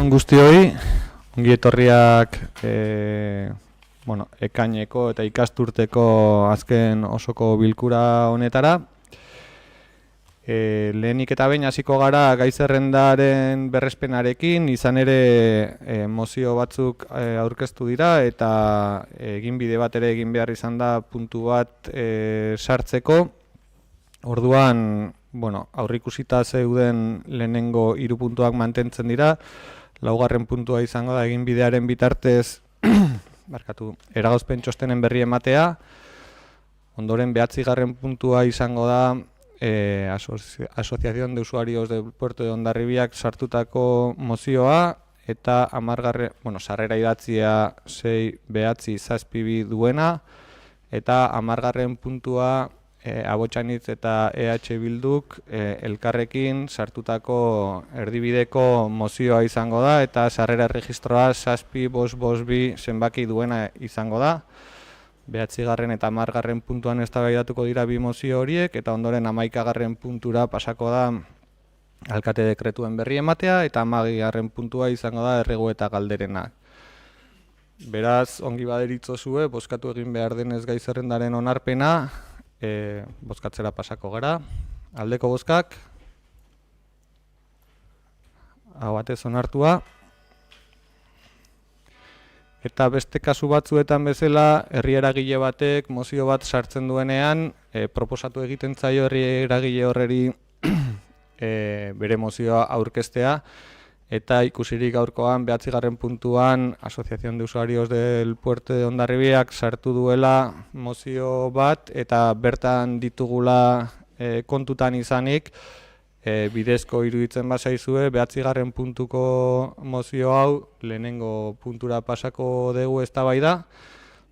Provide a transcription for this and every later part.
on guztioi, ongi etorriak ekaineko eta ikasturteko azken osoko bilkura honetara. Lehenik eta behin hasiko gara gai zerrendaren berrespenarekin, izan ere mozio batzuk aurkeztu dira eta eginbide bat ere egin behar izan da puntu bat sartzeko. Orduan, aurreikusita zeuden lehenengo 3 puntuak mantentzen dira, 4. puntua izango da eginbidearen bitartez eragozpen txostenen berri ematea, ondoren 9. puntua izango da Asociación de Usuarios del Puerto de Hondarribiak sartutako mozioa, eta 10. sarrera idatzia 6 9 7 duena, eta 10. puntua Abotxanitz eta EH Bilduk elkarrekin sartutako erdibideko mozioa izango da, eta sarrera erregistroa 7-5-2 zenbaki duena izango da. 9. eta 10. puntuan eztabaidatuko dira 2 mozio horiek, eta ondoren 11. puntura pasako da alkate dekretuen berri ematea, eta 12. puntua izango da erregu eta galderenak. Beraz, ongi baderitzozue, bozkatu egin behar denez gai zerrendaren onarpena, bozkatzera pasako gara. Aldeko bozkak, hau batez onartua. Eta beste kasu batzuetan bezala, herri eragile batek mozio bat sartzen duenean, proposatu egiten zaio herri eragile horreri bere mozioa aurkeztea, eta ikusirik gaurkoan 9. puntuan Asociación de Usuarios del Puerto de Hondarribiak sartu duela mozio bat, eta bertan ditugula kontutan izanik, bidezko iruditzen bazaizue, 9. puntuko mozio hau lehenengo puntura pasako dugu eztabaida,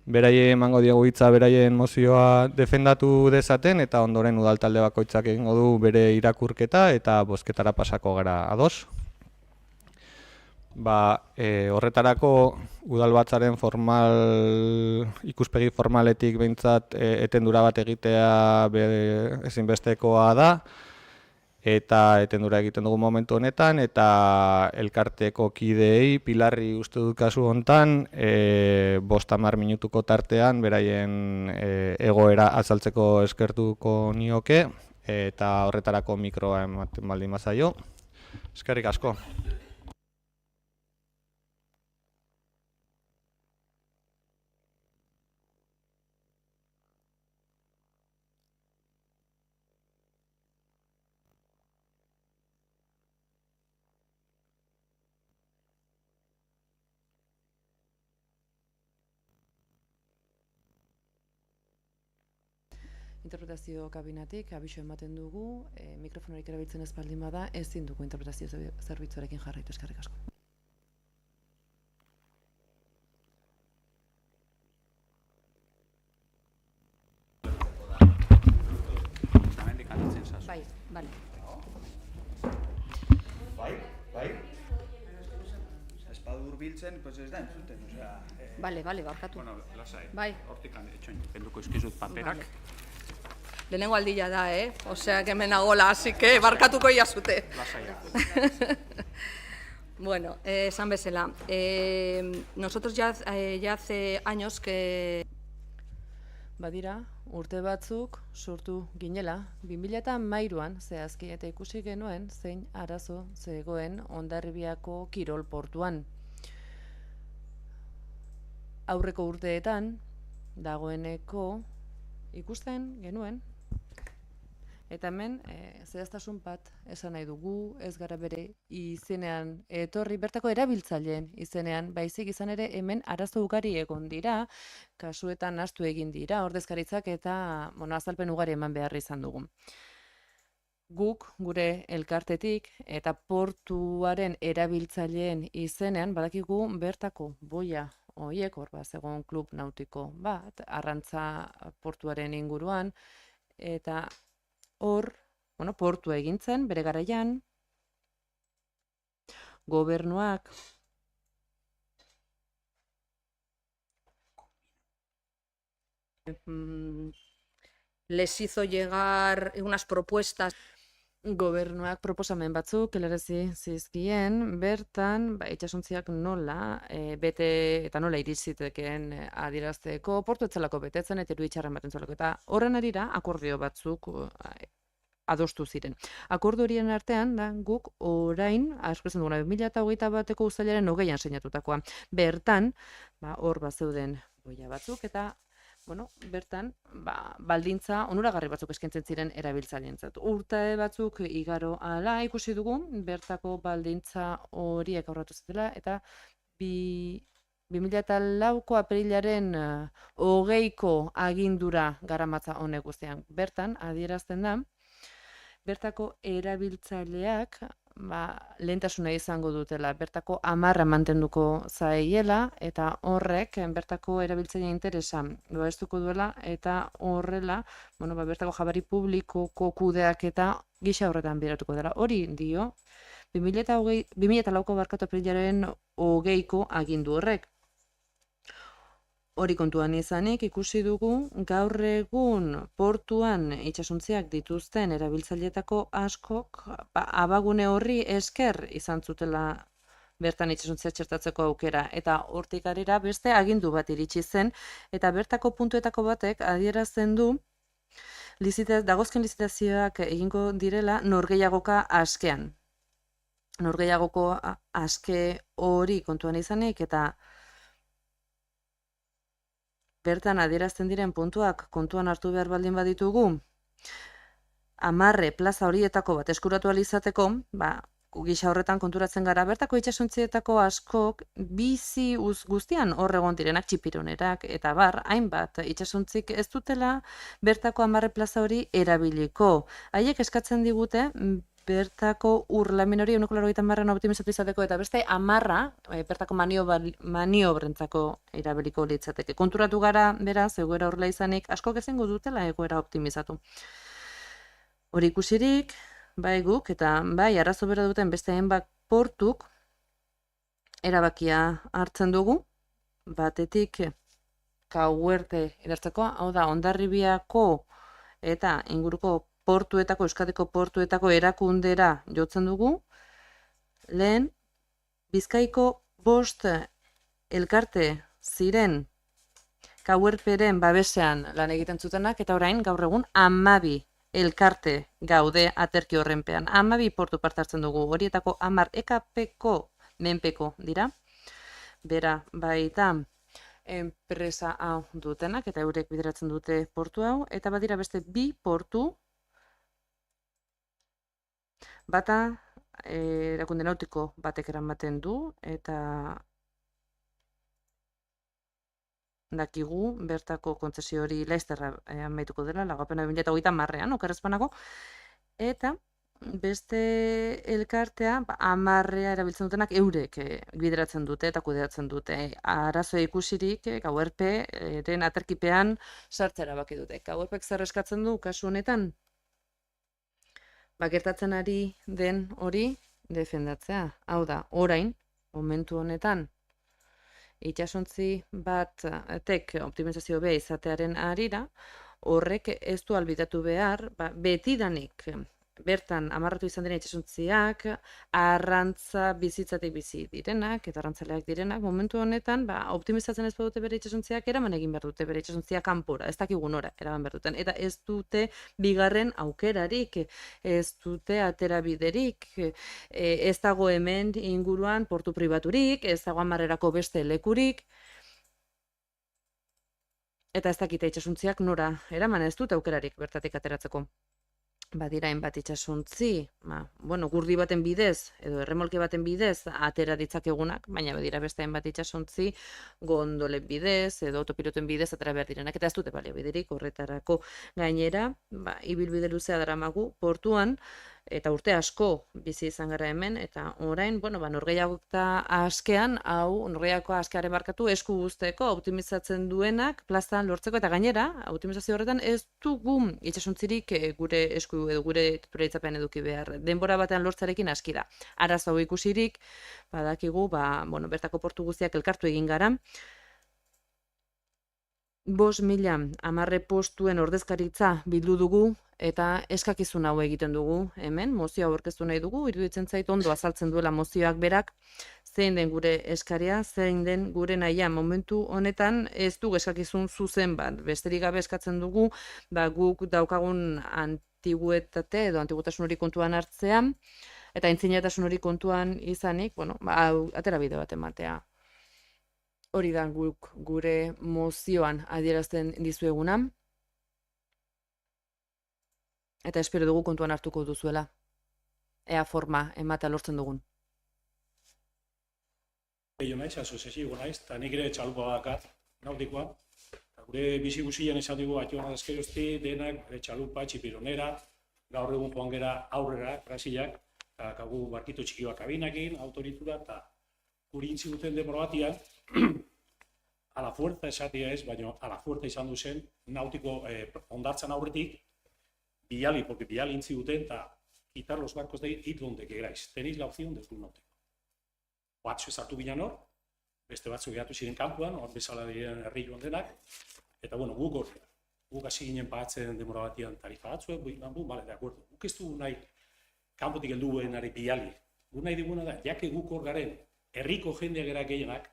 beraien emango diegu hitza beraien mozioa defendatu dezaten, eta ondoren udaltalde bakoitzak egingo du bere irakurketa eta bozketara pasako gara. Ados? Horretarako udalbatzaren ikuspegi formaletik behintzat etendura bat egitea ezinbestekoa da, eta etendura egiten dugu momentu honetan, eta elkarteko kideei, Pilarri uste dut kasu hontan, 5-10 minutuko tartean beraien egoera azaltzeko eskertuko nioke, eta horretarako mikroa ematen baldin bazaio. Eskerrik asko. Interpretazio kabinatik abiso ematen dugu, mikrofonorik erabiltzen ez baldin bada, ezin dugu interpretazio zerbitzuarekin jarraitu. Eskerrik asko. Bai, bale. Bai? Espadu urbiltzen, pues ez da entzuten, osea... Bale, barkatu. Bueno, lasai. Bai. Hortikan etxoin, kenduko eskizut paperak. Lehenengo aldila da, Osea, que hemen agola, así que barkatuko iazute. Lasai. Bueno, esan bezala, nosotros ya hace años que... Badira, urte batzuk sortu ginela, 2013an zehazki, eta ikusi genuen zein arazo zegoen Hondarribiako kirol portuan. Aurreko urteetan, dagoeneko ikusten genuen, eta hemen zehaztasun bat esan nahi dugu, ez gara bere izenean etorri, bertako erabiltzaileen izenean, baizik izan ere hemen arazo ugari egon dira, kasuetan nahastu egin dira, ordezkaritzak eta azalpen ugari eman behar izan dugu. Guk, gure elkartetik eta portuaren erabiltzaileen izenean, badakigu bertako boia horiek, hor zegoen klub nautiko bat, arrantza portuaren inguruan, eta hor, portua egin zen, bere garaian, gobernuak les hizo llegar unas propuestas. gobernuak proposamen batzuk helarazi zizkien, bertan itsasontziak nola bete eta nola iritsi zitekeen adierazteko portu ez zelako betetzen eta iruditxarra ematen zuelako. Eta horren arira akordio batzuk adostu ziren. Akordio horien artean da guk orain espretzen duguna 2021ko uztailaren 20an sinatutakoa. Bertan, hor bazeuden goia batzuk eta bertan, baldintza onuragarri batzuk eskaintzen ziren erabiltzaileentzat. Urte batzuk igaro ala ikusi dugu, bertako baldintza horiek aurratu zutela, eta 2004ko aprilaren 20ko agindura garamatza honek guztian. Bertan, adierazten da, bertako erabiltzaileak lehentasuna izango dutela, bertako 10 mantenduko zaiela, eta horrek bertako erabiltzaile interesa babestuko duela, eta horrela, bertako jabari publikoko kudeaketa gisa horretan biratuko dela. Hori dio, 2004ko aprilaren 20ko agindu horrek. Hori kontuan izanik, ikusi dugu, gaur egun portuan itsasontziak dituzten erabiltzaileetako askok, abagune horri esker izan zutela bertan itsasontzia txertatzeko aukera. Eta hortik arira beste agindu bat iritsi zen, eta bertako puntuetako batek adierazten du, dagozken lizitazioak egingo direla norgehiagoka askean. Norgehiagoko aske hori kontuan izanik, eta bertan adierazten diren puntuak kontuan hartu behar baldin baditugu, 10 plaza horietako bat eskuratu ahal izateko, gisa horretan konturatzen gara, bertako itsasontzietako askok bizi guztian hor egon direnak, txipironerak, eta hainbat itsasontzik ez dutela bertako 10 plaza hori erabiliko. Haiek eskatzen digute, bertako urlamin hori 180 optimizatu izateko, eta beste 10 bertako maniobrentzako erabiliko litzateke. Konturatu gara, beraz, egoera horrela izanik, askok ezingo dutela egoera optimizatu. Hori ikusirik, guk, eta arazo bera duten beste hainbat portuk erabakia hartzen dugu, batetik Kauerte idartzeko, hau da, Hondarribiako eta inguruko Euskadiko portuetako erakundera jotzen dugu, lehen, Bizkaiko 5 elkarte ziren Kauerperen babesean lan egiten zutenak, eta orain, gaur egun, 12 elkarte gaude aterki horrenpean. 12 portu parte hartzen dugu, horietako 10 EKPko menpeko dira, bera baita enpresa hau dutenak, eta eurek bideratzen dute portu hau, eta badira beste 2 portu, bata erakunde nautiko batek eramaten du, eta dakigu bertako kontzesio hori laizterra amaituko dela, lagapena 2030an, okerrezpanago, eta beste elkartea 10 erabiltzen dutenak eurek bideratzen dute eta kudeatzen dute. Arazoa ikusirik, Kauerperen aterkipean sartzera baki dute. Kauerpek zer eskatzen du kasu honetan? Gertatzen ari den hori defendatzea. Hau da, orain, momentu honetan, itsasontzi batek optimizazio bea izatearen arira, horrek ez du albidatu behar, betidanik bertan amarratu izan diren itsasontziak, arrantza bizitzatik bizi direnak, eta arrantzaleak direnak, momentu honetan, optimizatzen ez badute bere itsasontziak, eraman egin behar dute bere itsasontziak kanpora, ez dakigu nora eraman behar duten, eta ez dute bigarren aukerarik, ez dute aterabiderik, ez dago hemen inguruan portu pribaturik, ez dago amarrerako beste lekurik, eta ez dakite itsasontziak nora eraman, ez dute aukerarik bertatik ateratzeko. Badira hainbat itsasontzi, gurdi baten bidez edo erremolke baten bidez atera ditzakegunak, baina badira beste hainbat itsasontzi gondolen bidez edo autopiloten bidez atera behar direnak, eta ez dute baliabiderik horretarako. Gainera, ibilbide luzea daramagu portuan, eta urte asko bizi izan gara hemen, eta orain, norgehiagoka askean, norgehiagoka askearen barkatu esku guzteko optimizatzen duenak plazan lortzeko, eta gainera, optimizazio horretan ez dugu itsasontzirik gure esku edo gure titularitzapean eduki behar. Denbora batean lortzarekin aski da. Arazo hau ikusirik, badakigu, bertako portu guztiak elkartu egin gara, 5.010 postuen ordezkaritza bildu dugu eta eskakizun hau egiten dugu hemen, mozioa aurkeztu nahi dugu, iruditzen zait ondo azaltzen duela mozioak berak, zein den gure eskaria, zein den gure nahia. Momentu honetan ez dugu eskakizun zuzen bat, besterik gabe eskatzen dugu, guk daukagun antiguetate edo antiguetasun hori kontuan hartzea, eta aintzinatasun hori kontuan izanik, atera bide bat ematea. Hori da guk gure mozioan adierazten dizueguna. Eta espero dugu kontuan hartuko duzuela. Ea forma ematea lortzen dugun. Jo naiz, asoziazio naiz, eta nik ere txalupa bakat, nautikoa. Gure bizi guzien esan dugu Atxona Azkerozti, denak, txalupa, txipironera, gaur egun joan gera aurrera, Brasilak, kagu barkito txikioa kabinakin, autoritura, eta guri intzi duten denbora batian, a la fuerza esatia ez, baina a la fuerza izan duzen, nautiko ondartzan aurretik, Biali, porque Biali intzi duten, eta quitar los barcos de ir donde queráis. Tenéis la opción de club náutico. Batzu ezartu ginen hor, beste batzuk geratu ziren kanpuan, hor bezala diren herri joan denak, eta bueno, guk hasi ginen pagatzen denbora batian tarifa batzuek, bale, de acuerdo. Guk ez dugu nahi, kanpotik heldu buenari Biali. Guk nahi diguna da, jake guk hor garen, herriko jendeak era gehienak,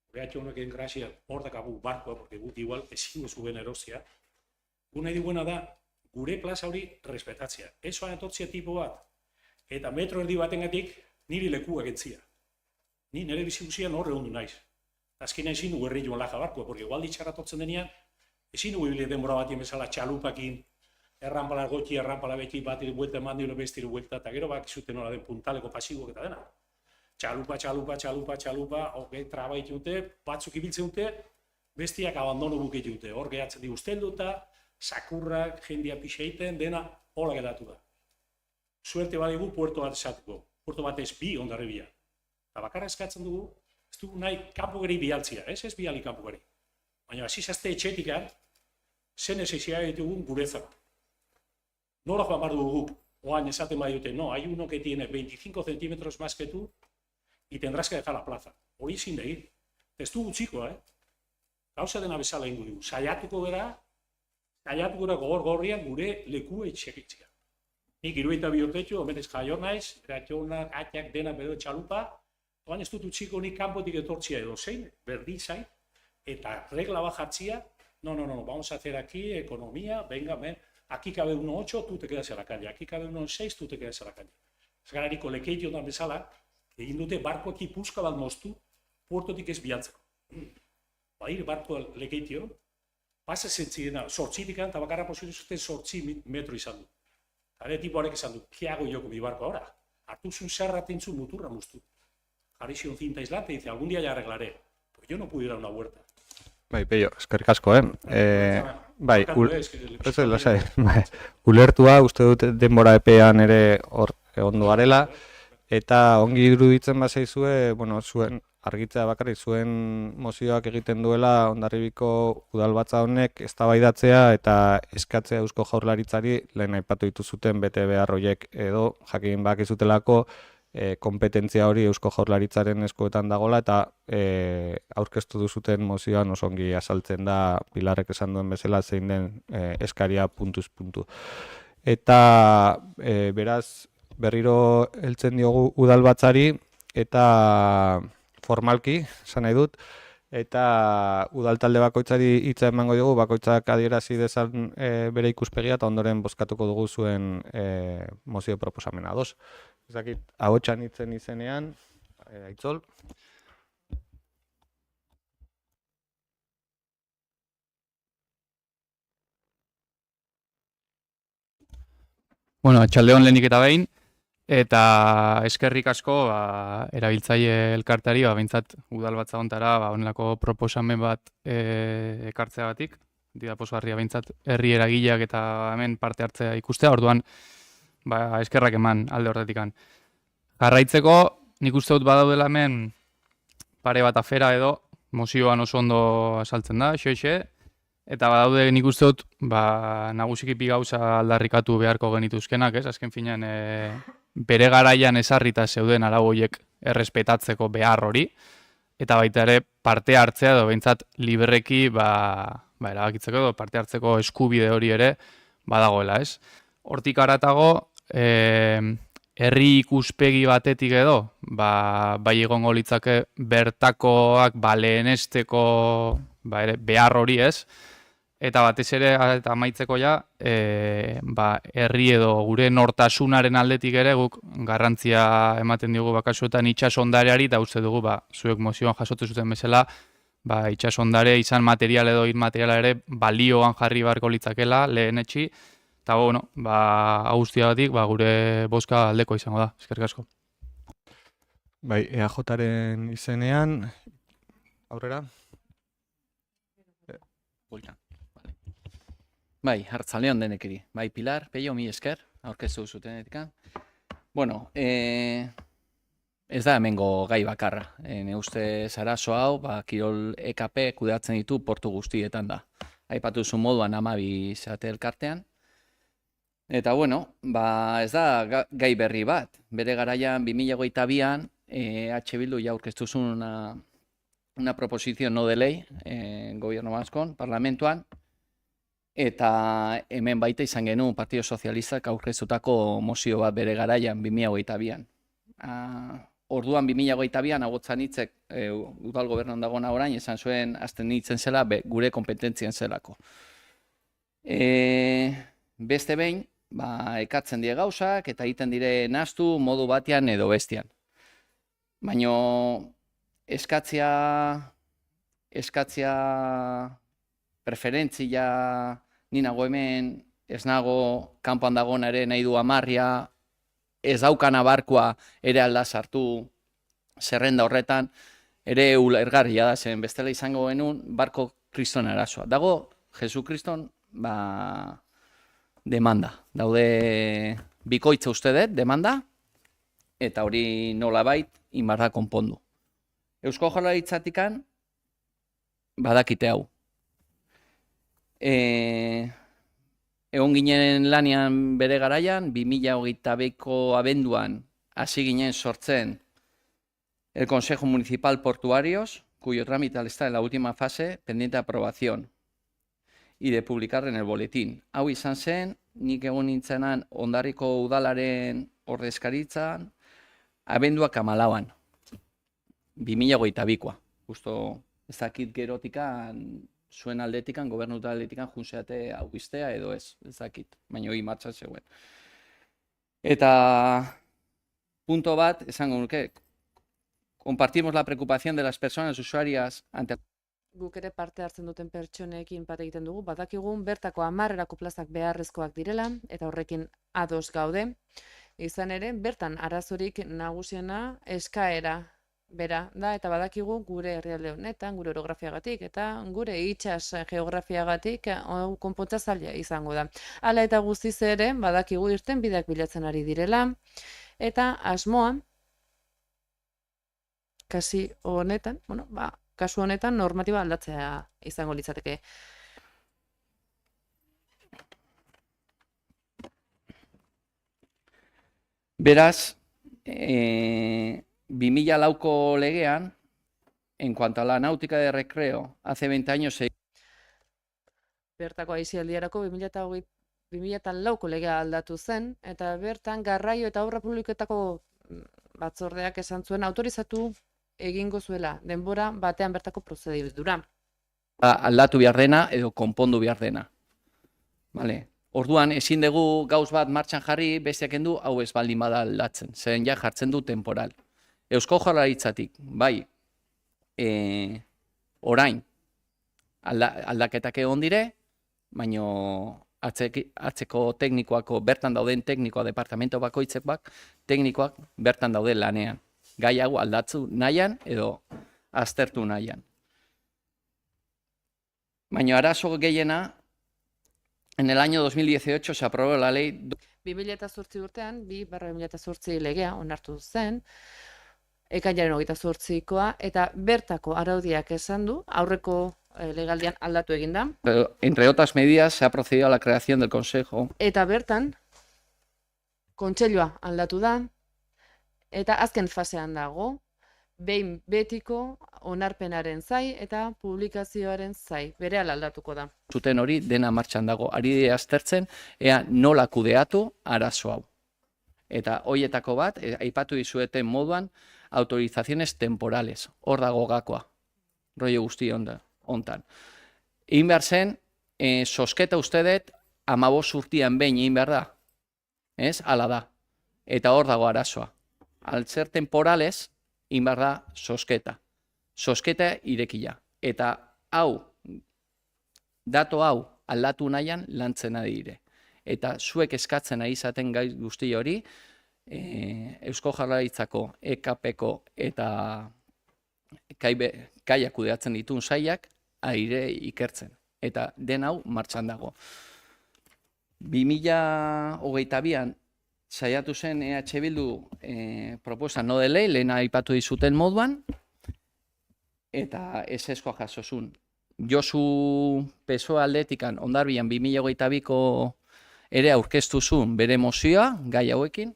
gure Atxonaken grazia hor dakagu barkoa, porque guk igual ezin zuen erosia, guk nahi diguna da, gure plaza hori respetatzea. Ezoan etortzea tipo bat, eta metro erdi batengatik niri lekuak entzia. Ni nire bizikusian horre hondu naiz. Azkenean ezin dugu herri joan laja barkoa, porque igual ditxarra tortzen denean, ezin dugu ibili denbora batien bezala txalupakin, erranpala gotxi, erranpala beti bat buelta eman dira bestiru buelta, eta gero bak zuten nola den puntaleko pasibok eta dena. Txalupa, hori trabaitu dute, batzuk ibiltzen dute, bestiak abandono buketu dute. Hor gehatzen di ustelduta, sakurrak, jendia pixeiten, dena hola geratu da. Suerte badigu puerto bat esatuko. Puerto bat ez bi Hondarribia. Eta bakarra eskatzen dugu, ez dugu nahi kanpo geri bialtzia, ez biali kanpo geri. Baina azizazte etxetikan, zen ezizia ditugun guretzat. Nola joan bar dugu guk, oan esaten bai dute, no, hay uno que tiene 25 centímetros más que tú y tendrás que dejar la plaza. Hori ezin da ir. Ez dugu txiko, Gauza dena bezala ingo dugu. Saiatuko gara gogor-gorrian gure leku etxekitzea. Nik 72 urtetxo, omenez jaio naiz, Atxonak, Atxak, dena bedo txalupa, oan ez dut utxiko nik kanpotik etortzia edo zein, berdi zain, eta regla bat jartzia, no, vamos a hacer aquí economía, venga, aquí cabe 1.8, tú te quedas en la calle, aquí cabe 1.6, tú te quedas en la calle. Ez garariko lekeitio dan bezala, egin dute barko aki puska bat moztu, puertotik ez bialtzeko. Bair, barko lekeitio, pasa zentzidena, sortzitik eta bakarra posible zuten 8 metro izan du. Hare tipo horrek esan du, ¿qué hago yo con mi barco ahora? Hartu zun zerra tentzu muturra muztu. Jarri zion cinta aislante, dice, algún día ya arreglaré. Pues yo no pude ir a una huerta. Bai, Peio, eskerrik asko, Bai, ulertua, uste dut denbora epean ere hor egondu garela, eta ongi iruditzen bazaizue, zuen argitzea bakarrik zuen mozioak egiten duela Hondarribiko udalbatza honek eztabaidatzea eta eskatzea Eusko Jaurlaritzari lehen aipatu dituzuten bete behar horiek edo jakin bakizutelako kompetentzia hori Eusko Jaurlaritzaren eskuetan dagola eta aurkeztu duzuten mozioan oso ongi azaltzen da Pilarrek esan duen bezala zein den eskaria puntuz puntu. Eta beraz berriro heltzen diogu udalbatzari eta formalki, esan nahi dut, eta udaltalde bakoitzari hitza emango dugu, bakoitzak adierazi dezan bere ikuspegia eta ondoren bozkatuko dugu zuen mozio proposamena. Ez dakit, ahotsan hitzen izenean, Aitzol. Bueno, atxaldeon lehenik eta behin, eta eskerrik asko erabiltzaile elkarteari, behintzat udalbatza hontara honelako proposamen bat ekartzeagatik, dira pozgarria behintzat herri eragileak eta hemen parte hartzea ikustea, orduan eskerrak eman alde horretikan. Jarraitzeko, nik uste dut badaudela hemen pare bat afera edo, mozioan oso ondo asaltzen da, eta badaude nik uste dut nagusiki bi gauza aldarrikatu beharko genituzkenak, azken finean bere garaian ezarrita zeuden arau horiek errespetatzeko behar hori, eta baita ere parte hartzea edo behintzat libreki erabakitzeko edo parte hartzeko eskubide hori ere badagoela, ez? Hortik haratago, herri ikuspegi batetik edo, bai egongo litzake bertakoak lehenesteko behar hori, ez? Eta batez ere, eta amaitzeko ja, herri edo gure nortasunaren aldetik ere guk garrantzia ematen diogu bakasuetan itsasondareari, eta uste dugu, zuek mozioan jasotu zuten bezala, itsasondare izan material edo inmateriala ere balioan jarri beharko litzakela lehenetsi, eta bueno, hau guztiagatik gure bozka aldeko izango da. Eskerrik asko. Bai, EAJaren izenean, aurrera. Bai, hartzaleon denekeri. Bai, Pilar, Peio, mi esker, aurkeztu zutenetik. Bueno, ez da hemengo gai bakarra. Ne uste Saraso hau, Kirol EKP kudeatzen ditu portu guztietan da. Aipatu zu moduan 12 zate elkartean. Eta bueno, ez da gai berri bat. Bere garaian 2022an H. Bildu ja aurkeztu zuen una proposición no de ley gobierno vascon, parlamentuan, eta hemen baita izan genuen Partido Sozialistak aurkeztutako mozio bat bere garaian 2022an. Orduan 2022an agotzan hitzek udal gobernuan dagoena orain esan zuen azten nintzen zela gure kompetentzien zelako. Beste behin, ekatzen die gauzak eta egiten dire nahastu modu batean edo bestean. Baina eskatzia preferentzia ni nago hemen, ez nago kanpoan dagoena ere nahi du amarria, ez daukana barkua ere alda sartu zerrenda horretan, ere ulergarria da zen bestela izango genuen barko kriston arazoa. Dago Jesu Kriston demanda. Daude bikoitza uste dut, demanda, eta hori nolabait inbarra konpondu. Eusko Jaurlaritzatikan badakite hau. Egon ginen lanian bere garaian, 2022ko abenduan hasi ginen sortzen el Consejo Municipal Portuarios, cuyo trámite está en la última fase, pendiente de aprobación y de publicar en el boletín. Hau izan zen, nik egon nintzenan Hondarriko udalaren ordezkaritzan, abenduak 14an, 2022koa. Justo ez dakit gerotikan, zuen aldetikan, gobernuta aldetikan, junzeate hau iztea edo ez dakit, baina hori martxan zegoen. Eta punto bat, esango nuke, compartimos la preocupación de las personas usuarias ante... Guk ere parte hartzen duten pertsonekin bat egiten dugu, badakigun bertako 10 plazak beharrezkoak direla, eta horrekin ados gaude. Izan ere, bertan arazorik nagusiena eskaera bera da, eta badakigu gure herrialde honetan, gure orografiagatik, eta gure itsas geografiagatik konpontza zaila izango da. Hala eta guztiz ere, badakigu irtenbideak bilatzen ari direla, eta asmoa, kasu honetan normatiba aldatzea izango litzateke. Beraz, 2004ko legean, en cuanto a la náutica de recreo, hace 20 años se... Bertako aisialdiarako 2004ko legea aldatu zen, eta bertan garraio eta obra publikoetako batzordeak esan zuen autorizatu egingo zuela denbora batean bertako prozedura. Aldatu behar dena edo konpondu behar dena. Vale. Orduan, ezin dugu gauz bat martxan jarri, besteak kendu, hau ez baldin bada aldatzen. Zeren ja jartzen du temporal. Eusko Jaurlaritzatik, bai, orain, aldaketak egon dire, baino atzeko teknikoako, bertan dauden teknikoa, departamento bakoitzek teknikoak bertan daude lanean. Gai hau aldatzu nahian edo aztertu nahian. Baina arazo gehiena, en el año 2018 se aprobó la ley... 2008 urtean, 2/2008 legea onartu zen, ekainaren 28koa, eta bertako araudiak esan du, aurreko legaldian aldatu egin da. Entre otras medidas, se ha procedido a la creación del Consejo. Eta bertan, kontseilua aldatu da, eta azken fasean dago, behin betiko onarpenaren zai eta publikazioaren zai. Berehala aldatuko da. Zuten hori dena martxan dago. Ari dira aztertzen, ea nola kudeatu arazo hau. Eta hoietako bat, aipatu dizueten moduan, autorizaciones temporales. Hor dago gakoa. Rollo guzti hontan. Egin behar zen, sosketa uste dut, 15 urtean behin egin behar da. Ez? Hala da. Eta hor dago arazoa. Al ser temporales, egin behar da sosketa. Sosketa irekia. Eta hau, dato hau aldatu nahian lantzen ari dire. Eta zuek eskatzen ari izaten gai guzti hori, Eusko Jaurlaritzako, EKPko eta kaiak kudeatzen ditun sailak aire ikertzen. Eta den hau martxan dago. 2022an saiatu zen EH Bildu proposa no de ley, lehen aipatu dizuten moduan, eta eseskoa jasozun. Josu PSOE aldetikan Hondarbian 2022ko ere aurkeztu zuen bere mozioa, gai hauekin,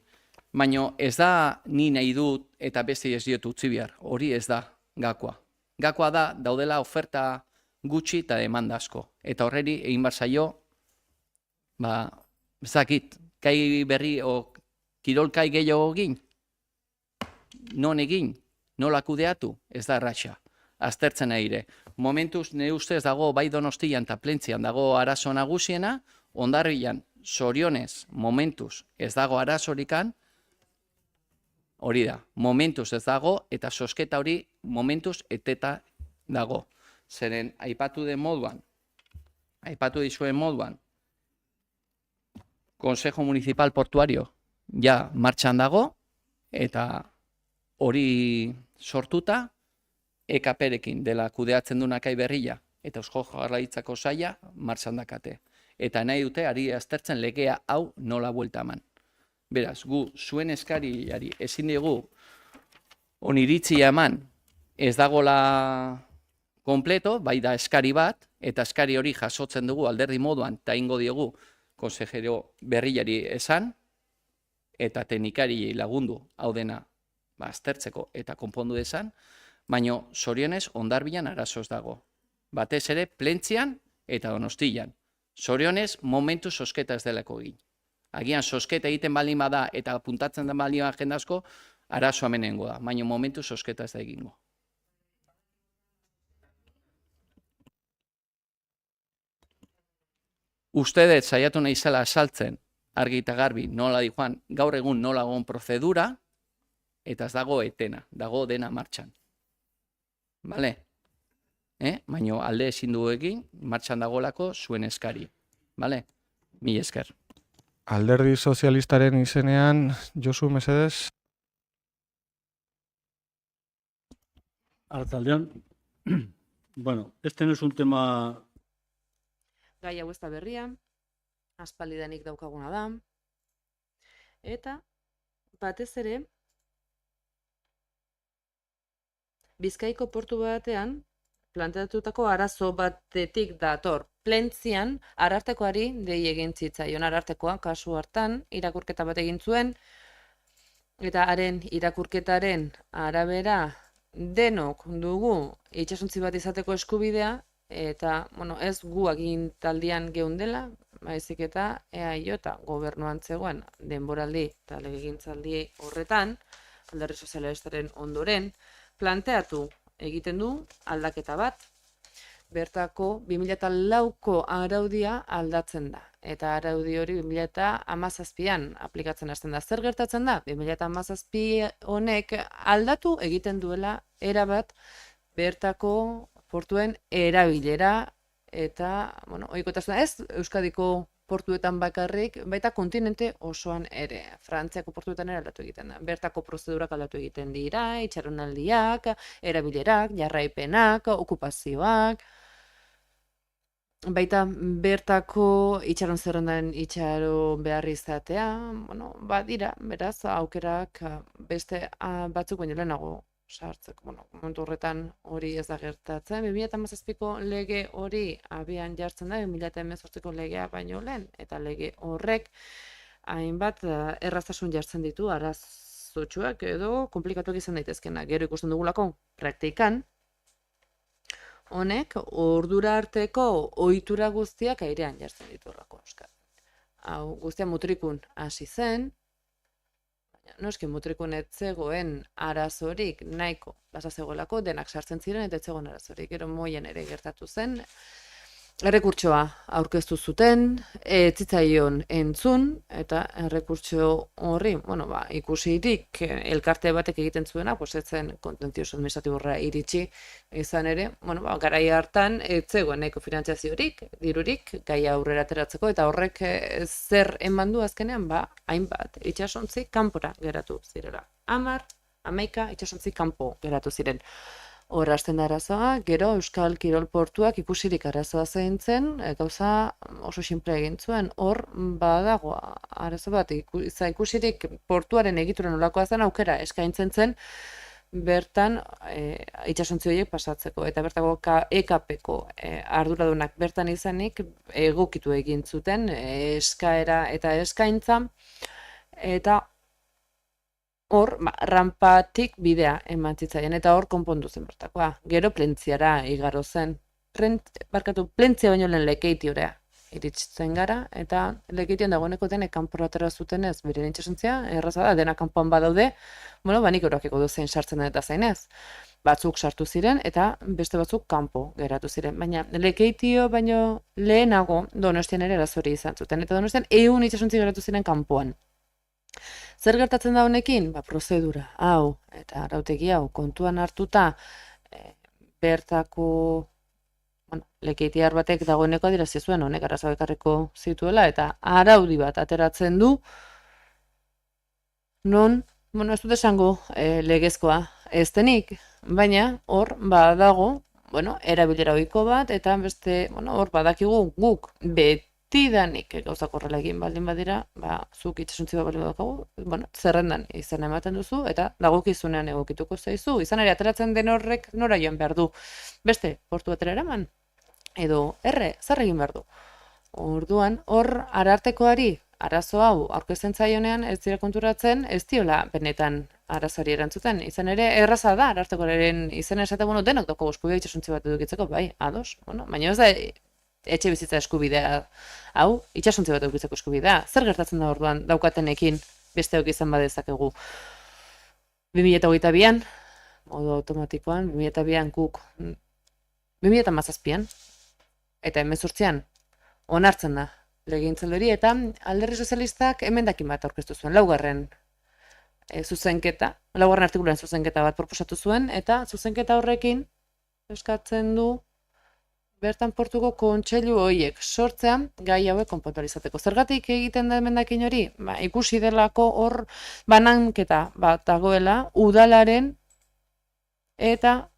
baina ez da ni nahi dut eta beste ez diot utzi behar, hori ez da gakoa. Gakoa da, daudela oferta gutxi eta demanda asko. Eta horreri egin behar zaio, ez dakit, kai berri o kirol kai gehiago egin, non egin, nola kudeatu, ez da erratxa. Aztertzen aire. Momentuz, nire ustez dago bai Donostian eta Plentzian dago arazo nagusiena, Hondarribian, zorionez, momentuz, ez dago arazorikan, hori da, momentuz ez dago, eta sosketa hori momentuz eteta dago. Zeren, aipatu dizuen moduan, Consejo Municipal Portuario ja martxan dago, eta hori sortuta, EKP-rekin dela kudeatzen du nakai berria, eta Eusko Jaurlaritzako saila martxan dakate. Eta nahi dute, ari aztertzen legea hau nola buelta eman. Beraz, gu zuen eskariari ezin dugu oniritzia eman ez dagola kompleto, bai da eskari bat, eta eskari hori jasotzen dugu alderdi moduan, eta ingo diogu konsejero berriari esan, eta teknikari lagundu hau dena aztertzeko eta konpondu desan, baina zorionez Hondarbian arazoz dago. Batez ere Plentzian eta Donostian. Zorionez momentu sosketa ez delako egin. Agian sosketa egiten baldin bada eta puntatzen den baldin agendazko, arazo amenengo da, baina momentu sosketa ez da egingo. Uste dut saiatu nahi zela asaltzen, argi eta garbi nola di joan, gaur egun nola egon prozedura, eta ez dago etena, dago dena martxan. Bale? Baina alde ezin dugu egin, martxan dagolako zuen eskari. Bale? Mila esker. Alderdi sozialistaren izenean, Josu, mesedez? Arratsaldeon. Bueno, este no es un tema... Gai hau ez da berria, aspaldidanik daukaguna da, eta batez ere, Bizkaiko portu batean, planteatutako arazo batetik dator. Plentzian, Arartekoari dei egin zitzaion. Arartekoa, kasu hartan, irakurketa bat egin zuen, eta haren irakurketaren arabera denok dugu itsasontzi bat izateko eskubidea, eta ez gu agintaldian geundela, baizik eta EAJ eta gobernuan zegoen denboraldi eta legegintzaldi horretan, Alderdi Sozialistaren ondoren, planteatu egiten du aldaketa bat, bertako 2004ko araudia aldatzen da. Eta araudi hori 2017an aplikatzen hasten da. Zer gertatzen da? 2017 honek aldatu egiten duela erabat bertako portuen erabilera eta, ohikotasuna ez Euskadiko portuetan bakarrik, baita kontinente osoan ere. Frantziako portuetan ere aldatu egiten da. Bertako prozedurak aldatu egiten dira, itxaronaldiak, erabilerak, jarraipenak, okupazioak. Baita bertako itxaron zerrendan itxaro behar izatea, dira, beraz, aukerak beste batzuk baino lehenago sartzeko. Momentu horretan hori ez da gertatzen. 2017ko lege hori abian jartzen da, 2018ko legea baino lehen, eta lege horrek hainbat erraztasun jartzen ditu arazo arrazotsuak edo komplikatuak izan daitezkenak. Gero ikusten dugulako praktikan, honek ordura arteko ohitura guztiak airean jartzen ditu horrako euskal. Hau guztia mutrikun hasi zen, baina noski mutrikun ez zegoen arazorik nahiko plaza zegoelako, denak sartzen ziren eta ez zegoen arazorik. Gero Moian ere gertatu zen, errekurtsoa aurkeztu zuten, ez zitzaion entzun, eta errekurtso horri, ikusirik elkarte batek egiten zuena, ez zen kontentioso administratiborra iritsi izan ere, garai hartan ez zegoen nahiko finantziaziorik, dirurik, gaia aurrera ateratzeko, eta horrek zer eman du azkenean, hainbat, itsasontzi kanpora geratu zirela. 11 itsasontzi kanpo geratu ziren. Hor hasten da arazoa, gero Euskal Kirol Portuak ikusirik arazoa zen, gauza oso sinple egin zuen. Hor badago arazo bat, ikusirik portuaren egitura nolakoa zen aukera eskaintzen zen bertan itsasontzi horiek pasatzeko. Eta bertako EKP-ko arduradunak bertan izanik egokitu egin zuten eskaera eta eskaintza, eta hor, rampatik bidea eman zitzaien, eta hor konpondu zen bertakoa. Gero plentziara igaro zen. Plentzia baino lehen Lekeitiorea iritzen gara, eta Lekeition dagoeneko denek kanpora atera zutenez, beren itxasontzia, erraza da, denak kanpoan badaude, nik erakiko du zein sartzen den eta zein ez. Batzuk sartu ziren, eta beste batzuk kanpo geratu ziren. Baina Lekeitio baino lehenago Donostian ere arazori izan zuten, eta Donostian 100 itsasontzi geratu ziren kanpoan. Zer gertatzen da honekin? Prozedura hau eta arautegi hau kontuan hartuta bertako Lekeitiar batek dagoeneko adierazi zuen honek arazoa ekarriko zituela eta araudi bat ateratzen du non, ez dut esango legezkoa ez denik, baina hor badago, erabilera ohiko bat eta beste, hor badakigu guk betidanik gauzak horrela egin baldin badira, zuk itsasontzi bat baldin badakagu, zerrendan izan ematen duzu, eta dagokizunean egokituko zaizu. Izan ere, ateratzen den horrek nora joan behar du. Beste, portu batera eraman, edo zer egin behar du. Orduan, hor arartekoari arazo hau aurkezten zaionean ez dira konturatzen, ez diola benetan arazoari erantzuten. Izan ere, erraza da arartekoaren izena esate, denok doko eskubidea itsasontzi bat edukitzeko, bai, ados, baina ez da etxe bizitza eskubidea hau, itsasontzi bat edukitzeko eskubidea. Zer gertatzen da orduan daukatenekin besteok izan badezakegu? 2022an, modu automatikoan, 2022an guk 2017an eta 2018an onartzen da legegintzaldi eta Alderdi Sozialistak emendakin bat aurkeztu zuen, laugarren artikuluaren zuzenketa bat proposatu zuen, eta zuzenketa horrekin eskatzen du bertan portuko kontseilu horiek sortzean gai hauek konpontualizateko. Zergatik egiten da emendakin hori? Ikusi delako hor bananketa bat dagoela udalaren eta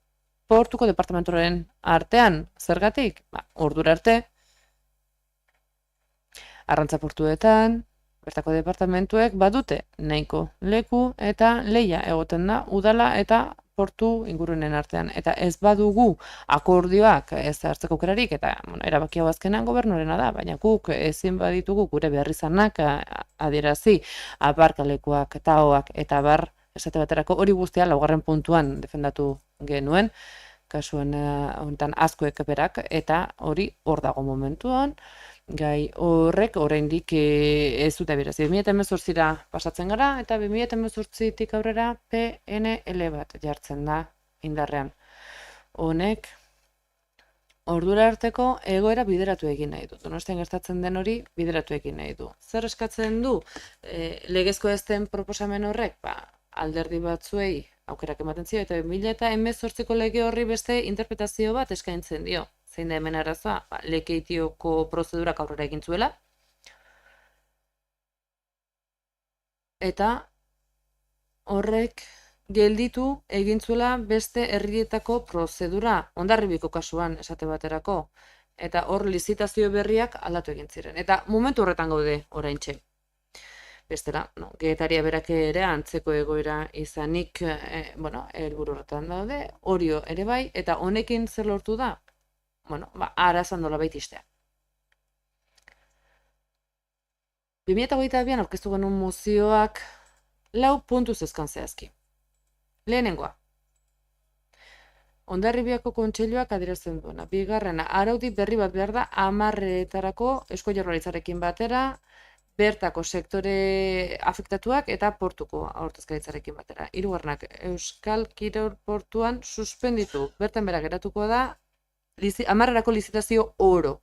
portuko departamentuaren artean. Zergatik? Ordura arte, arrantza portuetan, bertako departamentuek badute nahiko leku eta leia egoten da udala eta portu ingurunen artean. Eta ez badugu akordioak ez hartzeko aukerarik, eta erabaki hau azkenan gobernuarena da, baina guk ezin baditugu gure beharrizanak adierazi aparkalekuak, taoak eta bar esate baterako hori guztia laugarren puntuan defendatu genuen, kasuan honetan azkoek berak, eta hori hor dago momentuan. Gai horrek oraindik ez dute berazi. 2018ra pasatzen gara eta 2018tik aurrera PNL bat jartzen da indarrean. Honek ordura arteko egoera bideratu egin nahi du. Donostian gertatzen den hori bideratu egin nahi du. Zer eskatzen du legezko ez den proposamen horrek? Alderdi batzuei aukerak ematen zio eta 2018ko lege horri beste interpretazio bat eskaintzen dio. Zein da hemen arazoa, Lekeitioko prozedurak aurrera egin zuela. Eta horrek gelditu egin zuela beste herrietako prozedura, Hondarribiko kasuan esate baterako. Eta hor lizitazio berriak aldatu egin ziren. Eta momentu horretan gaude oraintxe. Bestela, Getaria berak ere antzeko egoera izanik, helburu horretan daude, Orio ere bai, eta honekin zer lortu da? Arazan dola baita istea. 2022an aurkeztu genuen mozioak lau puntu zezkan zehazki. Lehenengoa. Hondarribiako kontseiluak adierazten duena. Bigarrena, araudi berri bat behar da 10-etarako Eusko Jaurlaritzarekin batera, bertako sektore afektatuak eta portuko ordezkaritzarekin batera. Hirugarrenak, Euskal Kirol Portuan suspenditu. Bertan bera geratuko da 10-erako lizitazio oro.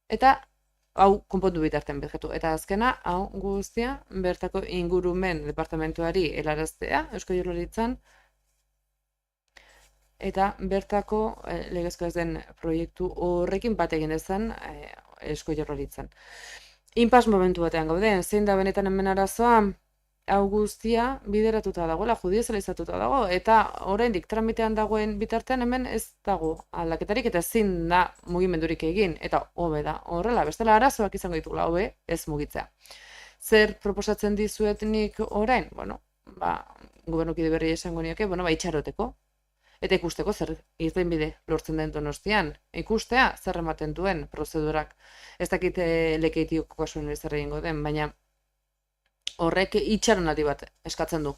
Eta hau konpondu bitartean bergetu. Eta azkena, hau guztia, bertako ingurumen departamentuari helaraztea, Eusko Jaurlaritzan, eta bertako legezko ez den proiektu horrekin bat egin dezan Eusko Jaurlaritzan. Inpas momentu batean gaude, zein da benetan hemen arazoa, hau guztia bideratuta dagoela, judizializatuta dago, eta oraindik tramitean dagoen bitartean hemen ez dago aldaketarik eta ezin da mugimendurik egin, eta hobe da horrela, bestela arazoak izango ditugula, hobe ez mugitzea. Zer proposatzen dizuet nik orain? Bueno, gobernukide berri esango nioke, itxaroteko. Eta ikusteko zer irtenbide lortzen den Donostian. Ikustea zer ematen duen prozedurak. Ez dakit Lekeitioko kasuan zer egingo den, baina horrek itxaronaldi bat eskatzen du.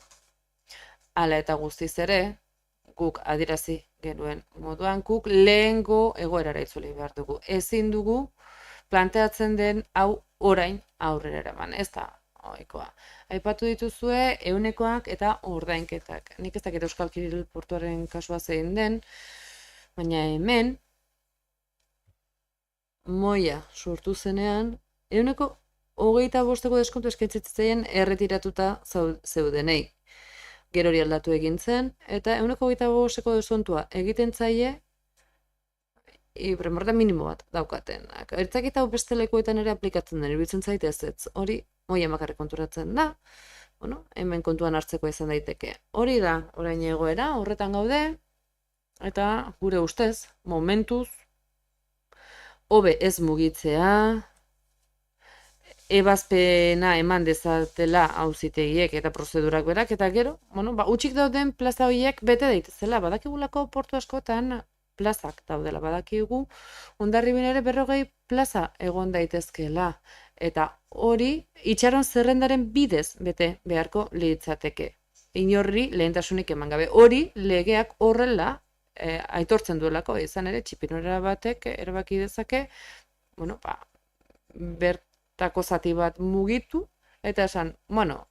Hala eta guztiz ere, guk adierazi genuen moduan, guk lehengo egoerara itzuli behar dugu. Ezin dugu planteatzen den hau orain aurrera eraman. Ez da ohikoa. Aipatu dituzue ehunekoak eta ordainketak. Nik ez dakit Euskal Kirol Portuaren kasua zein den, baina hemen moia sortu zenean, 25% deskontu eskaintzitzaien erretiratuta zeudenei. Gero hori aldatu egin zen, eta 25% deskontua egiten zaie premorda minimo bat daukatenak. Ertzakit hau beste lekuetan ere aplikatzen den, iruditzen zaite ez. Hori moia makarrik konturatzen da, hemen kontuan hartzeko izan daiteke. Hori da, orain egoera, horretan gaude, eta gure ustez, momentuz, hobe ez mugitzea, ebazpena eman dezatela auzitegiek eta prozedurak berak, eta gero, utxik dauden plaza horiek bete daitezela, badakigulako portu askotan plazak daudela, badakigu, Hondarribin ere 40 plaza egon daitezkeela, eta hori itxaron zerrendaren bidez bete beharko litzateke. Inorri lehentasunik eman gabe. Hori legeak horrela aitortzen duelako, izan ere txipinora batek erabaki dezake, bertako zati bat mugitu, eta esan,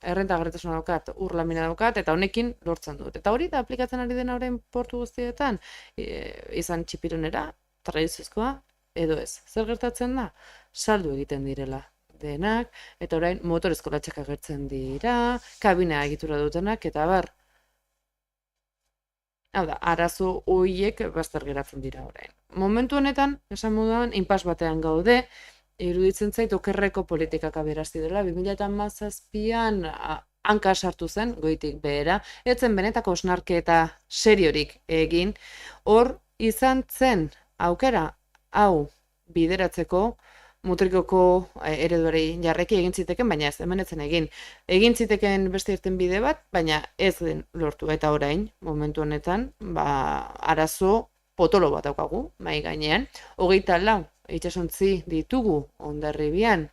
errentagarritasuna daukat, urlamina daukat, eta honekin lortzen dut. Eta hori da aplikatzen ari dena orain portu guztietan, izan txipironera, tradizioa, edo ez. Zer gertatzen da? Saldu egiten direla denak, eta orain motorezko latxak agertzen dira, kabina egitura dutenak, eta bar. Hau da, arazo horiek bazter geratzen dira orain. Momentu honetan, esan moduan, inpas batean gaude, iruditzen zait okerreko politikak aberazti dela, 2017an hanka sartu zen, goitik behera, etzen benetako osnarketa seriorik egin, hor izan zen aukera hau bideratzeko, mutrikoko ereduari jarreki egin ziteken, baina ez, hemen etzen egin. Egin ziteken beste irten bide bat, baina ez den lortu, eta orain, momentu honetan, arazo potolo bat daukagu, mai gainean, 24 itsasontzi ditugu Hondarribian,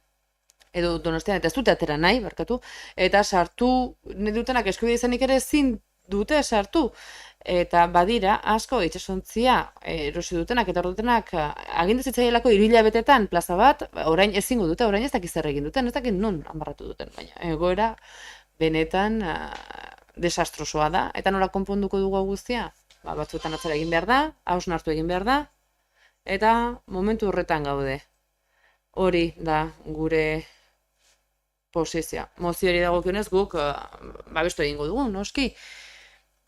edo Donostian, eta ez dute atera nahi, barkatu, eta sartu dutenak eskubide izanik ere ezin dute sartu, eta badira asko itsasontzia erosi dutenak eta dutenak agindu zitzaielako 3 hilabetetan plaza bat, orain ezingo dute, orain ez dakit zer egin duten, ez dakit non amarratu duten, baina egoera benetan desastrosoa da, eta nola konponduko dugu guztia? Batzuetan atzera egin behar da, hausnartu egin behar da, eta momentu horretan gaude. Hori da gure posizioa. Mozioari dagokionez guk babestu egingo dugu, noski.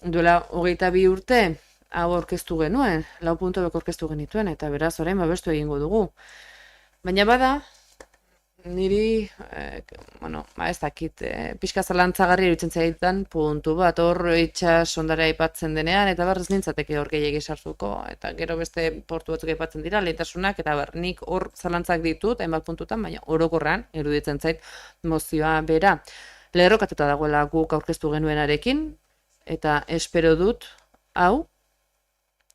Duela 22 urte hau aurkeztu genuen, 4 puntuak aurkeztu genituen, eta beraz orain babestu egingo dugu. Baina bada, niri, ez dakit, pixka zalantzagarri iruditzen zaitan puntu bat, hor itsas ondarea aipatzen denean, eta ez nintzateke hor gehiegi sartuko, eta gero beste portu batzuk aipatzen dira, lehentasunak, eta nik hor zalantzak ditut, hainbat puntutan, baina orokorrean iruditzen zait mozioa bera. Lerrokatuta dagoela guk aurkeztu genuenarekin, eta espero dut, hau,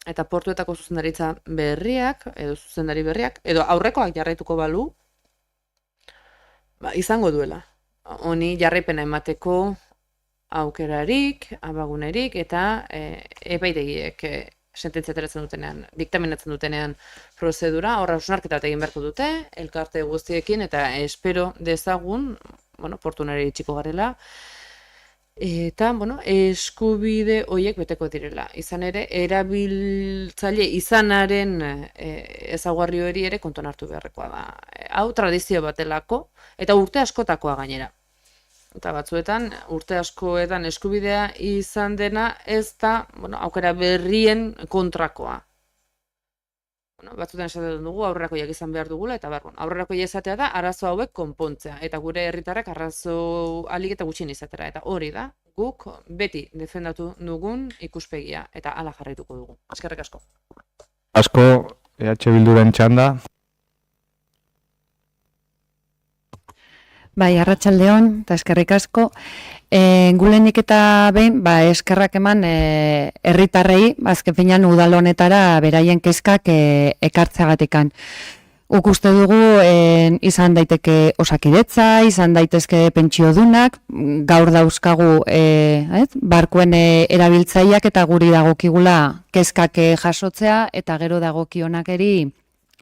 eta portuetako zuzendaritza berriak, edo zuzendari berriak, edo aurrekoak jarraituko balu, izango duela honi jarraipena emateko aukerarik, abagunerik, eta epaitegiek sententzia ateratzen dutenean, diktaminatzen dutenean prozedura, horra hausnarketa bat egin beharko dute, elkarte guztiekin, eta espero dezagun, portunari itxiko garela, eta, eskubide horiek beteko direla. Izan ere, erabiltzaile izanaren ezaugarri hori ere kontuan hartu beharrekoa da. Hau tradizio batelako, eta urte askotakoa gainera. Eta batzuetan, urte askoetan eskubidea izan dena ez da, aukera berrien kontrakoa. Batzuetan esaten dugu aurrerakoiak izan behar dugula, eta aurrerakoia izatea da arazo hauek konpontzea, eta gure herritarrak arazo ahalik eta gutxien izatera, eta hori da, guk beti defendatu dugun ikuspegia, eta hala jarraituko dugu. Eskerrik asko. Asko, EH Bilduren txanda. Bai, arratsaldeon, eta eskerrik asko. Gulenik eta behin, eskerrak eman herritarrei, azken finean udal honetara beraien kezkak ekartzeagatikan. Guk uste dugu izan daiteke osakidetza, izan daitezke pentsiodunak, gaur dauzkagu barkuen erabiltzaileak eta guri dagokigula kezkak jasotzea eta gero dagokionakeri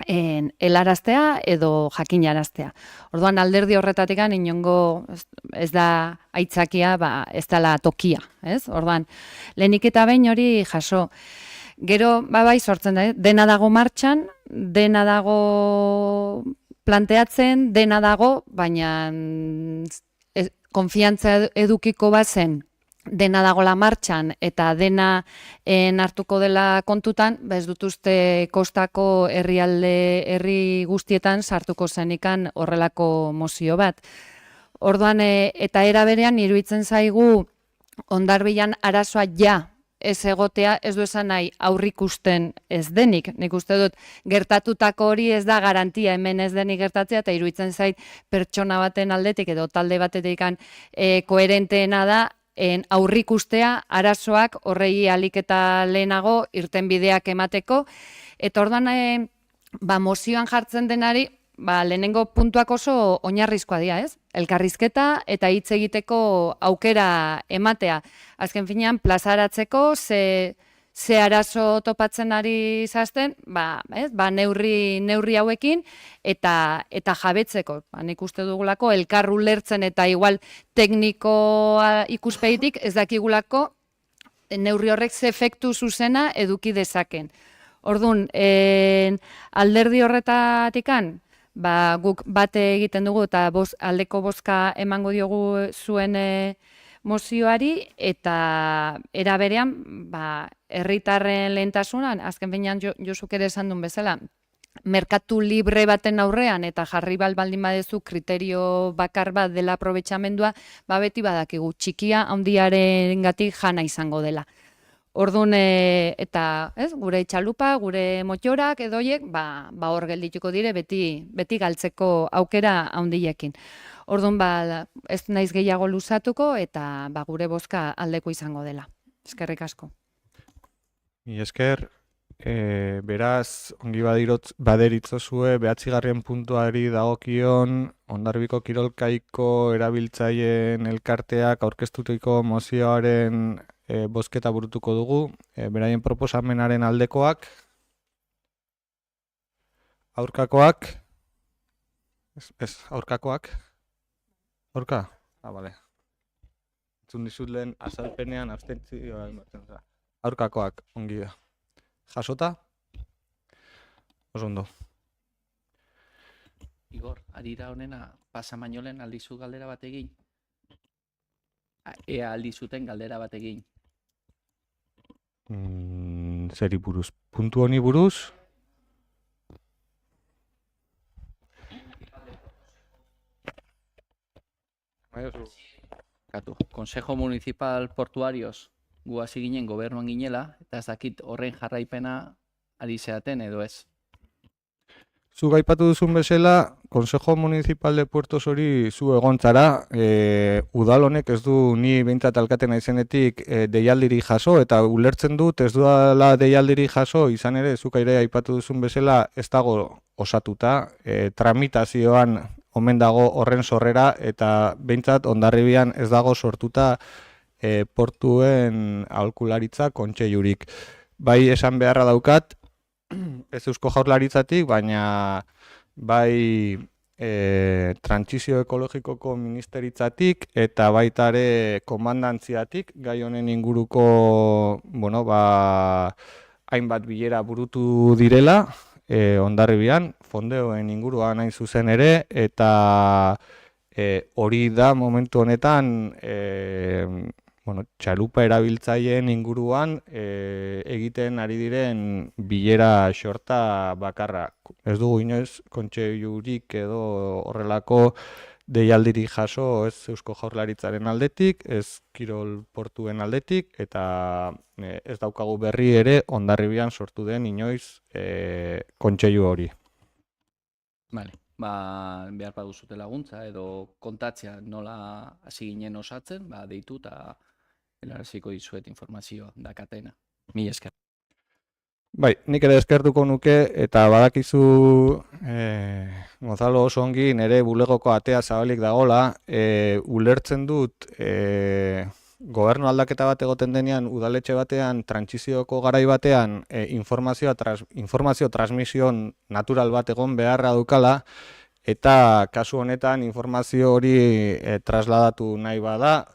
helaraztea edo jakinaraztea. Orduan alderdi horretatik inongo ez da aitzakia, ez dela tokia, ez? Orduan, lehenik eta behin hori jaso. Gero, bai sortzen da, dena dago martxan, dena dago planteatzen, dena dago, baina konfiantza edukiko bazen dena dagola martxan eta dena hartuko dela kontutan, ez dut uste kostako herri guztietan sartuko zenikan horrelako mozio bat. Orduan, eta era berean iruditzen zaigu Hondarbilan arazoa ez egotea, ez du esan nahi aurrikusten ez denik. Nik uste dut gertatutako hori ez da garantia hemen ez denik gertatzea, eta iruditzen zait pertsona baten aldetik edo talde batetik koherenteena da aurrikustea arazoak horrei ahalik eta lehenago irtenbideak emateko. Eta orduan mozioan jartzen denari, lehenengo puntuak oso oinarrizkoa dira, ez? Elkarrizketa eta hitz egiteko aukera ematea. Azken finean, plazaratzeko ze arazo topatzen ari zazten, neurri hauekin eta jabetzeko. Nik uste dugulako elkar ulertzen eta igual teknikoa ikuspegitik ez dakigulako neurri horrek ze efektu zuzena eduki dezaken. Orduan, alderdi horretatikan, guk bate egiten dugu eta aldeko bozka emango diogu zuen mozioari, eta era berean, herritarren lehentasunan, azken finean Josuk ere esan duen bezala, merkatu libre baten aurrean eta jarri baldin badezu kriterio bakar bat dela aprobetxamendua, beti badakigu txikia handiarengatik jana izango dela. Orduan, eta gure txalupa, gure motxorak edoiek, hor geldituko dire beti galtzeko aukera handiekin. Orduan, ez naiz gehiago luzatuko eta gure bozka aldeko izango dela. Eskerrik asko. Esker, beraz, ongi baderitzozue, 9. puntuari dagokion, Hondarbiko kirolkaiko erabiltzaileen elkarteak aurkeztutiko mozioaren bozketa burutuko dugu, beraien proposamenaren aldekoak, aurkakoak, aurkakoak, aurka? Bale. Entzun dizut lehen azalpenean abstentzioa ematen da. Aurkakoak, ongi da. Jasota? Oso ondo. Igor, arira honena, pasamainolen aldizu galdera bat egin? Ea aldizuten galdera bat egin? Zeri buruz? Puntu honi buruz? Consejo Municipal Portuarios gu hasi ginen gobernuan ginela, eta ez dakit horren jarraipena ari zeaten edo ez. Zu gaipatu duzun bezala, Consejo Municipal de Puertos hori zu egontzara, udal honek ez du ni behintzat alkate naizenetik deialdiri jaso, eta ulertzen dut ez duela deialdiri jaso, izan ere, zuk ere aipatu duzun bezala ez dago osatuta, tramitazioan omen dago horren sorrera eta behintzat Hondarribian ez dago sortuta portuen aholkularitza kontseilurik. Bai esan beharra daukat, ez Eusko Jaurlaritzatik, baina bai trantsizio ekologikoko ministeritzatik eta baita ere komandantziatik gai honen inguruko hainbat bilera burutu direla Hondarribian, fondeoen inguruan hain zuzen ere, eta hori da momentu honetan txalupa erabiltzaileen inguruan egiten ari diren bilera xorta bakarra. Ez dugu inoiz kontseilurik edo horrelako deialdirik jaso ez Eusko Jaurlaritzaren aldetik, ez kirol portuen aldetik, eta ez daukagu berri ere Hondarribian sortu den inoiz kontseilu hori. Vale. Behar baduzute laguntza edo kontatzea nola hasi ginen osatzen, deitu eta helaraziko dizuet informazioa dakatena. Mila esker. Bai, nik ere eskertuko nuke eta badakizu Gonzalo oso ongi nire bulegoko atea zabalik dagola, ulertzen dut gobernu aldaketa bat egoten denean udaletxe batean, trantsizioko garai batean informazio transmisio natural bat egon beharra dukala, eta kasu honetan informazio hori trasladatu nahi bada,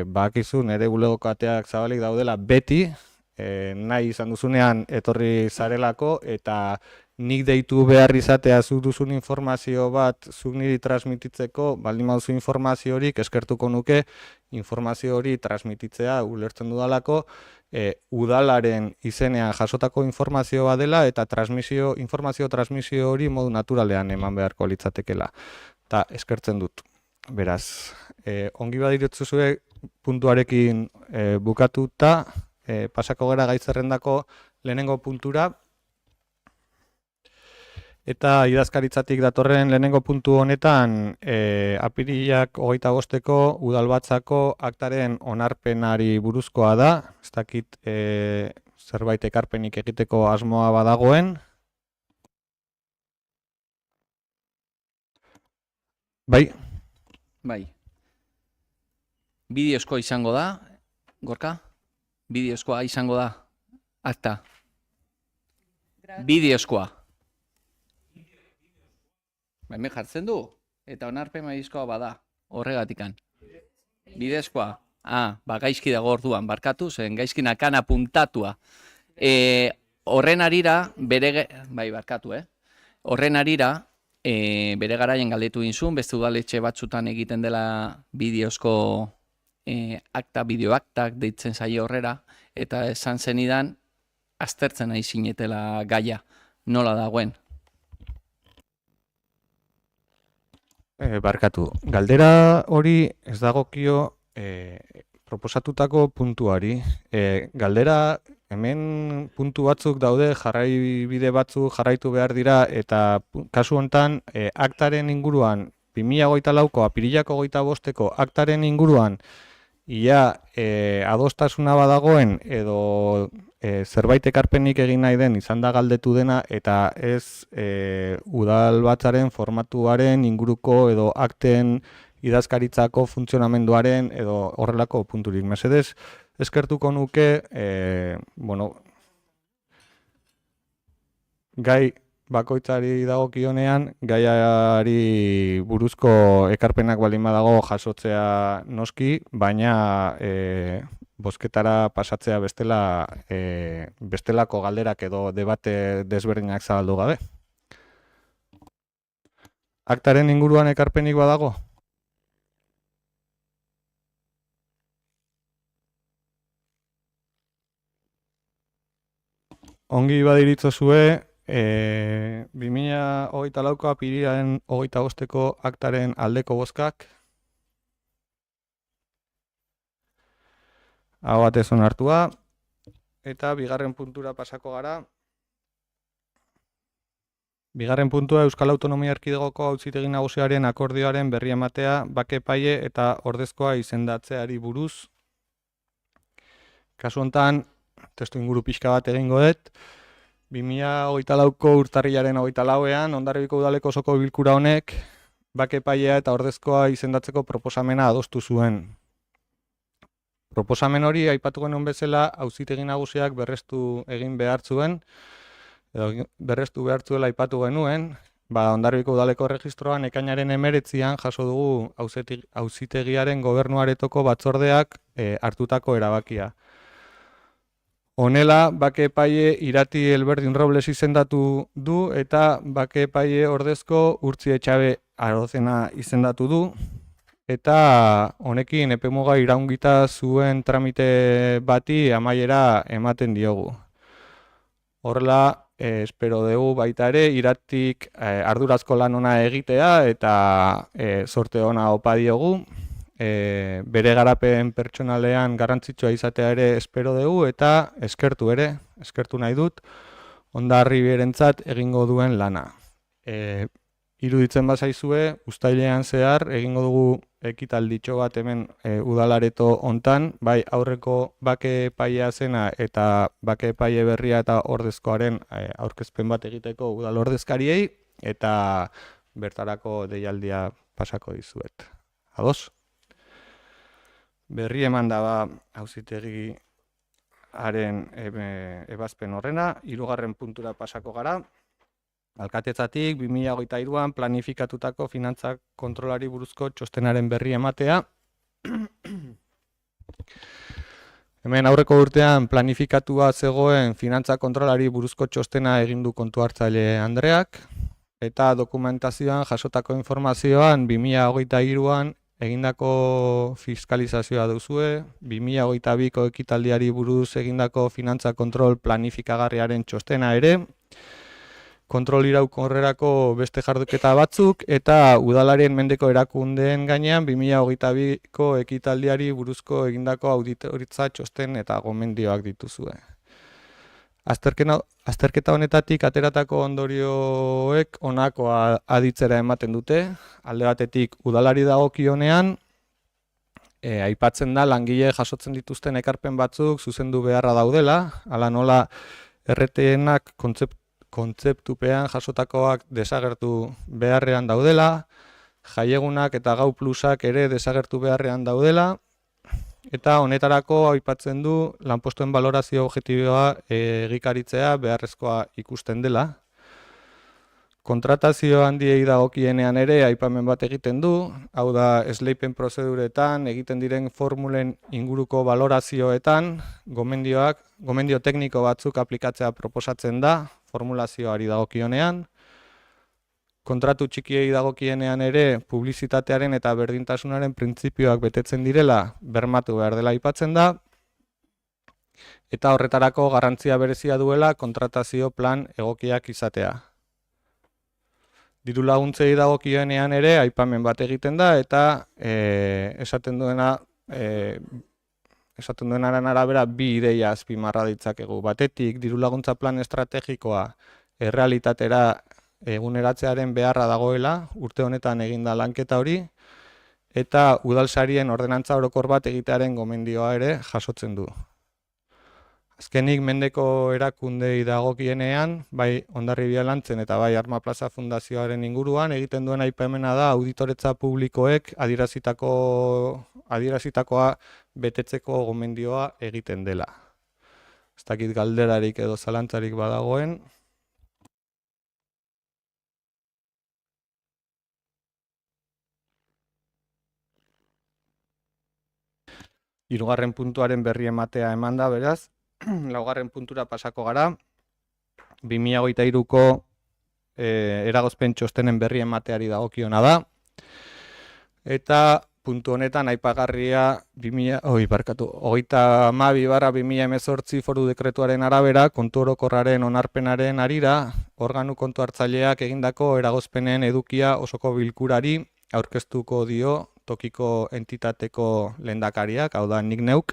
badakizu nire bulegoko ateak zabalik daudela beti, nahi izan duzunean etorri zarelako, eta nik deitu behar izatea zuk duzun informazio bat zuk niri transmititzeko, baldin baduzu informazio horik eskertuko nuke informazio hori transmititzea ulertzen dudalako, udalaren izenean jasotako informazio bat dela eta informazio transmisio hori modu naturalean eman beharko litzatekela. Eta eskertzen dut. Beraz, ongi badirutzuzue puntuarekin bukatuta, pasako gara gai zerrendako lehenengo puntura, eta idazkaritzatik datorren lehenengo puntu honetan apirilak 25-eko udalbatzako aktaren onarpenari buruzkoa da, ez dakit zerbait ekarpenik egiteko asmoa badagoen. Bai. Bideozkoa izango da, Gorka? Bideozkoa izango da, akta. Bideozkoa. Hemen jartzen du, eta onarpen mailizkoa bada, horregatikan. Bidezkoa, gaizki dago orduan, barkatu, zen gaizkin akana puntatua. Horren arira, horren arira, bere garaien galdetu dintzun, beste udaletxe batzutan egiten dela bideozko bideoaktak deitzen zaio horrera, eta esan zenidan, aztertzen nahi zinetela gaia, nola dagoen. Barkatu, galdera hori ez dagokio proposatutako puntuari. Galdera hemen puntu batzuk daude, jarraibide batzuk jarraitu behar dira, eta kasu honetan aktaren inguruan, 2024ko apirilak 25-eko aktaren inguruan, ia adostasuna badagoen edo zerbait ekarpenik egin nahi den izan da galdetu dena, eta ez udalbatzaren formatuaren inguruko edo akten idazkaritzako funtzionamenduaren edo horrelako punturik. Mesedez, eskertuko nuke, gai bakoitzari dagokionean, gaiari buruzko ekarpenak baldin badago jasotzea noski, baina bozketara pasatzea bestelako galderak edo debate desberdinak zabaldu gabe. Aktaren inguruan ekarpenik badago? Ongi badiritzozue, 2024ko apirilaren 25-eko aktaren aldeko bozkak. Hau batez onartua. Eta bigarren puntura pasako gara. Bigarren puntua Euskal Autonomia Erkidegoko Auzitegi Nagusiaren akordioaren berri ematea bake epaile eta ordezkoa izendatzeari buruz. Kasu honetan, testu inguru pixka bat egingo dut. 2024ko urtarrilaren 24ean Hondarribiko udaleko osoko bilkura honek bake-epailea eta ordezkoa izendatzeko proposamena adostu zuen. Proposamen hori aipatu genuen bezala auzitegi nagusiak berrestu egin behar zuen, edo berrestu behar zuela aipatu genuen, Hondarribiko udaleko erregistroan ekainaren 19an jaso dugu auzitegiaren gobernuaretoko batzordeak hartutako erabakia. Honela, bake-epaile Irati Elberdin Robles izendatu du eta bake-epaile ordezko Urtzi Etxabe Arozena izendatu du. Eta honekin epemuga iraungita zuen tramite bati amaiera ematen diogu. Horrela, espero dugu baita ere, Iratik ardurazko lan ona egitea eta sorte ona opa diogu. Bere garapen pertsonalean garrantzitsua izatea ere espero dugu eta eskertu nahi dut, Hondarribiarentzat egingo duen lana. Iruditzen bazaizue, uztailean zehar egingo dugu ekitalditxo bat hemen udalareto hontan, bai aurreko bake-epailea zena eta bake-epaile berria eta ordezkoaren aurkezpen bat egiteko udal ordezkariei eta bertarako deialdia pasako dizuet. Ados? Berri eman daba auzitegiaren ebazpen horrena, 3. puntura pasako gara. Alkatetzatik 2023an planifikatutako finantza kontrolari buruzko txostenaren berri ematea. Hemen aurreko urtean planifikatua zegoen finantza kontrolari buruzko txostena egin du kontu hartzaile Andreak, eta dokumentazioan jasotako informazioan 2023an egindako fiskalizazioa duzue, 2022ko ekitaldiari buruz egindako finantza kontrol planifikagarriaren txostena ere, kontrol iraukorrerako beste jarduketa batzuk, eta udalarien mendeko erakundeen gainean 2022ko ekitaldiari buruzko egindako auditoritza txosten eta gomendioak dituzue. Azterketa honetatik ateratako ondorioek honakoa aditzera ematen dute. Alde batetik udalari dagokionean, aipatzen da langile jasotzen dituzten ekarpen batzuk zuzendu beharra daudela, hala nola RTNak kontzeptupean jasotakoak desagertu beharrean daudela, jaiegunak eta gau plusak ere desagertu beharrean daudela, eta honetarako aipatzen du lanpostuen balorazio objektiboa egikaritzea beharrezkoa ikusten dela. Kontratazio handiei dagokienean ere aipamen bat egiten du, hau da esleipen prozeduretan egiten diren formulen inguruko balorazioetan gomendio tekniko batzuk aplikatzea proposatzen da formulazioari dagokionean. Kontratu txikiei dagokienean ere publizitatearen eta berdintasunaren printzipioak betetzen direla bermatu behar dela aipatzen da, eta horretarako garrantzia berezia duela kontratazio plan egokiak izatea. Diru laguntzei dagokionean ere aipamen bat egiten da eta esaten duenaren arabera bi ideia azpimarra ditzakegu. Batetik, diru laguntza plan estrategikoa errealitatera eguneratzearen beharra dagoela, urte honetan eginda lanketa hori, eta udalsarien ordenantza orokor bat egitearen gomendioa ere jasotzen du. Azkenik, mendeko erakundei dagokienean, bai Hondarribia Lantzen eta bai Arma Plaza Fundazioaren inguruan, egiten duen aipamena da auditoretza publikoek adierazitakoa betetzeko gomendioa egiten dela. Ez dakit galderarik edo zalantzarik badagoen. Hirugarren puntuaren berri ematea eman da, beraz. Laugarren puntura pasako gara. 2023ko eragozpen txostenen berri emateari dagokiona da. Eta puntu honetan aipagarria 32/2018 foru dekretuaren arabera kontu orokorraren onarpenaren harira organu kontu hartzaileak egindako eragozpenen edukia osoko bilkurari aurkeztuko dio tokiko entitateko lehendakariak, hau da nik neuk,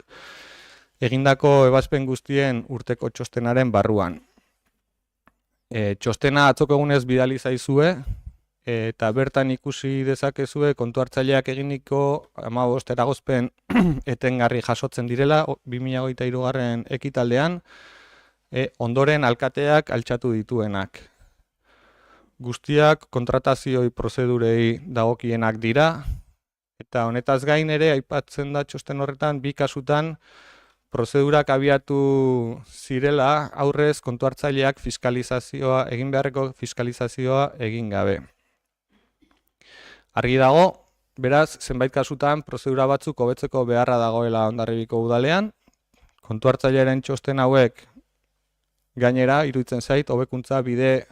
egindako ebazpen guztien urteko txostenaren barruan. Txostena atzoko egunez bidali zaizue, eta bertan ikusi dezakezue kontu hartzaileak eginiko 15 eragozpen etengarri jasotzen direla 2023 ekitaldean, ondoren alkateak altxatu dituenak. guztiak kontratazioi prozedurei dagokienak dira, eta honetaz gain ere aipatzen da txosten horretan bi kasutan prozedurak abiatu zirela aurrez kontu hartzaileak fiskalizazioa, egin beharreko fiskalizazioa egin gabe. Argi dago, beraz, zenbait kasutan prozedura batzuk hobetzeko beharra dagoela Hondarribiko udalean, kontu hartzailearen txosten hauek gainera, iruditzen zait, hobekuntza bide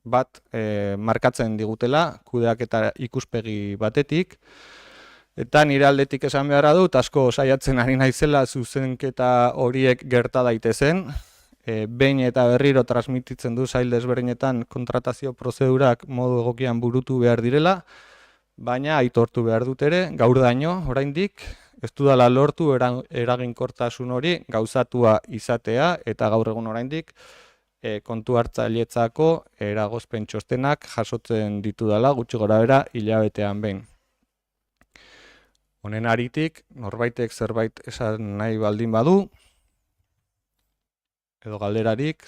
bat markatzen digutela, kudeaketa ikuspegi batetik, eta nire aldetik esan beharra dut, asko saiatzen ari naizela zuzenketa horiek gerta daitezen, behin eta berriro transmititzen du sail desberdinetan kontratazio prozedurak modu egokian burutu behar direla, baina aitortu behar dut ere, gaurdaino, oraindik, ez dudala lortu eraginkortasun hori gauzatua izatea, eta gaur egun oraindik kontu hartzailetzako eragozpen txostenak jasotzen ditudala, gutxi gorabehera hilabetean behin. Honen aritik, norbaitek zerbait esan nahi baldin badu, edo galderarik,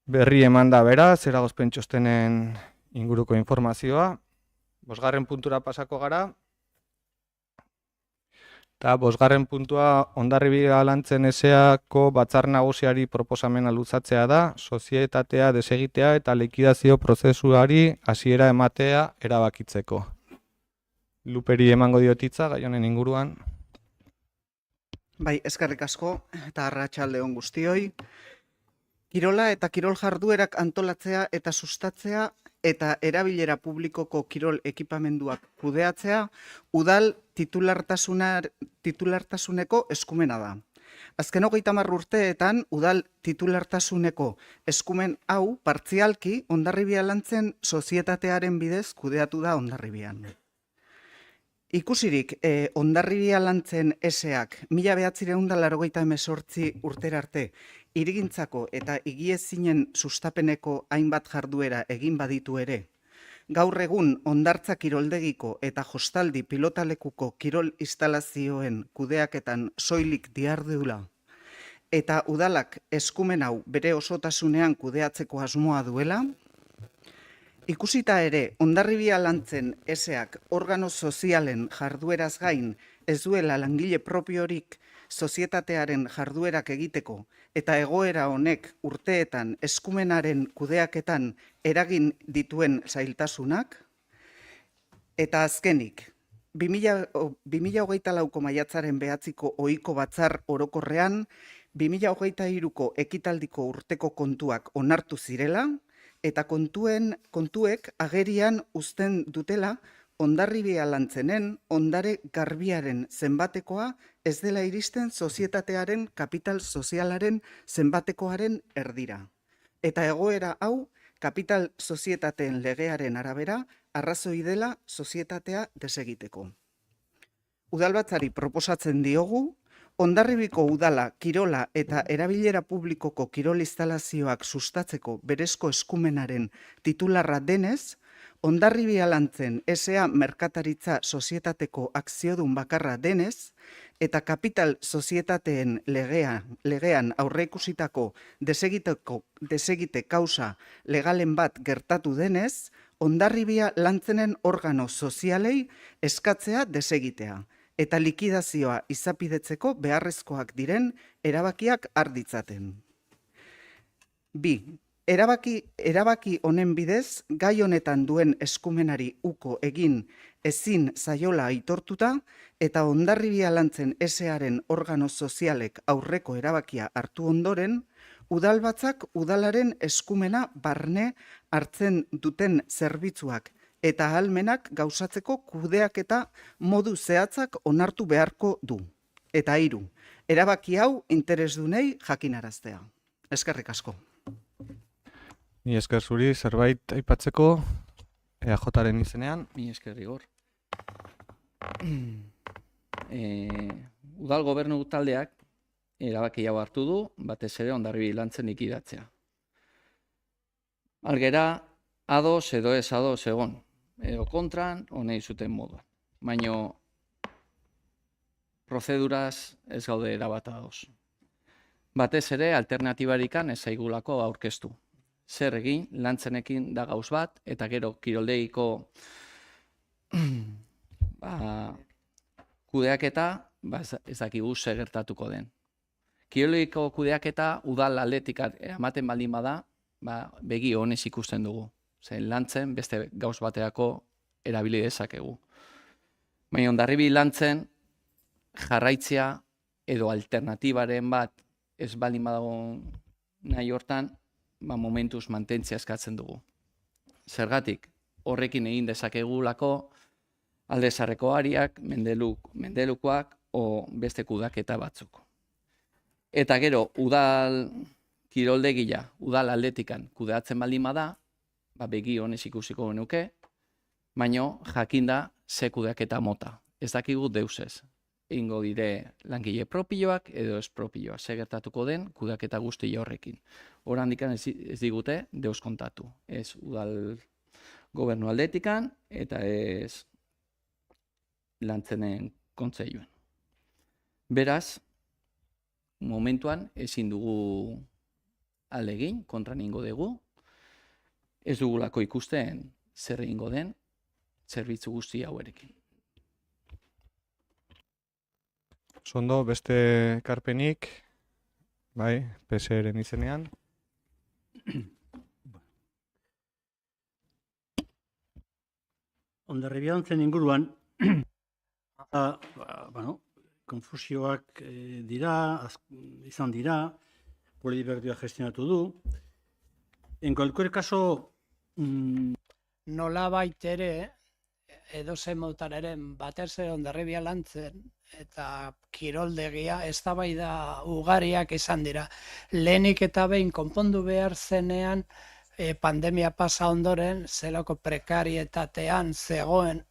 berri eman da beraz, eragozpen txostenen inguruko informazioa. 5. puntura pasako gara. Eta 5. puntua Hondarribia Lantzen S.A.ko batzar nagusiari proposamena luzatzea da, sozietatea desegitea eta likidazio prozesuari hasiera ematea erabakitzeko. Luperi emango diotitza gai honen inguruan. Bai, eskerrik asko eta arratsalde on guztioi. Kirola eta kirol jarduerak antolatzea eta sustatzea eta erabilera publikoko kirol ekipamenduak kudeatzea udal titulartasuneko eskumena da. Azken 30 urteetan udal titulartasuneko eskumen hau partzialki Hondarribia Lantzen sozietatearen bidez kudeatu da Hondarribian. Ikusirik, Hondarribia Lantzen S.A.k 1988 urtera arte hirigintzako eta higiezinen sustapeneko hainbat jarduera egin baditu ere, gaur egun hondartza kiroldegiko eta jostaldi pilotalekuko kirol instalazioen kudeaketan soilik diharduela, eta udalak eskumen hau bere osotasunean kudeatzeko asmoa duela, ikusita ere Hondarribia Lantzen S.A.k organo sozialen jardueraz gain ez duela langile propiorik sozietatearen jarduerak egiteko eta egoera honek urteetan eskumenaren kudeaketan eragin dituen zailtasunak, eta azkenik, 2024ko maiatzaren 9ko ohiko batzar orokorrean, 2023ko ekitaldiko urteko kontuak onartu zirela, eta kontuek agerian uzten dutela Hondarribia Lantzenen ondare garbiaren zenbatekoa ez dela iristen sozietatearen kapital sozialaren zenbatekoaren erdira. Eta egoera hau, kapital sozietateen legearen arabera, arrazoi dela sozietatea desegiteko. Udalbatzari proposatzen diogu, Hondarribiko udala kirola eta erabilera publikoko kirol instalazioak sustatzeko berezko eskumenaren titularra denez, Hondarribia Lantzen S.A. merkataritza sozietateko akziodun bakarra denez, eta kapital sozietateen legean aurreikusitako desegite kausa legalen bat gertatu denez, Hondarribia Lantzenen organo sozialei eskatzea desegitea, eta likidazioa izapidetzeko beharrezkoak diren erabakiak har ditzaten. 2. Erabaki honen bidez, gai honetan duen eskumenari uko egin ezin zaiola aitortuta eta Hondarribia Lantzen S.A.ren organo sozialek aurreko erabakia hartu ondoren, udalbatzak udalaren eskumena barne hartzen duten zerbitzuak eta ahalmenak gauzatzeko kudeaketa modu zehatzak onartu beharko du. Eta 3. Erabaki hau interesdunei jakinaraztea. Eskerrik asko. Ni esker zuri zerbait aipatzeko EAJaren izenean. Mi esker Igor. Udal gobernu taldeak erabaki hau hartu du, batez ere Hondarribia Lantzen likidatzea. Algera, ados edo ez ados egon, edo kontran, honei zuten moduan. Baina prozeduraz ez gaude erabat ados. batez ere alternatibarikan ez zaigulako aurkeztu. Zer egin, lantzenekin da gauz bat, eta gero kiroldegiko kudeaketa, ez dakigu zer gertatuko den. Kiroldegiko kudeaketa udal aldetik ematen baldin bada, begi honez ikusten dugu. Zer lantzen beste gauz baterako erabili dezakegu. Baina Hondarribi lantzen jarraitzea edo alternatibaren bat ez baldin badago nahi hortan, momentuz mantentzia eskatzen dugu. Zergatik, horrekin egin dezakegulako Alde Zaharreko ariak, Mendelukoak o beste kudaketa batzuk. Eta gero, udal kiroldegia, udal aldetikan kudeatzen baldin bada, begi honez ikusiko genuke, baino jakinda ze kudeaketa mota. Ez dakigu deusez. Egingo dire langile propioak edo ez propioak. Ze gertatuko den kudeaketa guzti horrekin. Horandikan ez digute deus kontatu. Ez udal gobernu aldetikan eta ez lantzenen kontseiluen. Beraz, momentuan ezin dugu alegin, kontra ningo dugu, ez dugulako ikusten zer egingo den zerbitzu guzti hauerekin. Ondo, beste ekarpenik, bai, PSeren izenean. Hondarribia lantzen inguruan, konfusioak izan dira, Polideportiboa gestionatu du. En cualquier caso, nolabait ere, edozein modutan ere, batez ere Hondarribia lantzen, eta kiroldegia eztabaida ugariak izan dira. Lehenik eta behin konpondu behar zenean, pandemia pasa ondoren, zelako prekarietatean zegoen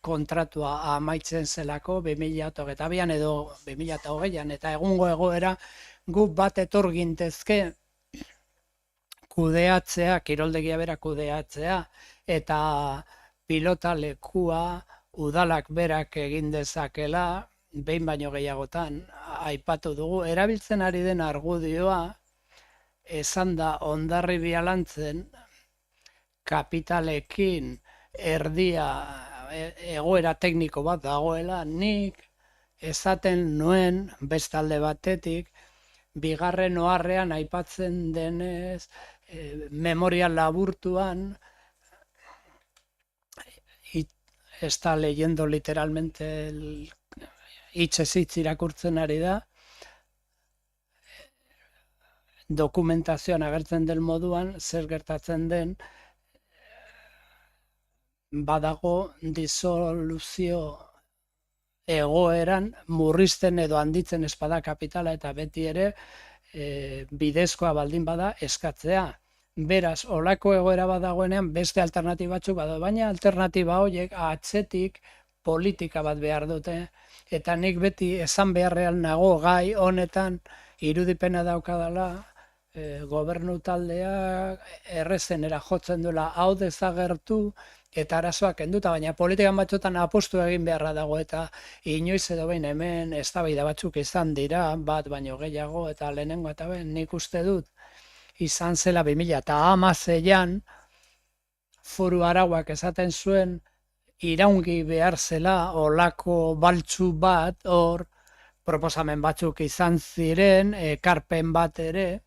kontratua amaitzen zelako 2022an edo 2020an, eta egungo egoera guk bat etor gintezke kudeatzea, kiroldegia bera kudeatzea, eta pilota lekua udalak berak egin dezakela, behin baino gehiagotan aipatu dugu. Erabiltzen ari den argudioa, esan da Hondarribia lantzen kapitalekin erdia egoera tekniko bat dagoela, nik esaten nuen bestalde batetik, bigarren oharrean aipatzen denez, memoria laburtuan, está leyendo literalmente hitzez hitz irakurtzen ari da, dokumentazioan agertzen den moduan, zer gertatzen den, badago disoluzio egoeran murrizten edo handitzen espada kapitala eta beti ere bidezkoa baldin bada eskatzea. Beraz, olako egoera badagoenean beste alternatiba batzuk bada, baina alternatiba horiek atzetik politika bat behar dute, eta nik beti esan beharrean nago gai honetan irudipena daukadala, gobernu taldea errezenera jotzen duela hau desagertu eta arazoak kenduta, baina politikan batzutan apostu egin beharra dago, eta inoiz edo behin hemen eztabaida batzuk izan dira, bat baino gehiago, eta lehenengo eta behin nik uste dut izan zela 2016an foru arauak esaten zuen iraungi behar zela olako baltzu bat, hor proposamen batzuk izan ziren, ekarpen bat ere,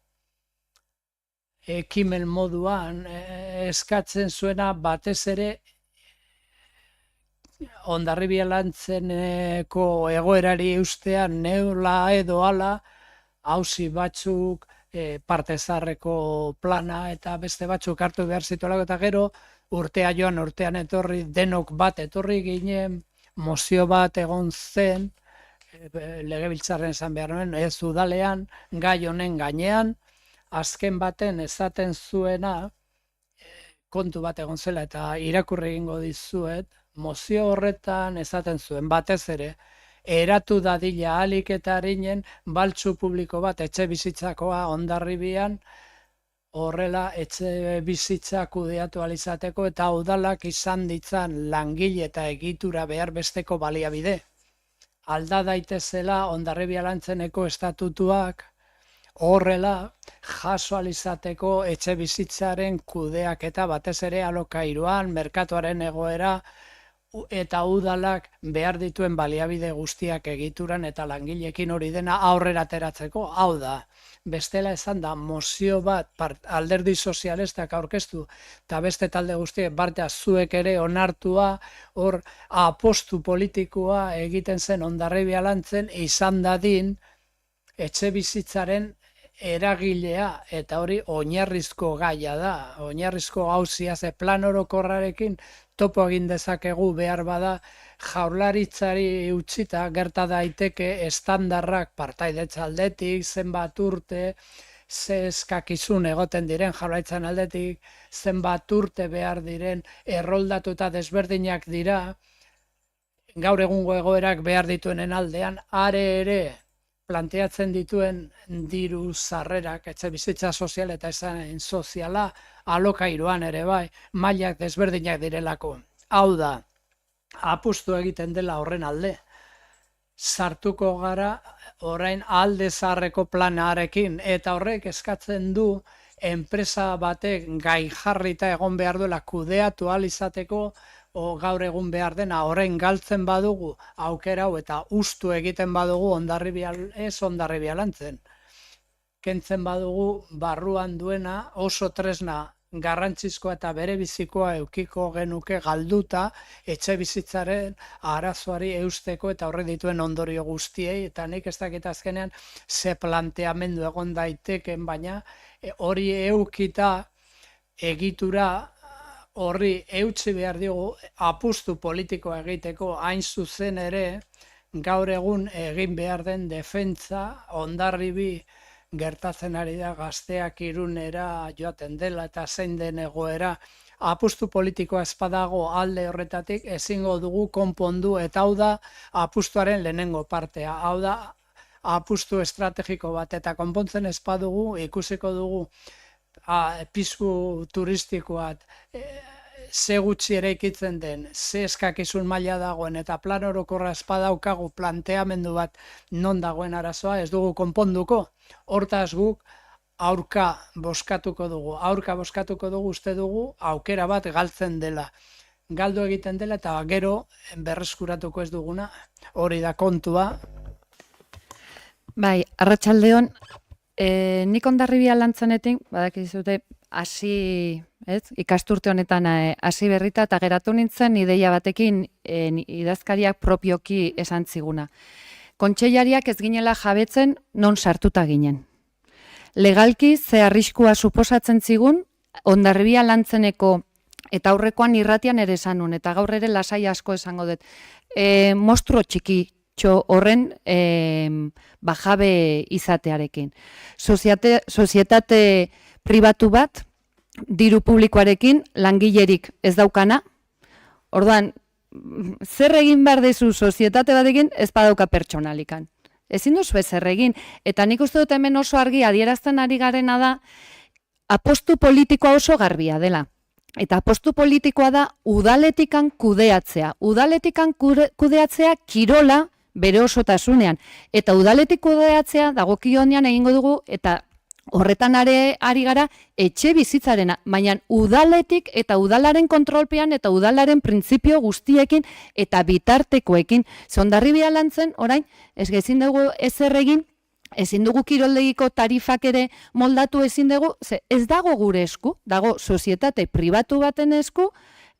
ekimen moduan eskatzen zuena batez ere Hondarribia lantzeneko egoerari eustean neula edo ala, auzi batzuk, parte zaharreko plana eta beste batzuk hartu behar zituelako, eta gero urtea joan urtean etorri, denok bat etorri ginen, mozio bat egon zen, legebiltzarren esan behar nuen, ez udalean, gai honen gainean, azken baten esaten zuena, kontu bat egon zela eta irakurri egingo dizuet, mozio horretan esaten zuen batez ere, eratu dadila ahalik eta harinen baltzu publiko bat etxe bizitzakoa Hondarribian, horrela etxe bizitza kudeatu alizateko eta udalak izan ditzan langile eta egitura behar besteko baliabide. Alda daitezela Hondarribia lantzeneko estatutuak Horrela, jaso alizateko etxe bizitzaren kudeaketa batez ere alokairuan, merkatuaren egoera, eta udalak behar dituen baliabide guztiak egituran eta langileekin hori dena aurrera ateratzeko. Hau da, bestela esan da, mozio bat alderdi sozialistak aurkeztu eta beste talde guztiek bartea zuek ere onartua, hor apostu politikoa egiten zen Hondarribia Lantzen izan dadin etxe bizitzaren eragilea, eta hori oinarrizko gaia da, oinarrizko gauzia, ze plan orokorrarekin topo egin dezakegu behar bada jaurlaritzari utzita gerta daiteke estandarrak partaidetza aldetik, zenbat urte, ze eskakizun egoten diren jaurlaritzan aldetik, zenbat urte behar diren erroldatuta desberdinak dira, gaur egungo egoerak behar dituenen aldean, are ere planteatzen dituen diru sarrerak, etxe bizitza sozial eta esan soziala, alokairuan ere bai, mailak desberdinak direlako. Hau da, apustu egiten dela horren alde. Sartuko gara orain alde zaharreko planarekin, eta horrek eskatzen du enpresa batek gai jarrita egon behar duela kudeatu ahal izateko, gaur egun behar dena orain galtzen badugu aukera hau eta ustu egiten badugu Hondarribia Lantzen. Kentzen badugu barruan duena oso tresna garrantzizkoa eta bere bizikoa eukiko genuke galduta etxe bizitzaren arazoari eusteko eta horre dituen ondorio guztiei, eta nik ez dakit azkenean ze planteamendu egon daiteken, baina hori eukita egitura horri eutsi behar dugu apustu politikoa egiteko, hain zuzen ere gaur egun egin behar den defentsa Hondarribi gertatzen ari da, gazteak Irunera joaten dela eta zein den egoera. Apustu politikoa ez badago alde horretatik ezingo dugu konpondu, eta hau da apustuaren lehenengo partea. Hau da apustu estrategiko bat, eta konpontzen ez badugu ikusiko dugu pisu turistikoat ze gutxi eraikitzen den, ze eskakizun maila dagoen, eta plan orokorra ez badaukagu planteamendu bat non dagoen arazoa, ez dugu konponduko. Hortaz guk aurka bozkatuko dugu, uste dugu aukera bat galtzen dela. Galdu egiten dela eta gero berreskuratuko ez duguna, hori da kontua. Bai, arratsaldeon, nik Hondarribia Lantzenetik, badakizute, ikasturte honetan hasi berrita eta geratu nintzen ideia batekin idazkariak propioki esan ziguna. Kontseilariak ez ginela jabetzen non sartuta ginen. Legalki ze arriskua suposatzen zigun Hondarribia Lantzeneko eta aurrekoan irratian ere esan nun, eta gaur ere lasai asko esango dut. Monstruo txiki horren bajabe izatearekin. Sozietate pribatu bat, diru publikoarekin, langilerik ez daukana. Orduan, zer egin behar dezu sozietate batekin ez badauka pertsonalikan. Ezin duzu zer egin. Eta nik uste dut hemen oso argi adierazten ari garena da, apostu politikoa oso garbia dela. Eta apostu politikoa da udaletikan kudeatzea. Udaletikan kudeatzea kirola bere osotasunean. Eta udaletik kudeatzea dagokionean egingo dugu, eta horretan ari gara etxe bizitzarena, baina udaletik eta udalaren kontrolpean eta udalaren printzipio guztiekin eta bitartekoekin. Hondarribia Lantzen, orain, ezin dugu ezer egin, ezin dugu kiroldegiko tarifak ere moldatu ezin dugu, ez dago gure esku, dago sozietate pribatu baten esku,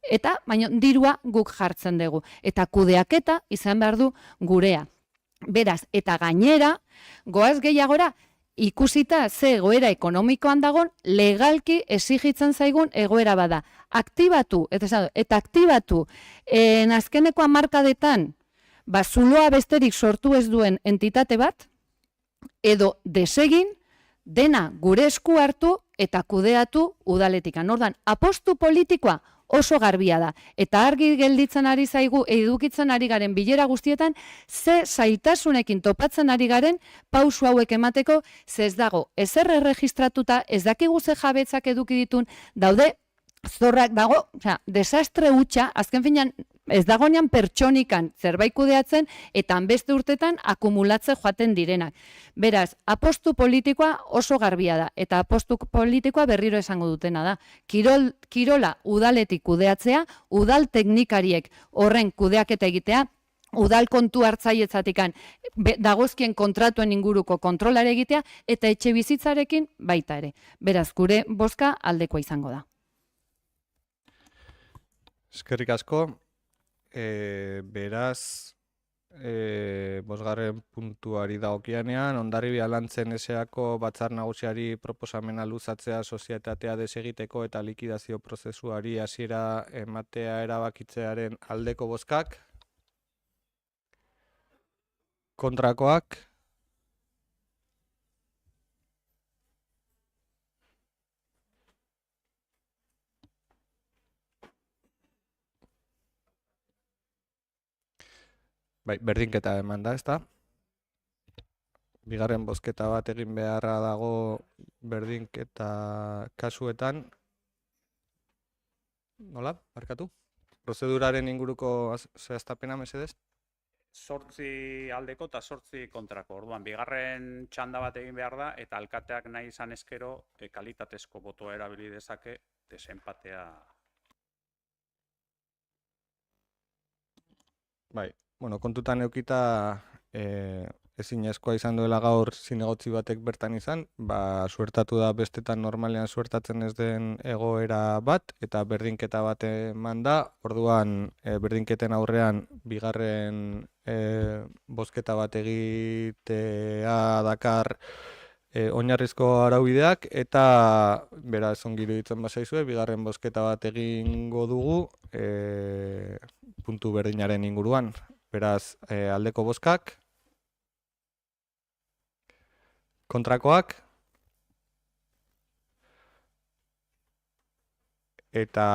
eta baina dirua guk jartzen dugu. Eta kudeaketa izan behar du gurea. Beraz, eta gainera, goaz gehiagora, ikusita ze egoera ekonomikoan dagon, legalki exigitzen zaigun egoera bada. Aktibatu, eta aktibatu, azkeneko hamarkadetan, zuloa besterik sortu ez duen entitate bat, edo desegin, dena gure esku hartu eta kudeatu udaletikan. Ordan, apostu politikoa oso garbia da. Eta argi gelditzen ari zaigu, edukitzen ari garen bilera guztietan, ze zailtasunekin topatzen ari garen pausu hauek emateko, ze ez dago, ezer erregistratuta, ez dakigu ze jabetzak eduki ditun, daude zorrak dago, desastre hutsa, azken finean ez dagoenean pertsonikan zerbait kudeatzen eta beste urtetan akumulatze joaten direnak. Beraz, apostu politikoa oso garbia da eta apostu politikoa berriro esango dutena da. Kirola udaletik kudeatzea, udal teknikariek horren kudeaketa egitea, udal kontu hartzailetzatikan dagozkien kontratuen inguruko kontrolare egitea eta etxe bizitzarekin baita ere. Beraz, gure bozka aldekoa izango da. Eskerrik asko. Beraz, bosgarren puntuari dagokianean, Hondarribia Lantzen eseako batzar nagusiari proposamena luzatzea sozietatea desegiteko eta likidazio prozesuari hasiera ematea erabakitzearen aldeko bozkak. Kontrakoak. Bai, berdinketa eman da, ezta? Bigarren bozketa bat egin beharra dago berdinketa kasuetan. Nola, barkatu? Prozeduraren inguruko zehaztapena, mesedez? 8 aldeko eta 8 kontrako. Orduan, bigarren txanda bat egin behar da, eta alkateak nahi izan eskero kalitatezko botoa erabili dezake desenpatea. Bai, bueno, kontutan eukita ezinezkoa izan duela gaur zinegotzi batek bertan izan, suertatu da bestetan normalean suertatzen ez den egoera bat, eta berdinketa bat eman da, orduan berdinketen aurrean bigarren bozketa bat egitea dakar oinarrizko araubideak, eta beraz ongi iruditzen bazaizue, bigarren bozketa bat egingo dugu puntu berdinaren inguruan. Beraz, aldeko bozkak, kontrakoak, eta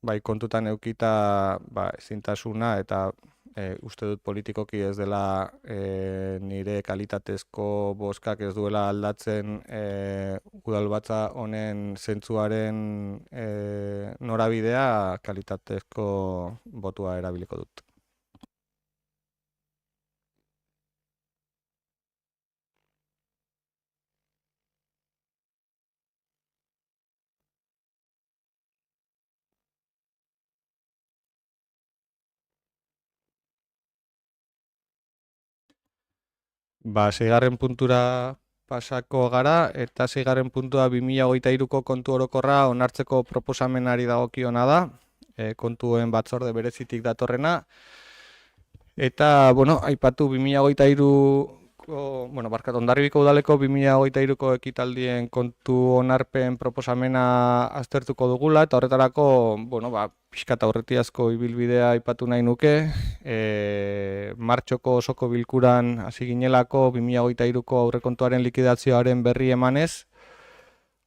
bai, kontutan eukita ezintasuna eta uste dut politikoki ez dela nire kalitatezko bozkak ez duela aldatzen udalbatza honen zentzuaren norabidea, kalitatezko botua erabiliko dut. Seigarren puntura pasako gara, eta seigarren puntua 2023ko kontu orokorra onartzeko proposamenari dagokiona da, kontuen batzorde berezitik datorrena. Eta, aipatu 2023ko, Hondarribiko udaleko 2023ko ekitaldien kontu onarpen proposamena aztertuko dugula, eta horretarako, pixkat aurretiazko ibilbidea aipatu nahi nuke. Martxoko osoko bilkuran hasi ginelako 2023ko aurrekontuaren likidazioaren berri emanez.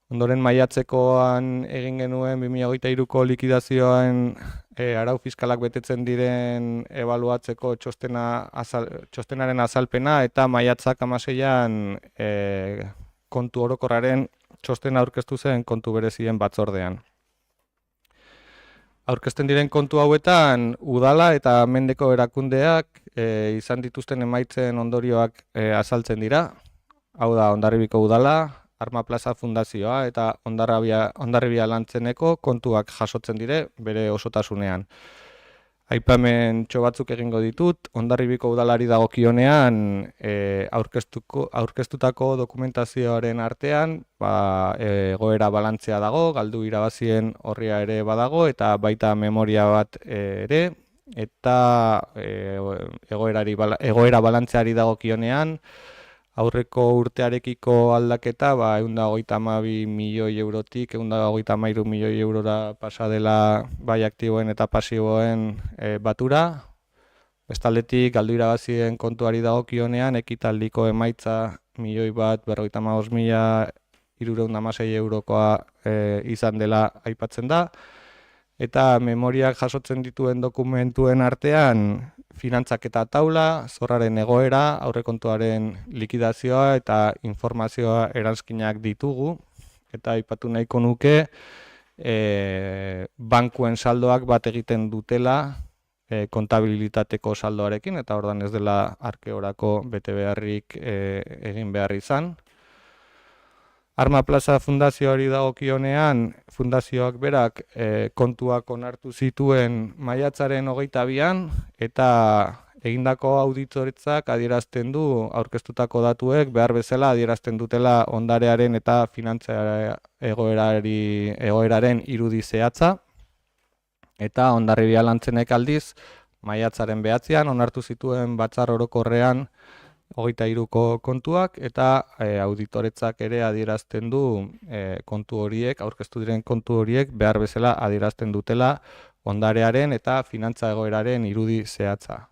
Ondoren maiatzekoan egin genuen 2023ko likidazioan arau fiskalak betetzen diren ebaluatzeko txostenaren azalpena, eta maiatzak 16an kontu orokorraren txostena aurkeztu zen kontu berezien batzordean. Aurkezten diren kontu hauetan, udala eta mendeko erakundeak izan dituzten emaitzen ondorioak azaltzen dira. Hau da, Hondarribiko udala, Arma Plaza Fundazioa eta Hondarribia Lantzeneko kontuak jasotzen dire bere osotasunean. Aipamen batzuk egingo ditut, Hondarribiko udalari dagokionean aurkeztutako dokumentazioaren artean egoera balantzea dago, galdu irabazien orria ere badago eta baita memoria bat ere, eta egoera balantzeari dagokionean aurreko urtearekiko aldaketa 132 milioi eurotik 133 milioi eurora pasa dela bai aktiboen eta pasiboen batura. Bestaldetik, galdu irabazien kontuari dagokionean, ekitaldiko emaitza 1.055.316 eurokoa izan dela aipatzen da. Eta memoriak jasotzen dituen dokumentuen artean, finantzaketa taula, zorraren egoera, aurrekontuaren likidazioa eta informazioa eranskinak ditugu. Eta aipatu nahiko nuke, bankuen saldoak bat egiten dutela kontabilitateko saldoarekin, eta ordan ez dela arkeorako bete beharrik egin behar izan. Arma Plaza Fundazioari dagokionean, fundazioak berak kontuak onartu zituen maiatzaren 22an, eta egindako auditoretzak adierazten du aurkeztutako datuek behar bezala adierazten dutela ondarearen eta finantza egoeraren irudi zehatza. Eta Hondarribia Lantzenek aldiz, maiatzaren 9an onartu zituen batzar orokorrean 23ko kontuak, eta auditoretzak ere adierazten du kontu horiek, aurkeztu diren kontu horiek behar bezala adierazten dutela ondarearen eta finantza egoeraren irudi zehatza.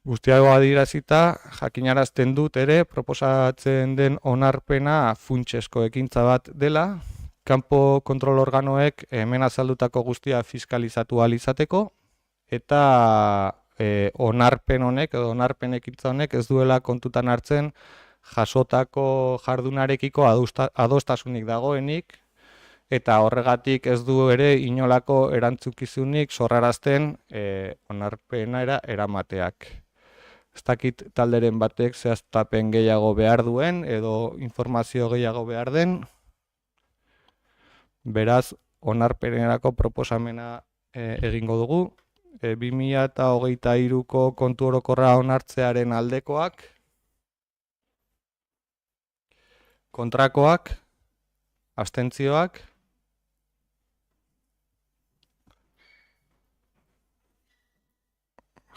Guztiago adierazita, jakinarazten dut ere proposatzen den onarpena funtsezko ekintza bat dela, kanpo kontrol organoek hemen azaldutako guztia fiskalizatu ahal izateko, eta onarpen honek edo onarpen ekintza honek ez duela kontutan hartzen jasotako jardunarekiko adostasunik dagoenik, eta horregatik ez du ere inolako erantzukizunik sorrarazten onarpenera eramateak. Ez dakit talderen batek zehaztapen gehiago behar duen edo informazio gehiago behar den. Beraz, onarpenerako proposamena egingo dugu. 2023ko kontu orokorra onartzearen aldekoak, kontrakoak, abstentzioak,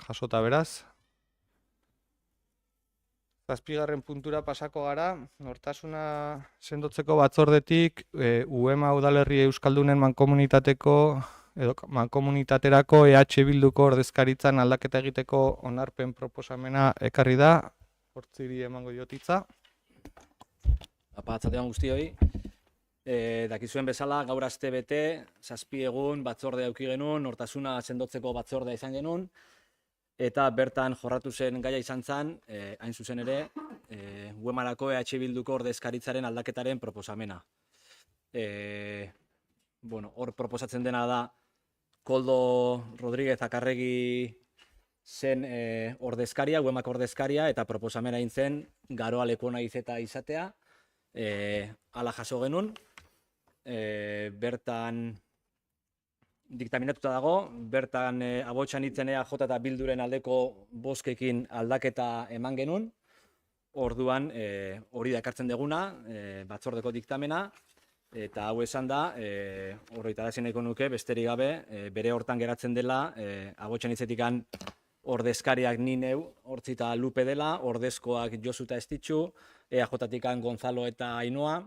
jasota beraz. 7. puntura pasako gara, nortasuna sendotzeko batzordetik UEMA udalerri euskaldunen mankomunitaterako EH Bilduko ordezkaritzan aldaketa egiteko onarpen proposamena ekarri da. Hortziri emango diotitza. Apatzatean guztioi. Dakizuen bezala, gaur aste bete, 7 egun batzordea eduki genuen, nortasuna sendotzeko batzordea izan genuen, eta bertan jorratu zen gaia izan zen, hain zuzen ere, UEMarako EH Bilduko ordezkaritzaren aldaketaren proposamena. Hor proposatzen dena da, Koldo Rodríguez Akarregi zen ordezkaria, UEMako ordezkaria, eta proposamena egin zen Garoa Lekuona izeta izatea, hala jaso genuen, bertan diktaminatuta dago, bertan abotsan hitzen EAJ eta Bilduren aldeko bozkekin aldaketa eman genuen, orduan hori dakartzen deguna, batzordeko diktamena, eta hau esan da, horretarazien nahiko nuke, besterik gabe, bere hortan geratzen dela, abotsan hitzetikan ordezkariak ni neu, Hortzita Lupe dela, ordezkoak Josu eta Estitxu, EAJ-tikan Gonzalo eta Ainoa,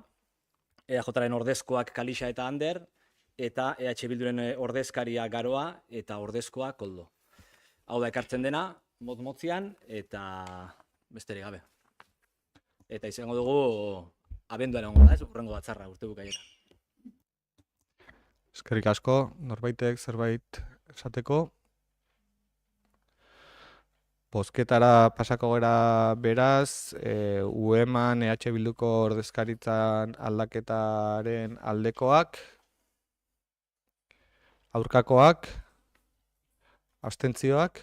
EAJ-ren ordezkoak Kalixa eta Ander, eta EH Bilduren ordezkaria Garoa eta ordezkoa Koldo. Hau da ekartzen dena, motzian, eta besterik gabe. Eta izango dugu abenduan egongo da, ez? Hurrengo batzarra urte bukaieran. Eskerrik asko, norbaitek zerbait esateko. Bozketara pasako gera beraz, UEMan EH Bilduko ordezkaritzan aldaketaren aldekoak, aurkakoak, abstentzioak,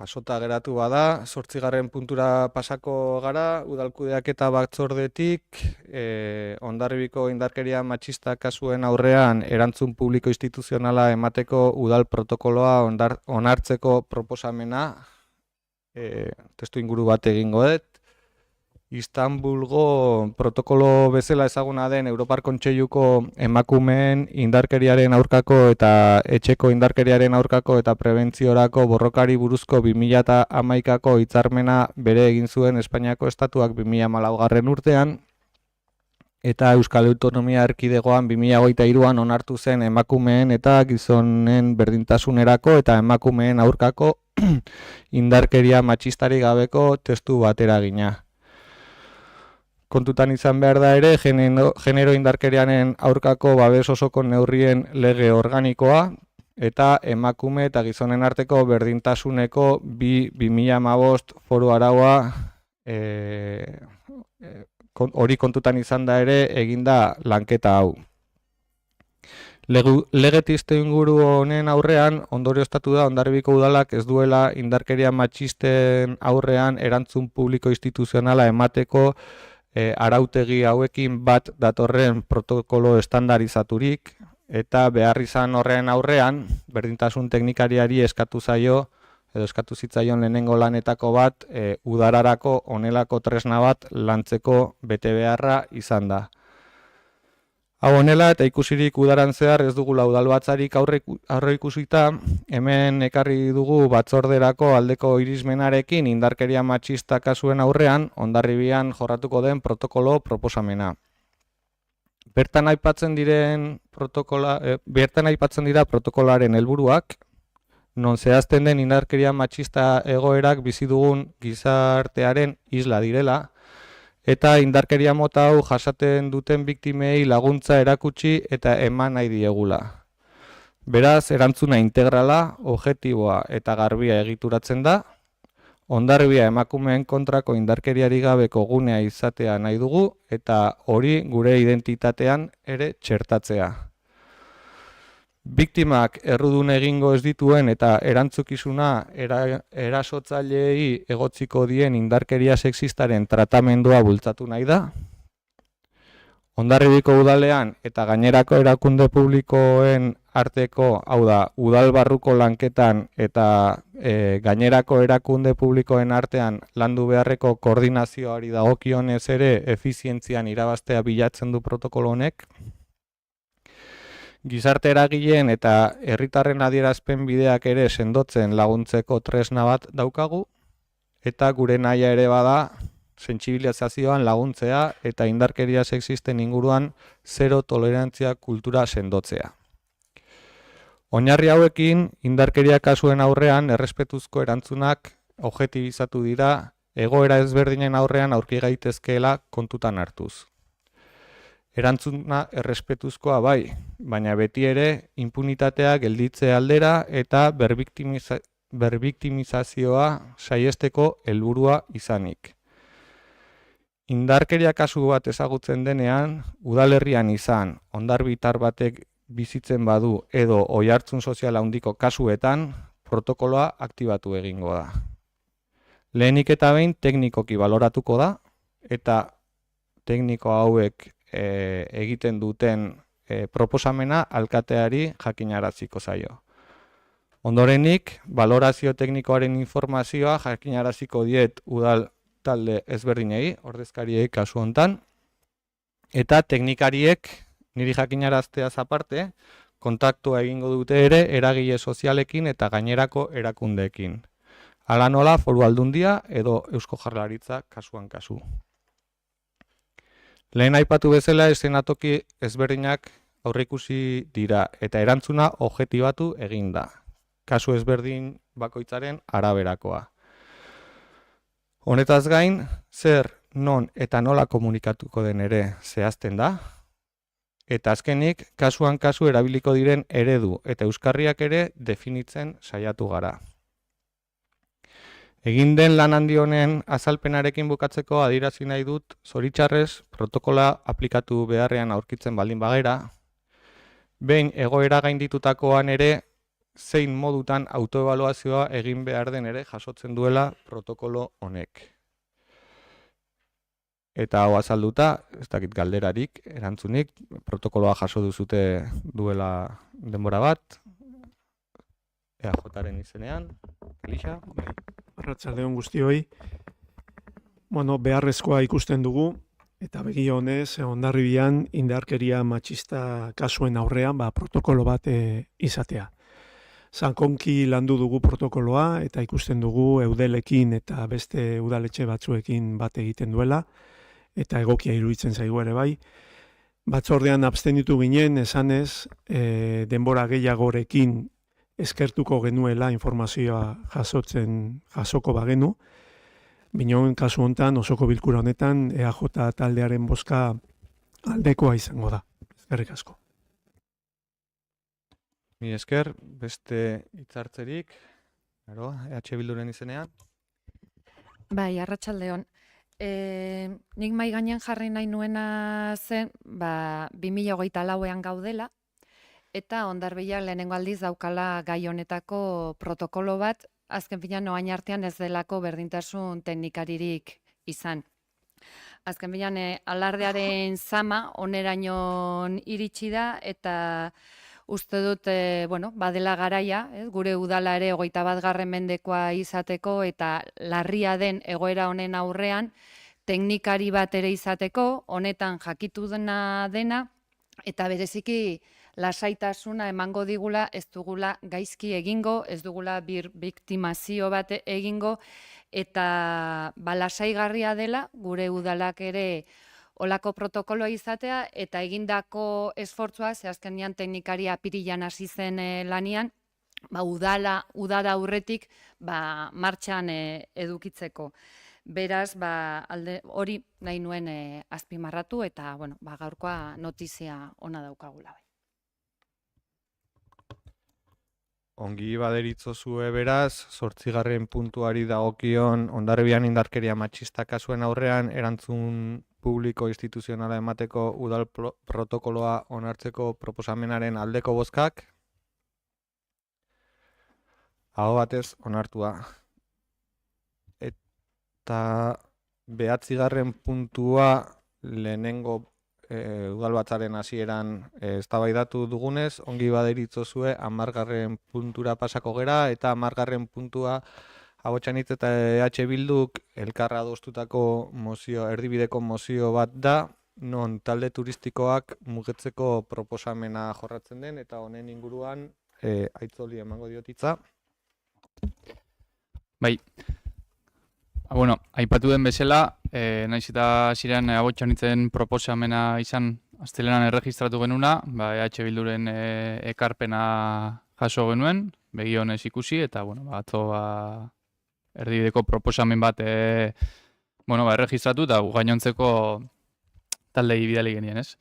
jasota geratu bada. 8. puntura pasako gara, udalkudeaketa batzordetik, Hondarribiko indarkeria matxista kasuen aurrean erantzun publiko instituzionala emateko udal protokoloa onartzeko proposamena, testu inguru bat egingo dut. Istanbulgo protokolo bezala ezaguna den Europar Kontseiluko emakumeen indarkeriaren aurkako eta etxeko indarkeriaren aurkako eta prebentziorako borrokari buruzko 2011ko hitzarmena bere egin zuen Espainiako Estatuak 2014 urtean, eta Euskal Autonomia Erkidegoan 2023an onartu zen emakumeen eta gizonen berdintasunerako eta emakumeen aurkako indarkeria matxistari gabeko testu bateragina. Kontutan izan behar da ere, genero indarkeriaren aurkako babes osoko neurrien lege organikoa, eta emakume eta gizonen arteko berdintasuneko 2015 foru araua hori kontutan izan da ere eginda lanketa hau. Legetizte inguru honen aurrean ondorioztatu da Hondarribiko udalak ez duela indarkeria matxisten aurrean erantzun publiko instituzionala emateko arautegi hauekin bat datorren protokolo estandarizaturik, eta behar izan horren aurrean berdintasun teknikariari eskatu zitzaion lehenengo lanetako bat udararako honelako tresna bat lantzeko betebeharra izan da. Hau honela eta ikusirik udaran zehar ez dugula udalbatzarik aurre ikusita, hemen ekarri dugu batzorderako aldeko irizmenarekin indarkeria matxista kasuen aurrean Hondarribian jorratuko den protokolo proposamena. Bertan aipatzen dira protokolaren helburuak, non zehazten den indarkeria matxista egoerak bizi dugun gizartearen isla direla, eta indarkeria mota hau jasaten duten biktimei laguntza erakutsi eta eman nahi diegula. Beraz, erantzuna integrala, objektiboa eta garbia egituratzen da, Hondarribia emakumeen kontrako indarkeriari gabeko gunea izatea nahi dugu, eta hori gure identitatean ere txertatzea. Biktimak errudun egingo ez dituen eta erantzukizuna erasotzaileei egotziko dien indarkeria sexistaren tratamendua bultzatu nahi da. Hondarribiko udalean eta gainerako erakunde publikoen arteko, hau da, udal barruko lanketan eta gainerako erakunde publikoen artean landu beharreko koordinazioari dagokionez ere efizientzian irabaztea bilatzen du protokolo honek. Gizarte eragileen eta herritarren adierazpen bideak ere sendotzen laguntzeko tresna bat daukagu, eta gure nahia ere bada sentsibilizazioan laguntzea eta indarkeria sexisten inguruan zero tolerantzia kultura sendotzea. Oinarri hauekin, indarkeria kasuen aurrean errespetuzko erantzunak objektibizatu dira egoera ezberdinen aurrean aurki gaitezkeela kontutan hartuz. Erantzuna errespetuzkoa bai, baina beti ere inpunitatea gelditze aldera eta berbiktimizazioa saihesteko helburua izanik. Indarkeria kasu bat ezagutzen denean, udalerrian izan, hondarbitar batek bizitzen badu edo oihartzun sozial handiko kasuetan, protokoloa aktibatu egingo da. Lehenik eta behin teknikoki baloratuko da, eta tekniko hauek egiten duten proposamena alkateari jakinaraziko zaio. Ondorenik, balorazio teknikoaren informazioa jakinaraziko diet udal talde ezberdinei, ordezkariei kasu hontan, eta teknikariek niri jakinarazteaz aparte, kontaktua egingo dute ere eragile sozialekin eta gainerako erakundeekin. Hala nola Foru Aldundia edo Eusko Jaurlaritza kasuan kasu. Lehen aipatu bezala eszenatoki ezberdinak aurreikusi dira eta erantzuna objektibatu egin da. Kasu ezberdin bakoitzaren araberakoa. Honetaz gain, zer, non eta nola komunikatuko den ere zehazten da, eta azkenik, kasuan kasu erabiliko diren eredu eta euskarriak ere definitzen saiatu gara. Egin den lan handi honen azalpenarekin bukatzeko adierazi nahi dut, zoritxarrez protokola aplikatu beharrean aurkitzen baldin bagera, behin egoera gainditutakoan ere zein modutan autoebaluazioa egin behar den ere jasotzen duela protokolo honek. Eta hau azalduta, ez dakit galderarik, erantzunik, protokoloa jaso duzute duela denbora bat, EAJaren izenean, Elixa. Arratsaldeon guztioi. Beharrezkoa ikusten dugu, eta begi honez, Hondarribian indarkeria matxista kasuen aurrean protokolo bat izatea. Sankonki landu dugu protokoloa eta ikusten dugu eudelekin eta beste udaletxe batzuekin bat egiten duela, eta egokia iruditzen zaigu ere bai. Batzordean abstenitu ginen, esanez, denbora gehiagorekin eskertuko genuela informazioa jasoko bagenu. Binon kasu hontan, osoko bilkura honetan, EAJ taldearen bozka aldekoa izango da. Eskerrik asko. Mi esker, beste hitzartzerik, EH Bilduren izenean. Bai, arratsaldeon. Nik mai gainean jarri nahi nuena zen, 2024ean gaudela, eta Hondarribiak lehenengo aldiz daukala gai honetako protokolo bat, azken finean orain artean ez delako berdintasun teknikaririk izan. Azken finean alardearen zama oneraino iritsi da, eta uste dut, badela garaia, gure udala ere 21. mendekoa izateko eta larria den egoera honen aurrean teknikari bat ere izateko, honetan jakitu dena, eta bereziki lasaitasuna emango digula, ez dugula gaizki egingo, ez dugula biktimazio bat egingo, eta lasaigarria dela gure udalak ere olako protokoloa izatea, eta egindako esfortzua, ze azkenean teknikaria apirilan hasi zen lanian, udara aurretik martxan edukitzeko. Beraz, hori nahi nuen azpimarratu, eta gaurkoa notizia ona daukagula. Ongi baderitzozue beraz, 8. puntuari dagokion Hondarribian indarkeria matxista kasuen aurrean erantzun publiko instituzionala emateko udal protokoloa onartzeko proposamenaren aldeko bozkak. Aho batez onartua. Eta 9. puntua lehenengo udalbatzaren hasieran eztabaidatu dugunez, ongi baderitzozue 10. puntura pasako gera, eta 10. puntua Ahotsanitz eta EH Bilduk elkarra adostutako erdibideko mozio bat da, non talde turistikoak mugitzeko proposamena jorratzen den, eta honen inguruan Aitzoli emango diotitza. Bai. Aipatu den bezala, naiz eta hasieran Ahotsanitzen proposamena izan astelehenan erregistratu genuna, EH Bilduren ekarpena jaso genuen, begi honez ikusi, eta atzo erdibideko proposamen bat erregistratu eta gainontzeko taldei bidali genien, ez?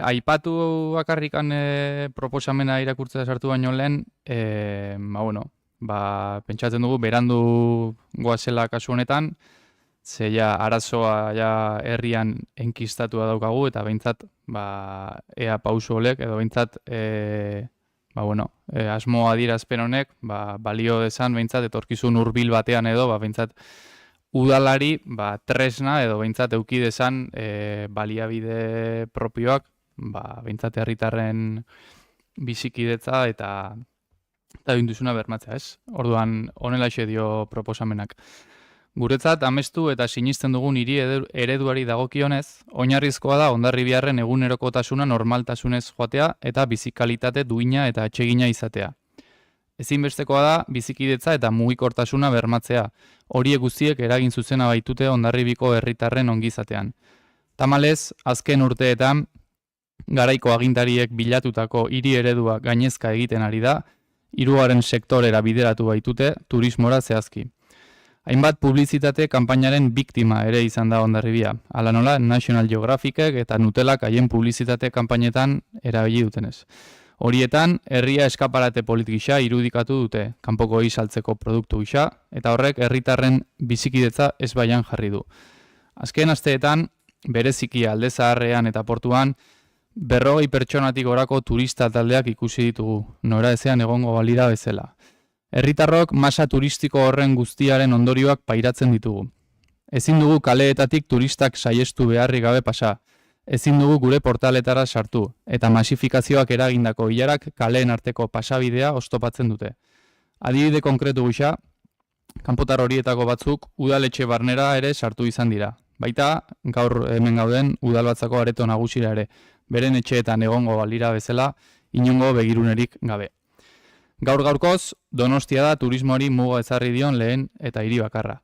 Aipatu bakarrikan proposamena irakurtzea sartu baino lehen, pentsatzen dugu berandu goazela kasu honetan, ze arazoa herrian enkistatua daukagu, eta behintzat ea pauso holek, edo behintzat asmo adierazpen honek balio dezan behintzat etorkizun hurbil batean edo behintzat udalari tresna edo behintzat eduki dezan baliabide propioak behintzat herritarren bizikidetza eta duzuna bermatzea, ez? Orduan honelaxe dio proposamenak. Guretzat amestu eta sinisten dugun hiri ereduari dagokionez, oinarrizkoa da Hondarribiarren egunerokotasuna normaltasunez joatea eta bizikalitate duina eta atsegina izatea. Ezinbestekoa da bizikidetza eta mugikortasuna bermatzea, horiek guztiek eragin zuzena baitute Hondarribiko herritarren ongizatean. Tamalez, azken urteetan, garaiko agintariek bilatutako hiri eredua gainezka egiten ari da, hirugarren sektorera bideratu baitute turismora zehazki. Hainbat publizitate kanpainaren biktima ere izan da Hondarribia, hala nola National Geographicek eta Nutelak haien publizitate kanpainetan erabili dutenez. Horietan, herria eskaparate politik irudikatu dute, kanpoko saltzeko produktu gisa, eta horrek herritarren bizikidetza ezbaian jarri du. Azken asteetan, bereziki Alde Zaharrean eta Portuan, 40 pertsonatik gorako turista taldeak ikusi ditugu, noraezean egongo balira bezala. Herritarrok masa turistiko horren guztiaren ondorioak pairatzen ditugu. Ezin dugu kaleetatik turistak saiestu beharrik gabe pasa. Ezin dugu gure portaletara sartu, eta masifikazioak eragindako ilarak kaleen arteko pasabidea oztopatzen dute. Adibide konkretu gisa, kanpotar horietako batzuk udaletxe barnera ere sartu izan dira. Baita, gaur hemen gauden udalbatzako areto nagusira ere, beren etxeetan egongo balira bezala, inongo begirunerik gabe. Gaur-gaurkoz, Donostia da turismoari muga ezarri dion lehen eta hiri bakarra.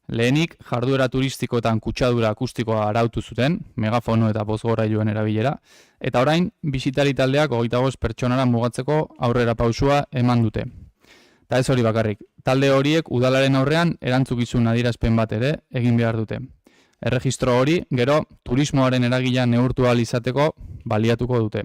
Lehenik, jarduera turistikoetan kutsadura akustikoa arautu zuten, megafono eta bozgorailuen erabilera, eta orain, bisitari taldeak 25 pertsonara mugatzeko aurrera pausua eman dute. Ta ez hori bakarrik, talde horiek udalaren aurrean erantzukizun adierazpen bat ere egin behar dute. Erregistro hori, gero, turismoaren eragila neurtu ahal izateko baliatuko dute.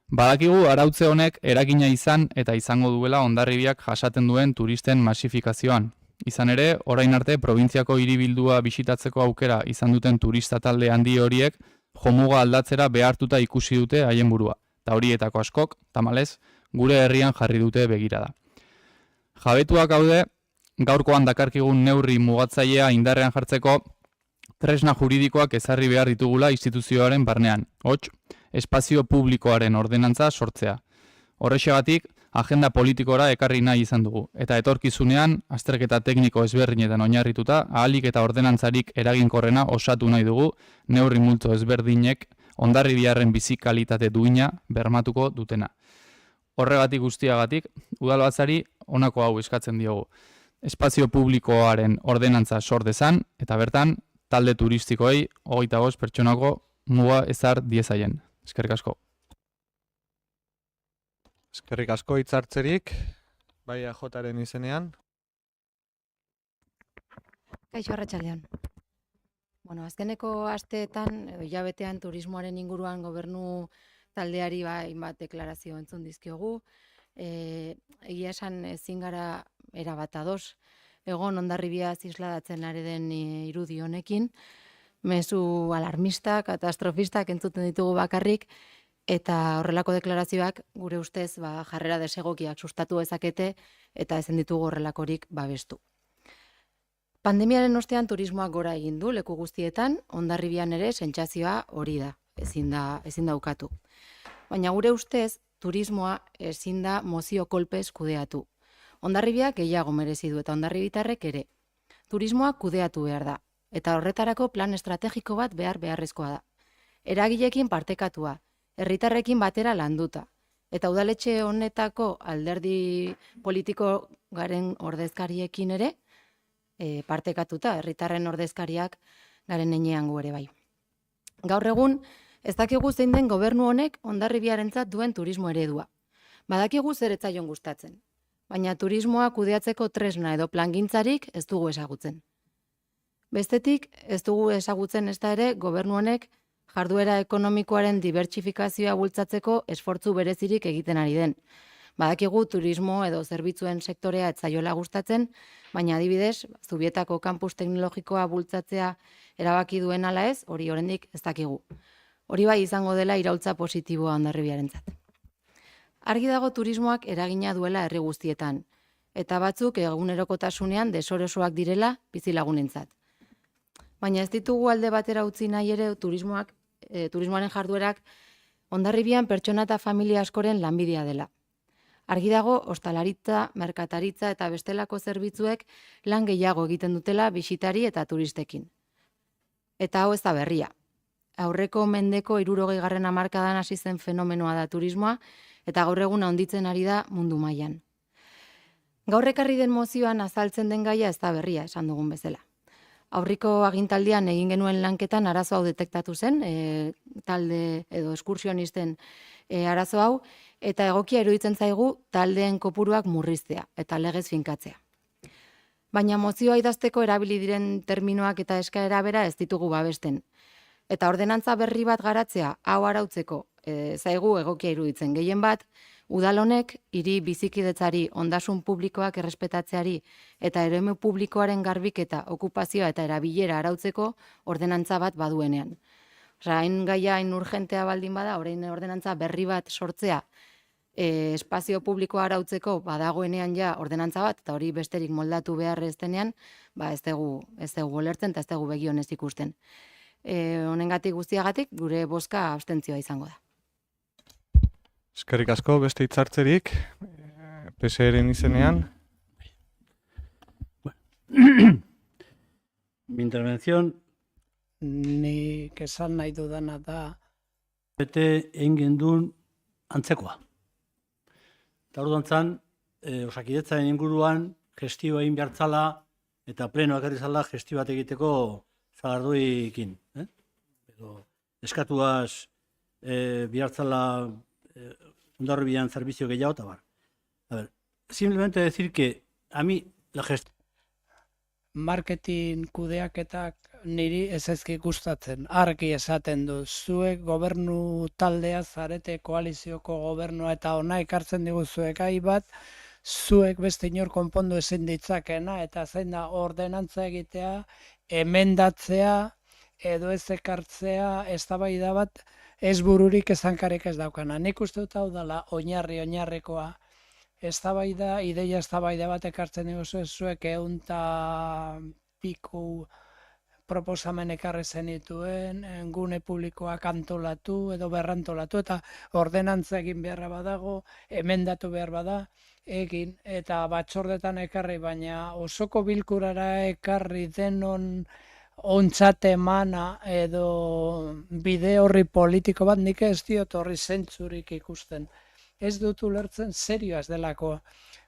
Badakigu arautze honek eragina izan eta izango duela Hondarribiak jasaten duen turisten masifikazioan. Izan ere, orain arte probintziako hiribildua bisitatzeko aukera izan duten turista talde handi horiek jomuga aldatzera behartuta ikusi dute haien burua. Eta horietako askok, tamalez, gure herrian jarri dute begirada. Jabetuak gaude, gaurkoan dakarkigun neurri mugatzailea indarrean jartzeko tresna juridikoak ezarri behar ditugula instituzioaren barnean. Hots, espazio publikoaren ordenantza sortzea. Horrexegatik, agenda politikora ekarri nahi izan dugu, eta etorkizunean, azterketa tekniko ezberdinetan oinarrituta, ahalik eta ordenantzarik eraginkorrena osatu nahi dugu, neurri multzo ezberdinek Hondarribiarren bizi kalitate duina bermatuko dutena. Horregatik guztiagatik, udalbatzari honako hau eskatzen diogu. Espazio publikoaren ordenantza sor dezan, eta bertan, talde turistikoei 25 pertsonako muga ezar diezaien. Eskerrik asko. Eskerrik asko hitzartzerik, bai AJaren izenean. Kaixo, arratsaldeon. Bueno, azkeneko asteetan, edo hilabetean turismoaren inguruan gobernu taldeari hainbat deklarazio entzun dizkiogu. Egia esan ezin gara erabat ados egon Hondarribia isladatzen ari den irudi honekin. Mezu alarmista, katastrofistak entzuten ditugu bakarrik, eta horrelako deklarazioak gure ustez jarrera desegokiak sustatu dezakete eta ezin ditugu horrelakorik babestu. Pandemiaren ostean turismoak gora egin du leku guztietan, Hondarribian ere sentsazioa hori da, ezin da ukatu. Baina gure ustez, turismoa ezin da mozio kolpez kudeatu. Hondarribiak gehiago merezi du eta hondarribitarrek ere. Turismoa kudeatu behar da, eta horretarako plan estrategiko bat beharrezkoa da. Eragileekin partekatua, herritarrekin batera landuta, eta udaletxe honetako alderdi politiko garen ordezkariekin ere, partekatuta, herritarren ordezkariak garen heinean gu ere bai. Gaur egun, ez dakigu zein den gobernu honek Hondarribiarentzat duen turismo eredua. Badakigu zer ez zaion gustatzen, baina turismoa kudeatzeko tresna edo plangintzarik ez dugu ezagutzen. Bestetik, ez dugu ezagutzen ezta ere gobernu honek jarduera ekonomikoaren dibertsifikazioa bultzatzeko esfortzu berezirik egiten ari den. Badakigu turismo edo zerbitzuen sektorea ez zaiola gustatzen, baina adibidez, Zubietako kampus teknologikoa bultzatzea erabaki duen ala ez, hori oraindik ez dakigu. Hori bai izango dela iraultza positiboa Hondarribiarentzat. Argi dago turismoak eragina duela herri guztietan, eta batzuk egunerokotasunean desoresoak direla bizilagunentzat. Baina ez ditugu alde batera utzi nahi ere turismoaren jarduerak Hondarribian pertsona eta familia askoren lanbidea dela. Argi dago, ostalaritza, merkataritza eta bestelako zerbitzuek lan gehiago egiten dutela bisitari eta turistekin. Eta hau ez da berria. Aurreko mendeko 60. hamarkadan hasi zen fenomenoa da turismoa, eta gaur egun handitzen ari da mundu mailan. Gaur ekarri den mozioan azaltzen den gaia ez da berria, esan dugun bezala. Aurriko agintaldian egin genuen lanketan arazo hau detektatu zen, talde edo eskursionisten arazo hau, eta egokia iruditzen zaigu taldeen kopuruak murriztea eta legez finkatzea. Baina mozioa idazteko erabili diren terminoak eta eskaera bera ez ditugu babesten. Eta ordenantza berri bat garatzea hau arautzeko zaigu egokia iruditzen. Gehien bat, udal honek hiri bizikidetzari, ondasun publikoak errespetatzeari eta eremu publikoaren garbiketa, okupazioa eta erabilera arautzeko ordenantza bat baduenean. Hain gaia hain urgentea baldin bada, orain ordenantza berri bat sortzea espazio publikoa arautzeko badagoenean ja ordenantza bat, eta hori besterik moldatu behar ez denean, ez dugu ulertzen eta ez dugu begionez ikusten. Honengatik guztiagatik gure bozka abstentzioa izango da. Eskerrik asko, beste hitzartzerik, PSeren izenean. Mi intervención Nik esan nahi dudana da bete egin gendun antzekoa. Eta orduan zan, osakidetzaren inguruan gestioa egin behartzala eta plenoak errizala gestio bat egiteko zagardoikin. Eskatuaz behartzala Hondarribian servizio gehiago eta bar. A ver, simplemente decir que a mí la gestión marketing kudeaketak niri ez ezki gustatzen. Argi esaten du, zuek gobernu taldea zarete koalizioko gobernua eta ona ekartzen diguzue gai bat, zuek beste inor konpondu ezin ditzakena eta zein da ordenantza egitea, emendatzea edo ez ekartzea eztabaida bat ez bururik ez hankarik ez daukana. Nik uste dut hau dela oinarrikoa. Eztabaida, ideia eztabaida bat ekartzen diguzue zuek 100 piku proposamen ekarri zenituen, gune publikoak antolatu edo berrantolatu eta ordenantza egin beharra badago, emendatu behar bada, egin eta batzordetan ekarri, baina osoko bilkurara ekarri denon ontzat emana edo bide horri politiko bat nik ez diot horri zentzurik ikusten. Ez dut ulertzen serioa ez delako.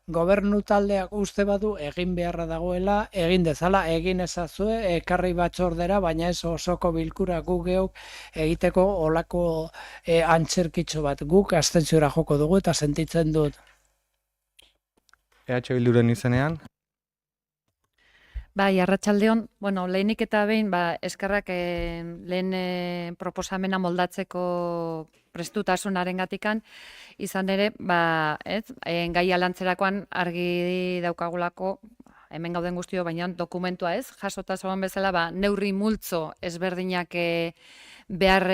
Gobernu taldeak uste badu egin beharra dagoela, egin dezala, egin ezazue, ekarri batzordera, baina ez osoko bilkura guk geuk egiteko olako antzerkitxo bat. Guk abstentziora joko dugu eta sentitzen dut. EH Bilduren izenean. Bai, arratsaldeon, bueno, lehenik eta behin, eskerrak lehen proposamena moldatzeko prestutasunaren gatikan, izan ere, gaia lantzerakoan argi daukagulako, hemen gauden guztio, baina dokumentua ez, jasota zegoen bezala, neurri multzo ezberdinak behar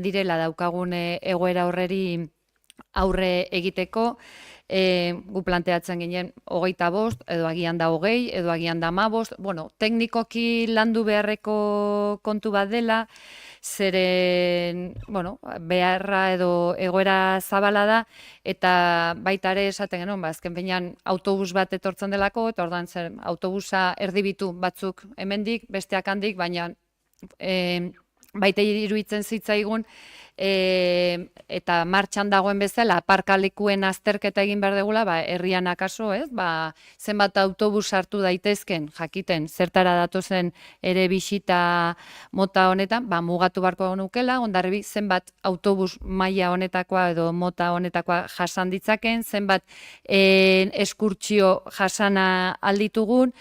direla daukagun egoera horreri aurre egiteko, gu planteatzen ginen 25, edo agian da 20, edo agian da 15, bueno, teknikoki landu beharreko kontu bat dela, zeren, bueno, beharra edo egoera zabala da, eta baita ere esaten genuen, azken finean autobus bat etortzen delako, eta orduan zer, autobusa erdibitu batzuk hemendik, besteak handik, baina baita iruditzen zitzaigun, eta martxan dagoen bezala aparkalekuen azterketa egin behar degula, herrian akaso, zenbat autobus sartu daitezken, jakiten, zertara datozen ere bisita mota honetan, mugatu barko nukela, ondarribi zenbat autobus maila honetakoa edo mota honetakoa jasan ditzaken, zenbat eskurtsio jasana alditugun,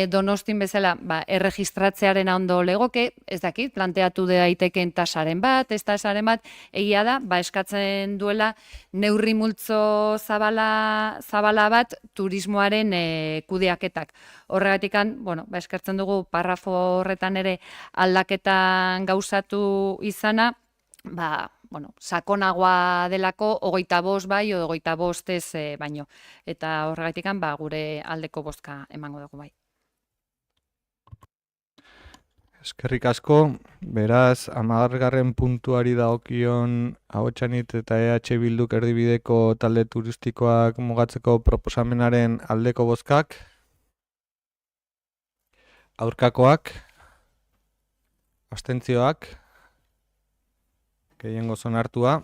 Donostin bezala erregistratzearen ondo legoke, ez dakit, planteatu daiteken tasaren bat, ez tasaren bat, egia da, eskatzen duela neurri multzo zabala bat turismoaren kudeaketak. Horregatik, eskertzen dugu parrafo horretan ere aldaketan gauzatu izana, sakonagoa delako 25 bai edo 25 ez baino. Eta horregatik gure aldeko bozka emango dugu bai. Eskerrik asko, beraz, 10. puntuari dagokion Ahotsanit eta EH Bilduk erdibideko talde turistikoak mugatzeko proposamenaren aldeko bozkak, aurkakoak, abstentzioak, gehiengo onartua,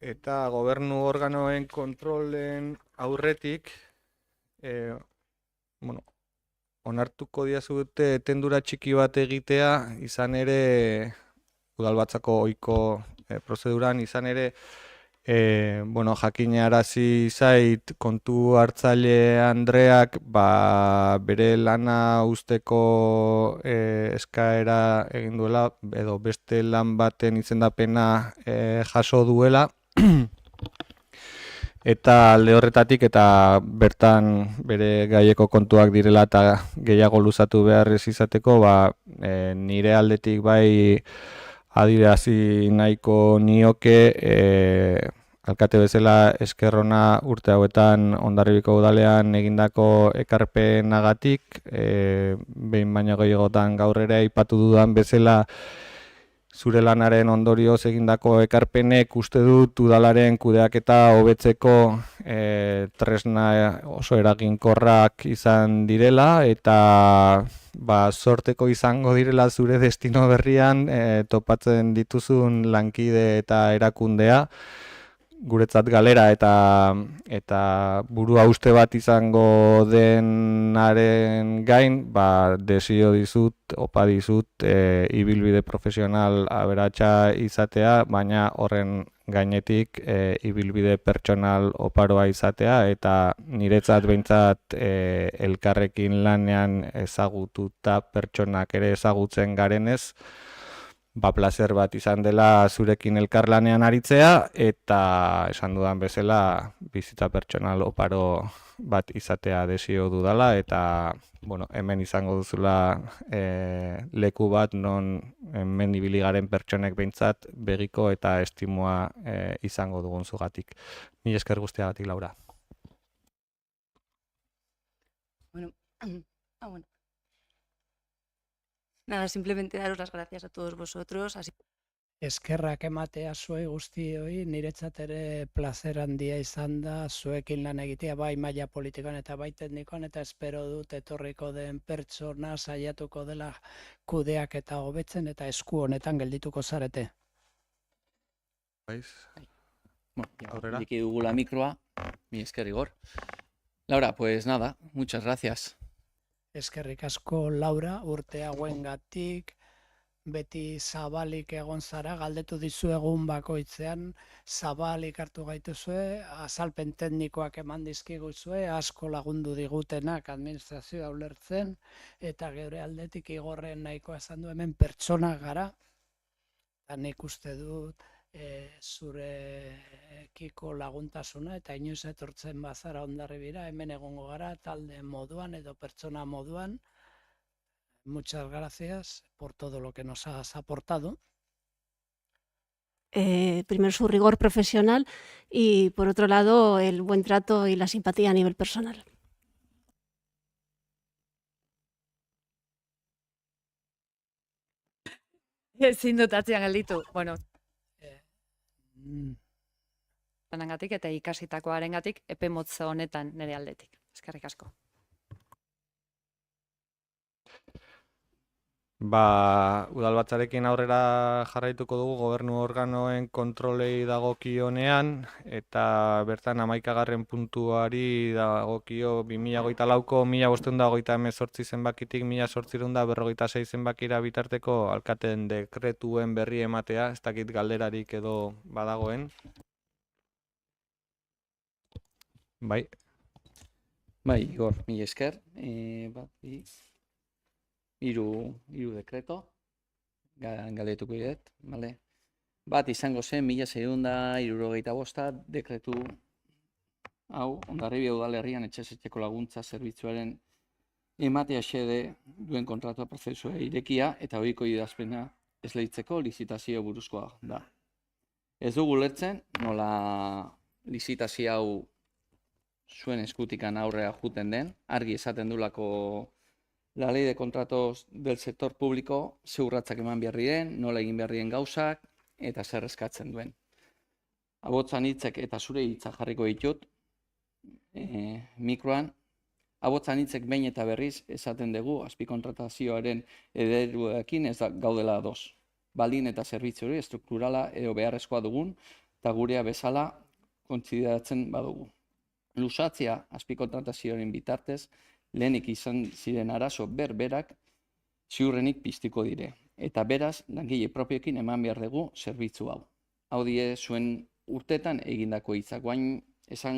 eta gobernu organoen kontrolen aurretik, onartuko diazute etendura txiki bat egitea, izan ere, udalbatzako ohiko prozeduran, izan ere, jakinarazi zait kontu hartzaile Andreak bere lana usteko eskaera egin duela, edo beste lan baten izendapena jaso duela, eta alde horretatik eta bertan bere gaieko kontuak direla eta gehiago luzatu behar ez izateko, nire aldetik bai adierazi nahiko nioke alkate bezala esker ona urte hauetan Hondarribiko udalean egindako ekarpenagatik, behin baino gehiagotan gaur ere aipatu dudan bezala zure lanaren ondorioz egindako ekarpenek uste dut udalaren kudeaketa hobetzeko tresna oso eraginkorrak izan direla eta sorteko izango direla zure destino berrian topatzen dituzun lankide eta erakundea, guretzat galera eta burua uste bat izango denaren gain, desio dizut, ibilbide profesional aberatsa izatea, baina horren gainetik ibilbide pertsonal oparoa izatea eta niretzat behintzat elkarrekin lanean ezagututa pertsonak ere ezagutzen garenez, plazer bat izan dela zurekin elkarlanean aritzea eta esan dudan bezala bizitza pertsonal oparo bat izatea desio dudala eta hemen izango duzula leku bat non hemen ibili garen pertsonek behintzat begiko eta estimua izango dugun zugatik. Mila esker guztiagatik, Laura. Bueno, nada, simplemente daros las gracias a todos vosotros. Eskerrak ematea zuei guztioi, niretzat ere plazer handia izan da zuekin lan egitea bai maila politikoan eta bai teknikoan, eta espero dut etorriko den pertsona saiatuko dela kudeak eta hobetzen eta esku honetan geldituko zarete. Aurrera. Diki dugula mikroa, mi esker Igor. Laura, pues nada, muchas gracias. Eskerrik asko, Laura, urte hauengatik, beti zabalik egon zara, galdetu dizuegun bakoitzean, zabalik hartu gaituzue, azalpen teknikoak eman dizkiguzue, asko lagundu digutenak administrazioa ulertzen, eta geure aldetik Igorren nahikoa esan du hemen pertsona gara, eta nik uste dut zurekiko laguntasuna, eta inoiz etortzen bazara Hondarribira, hemen egongo gara, talde moduan edo pertsona moduan. Muchas gracias por todo lo que nos has aportado. Primero su rigor profesional y por otro lado el buen trato y la simpatía a nivel personal. Ezin dut atzean gelditu. Bueno, lanagatik eta ikasitakoarengatik epe motz honetan nire aldetik. Eskerrik asko. Udalbatzarekin aurrera jarraituko dugu gobernu organoen kontrolei dagokionean eta bertan 11. puntuari dagokio 2024ko 1528 zenbakitik 1856 zenbakira bitarteko alkateen dekretuen berri ematea, ez dakit galderarik edo badagoen. Bai. Bai, Igor, mila esker. Hiru dekreto, galdetuko dut, bale? Bat izango zen 1675 dekretu hau Hondarribia udalerrian etxez-etxeko laguntza zerbitzuaren ematea xede duen kontratua prozesua irekia eta ohiko idazpena esleitzeko lizitazio buruzkoa da. Ez dugu ulertzen nola lizitazio hau zuen eskutikan aurrea juten den, argi esaten dulako la ley de contratos del sector público ze urratsak eman behar diren, nola egin behar diren gauzak eta zer eskatzen duen. Abotzan hitzek eta zure hitza jarriko ditut mikroan. Abotzan hitzek behin eta berriz esaten dugu azpikontratazioaren ereduekin ez da gaudela ados. Baldin eta zerbitzu hori estrukturala edo beharrezkoa dugun eta gurea bezala kontsideratzen badugu. Luzatzea azpikontratazioaren bitartez lehenik izan ziren arazo berberak ziurrenik piztiko dire. Eta beraz, langile propioekin eman behar dugu zerbitzu hau. Hau die zuen urtetan egindako hitzak. Guain esan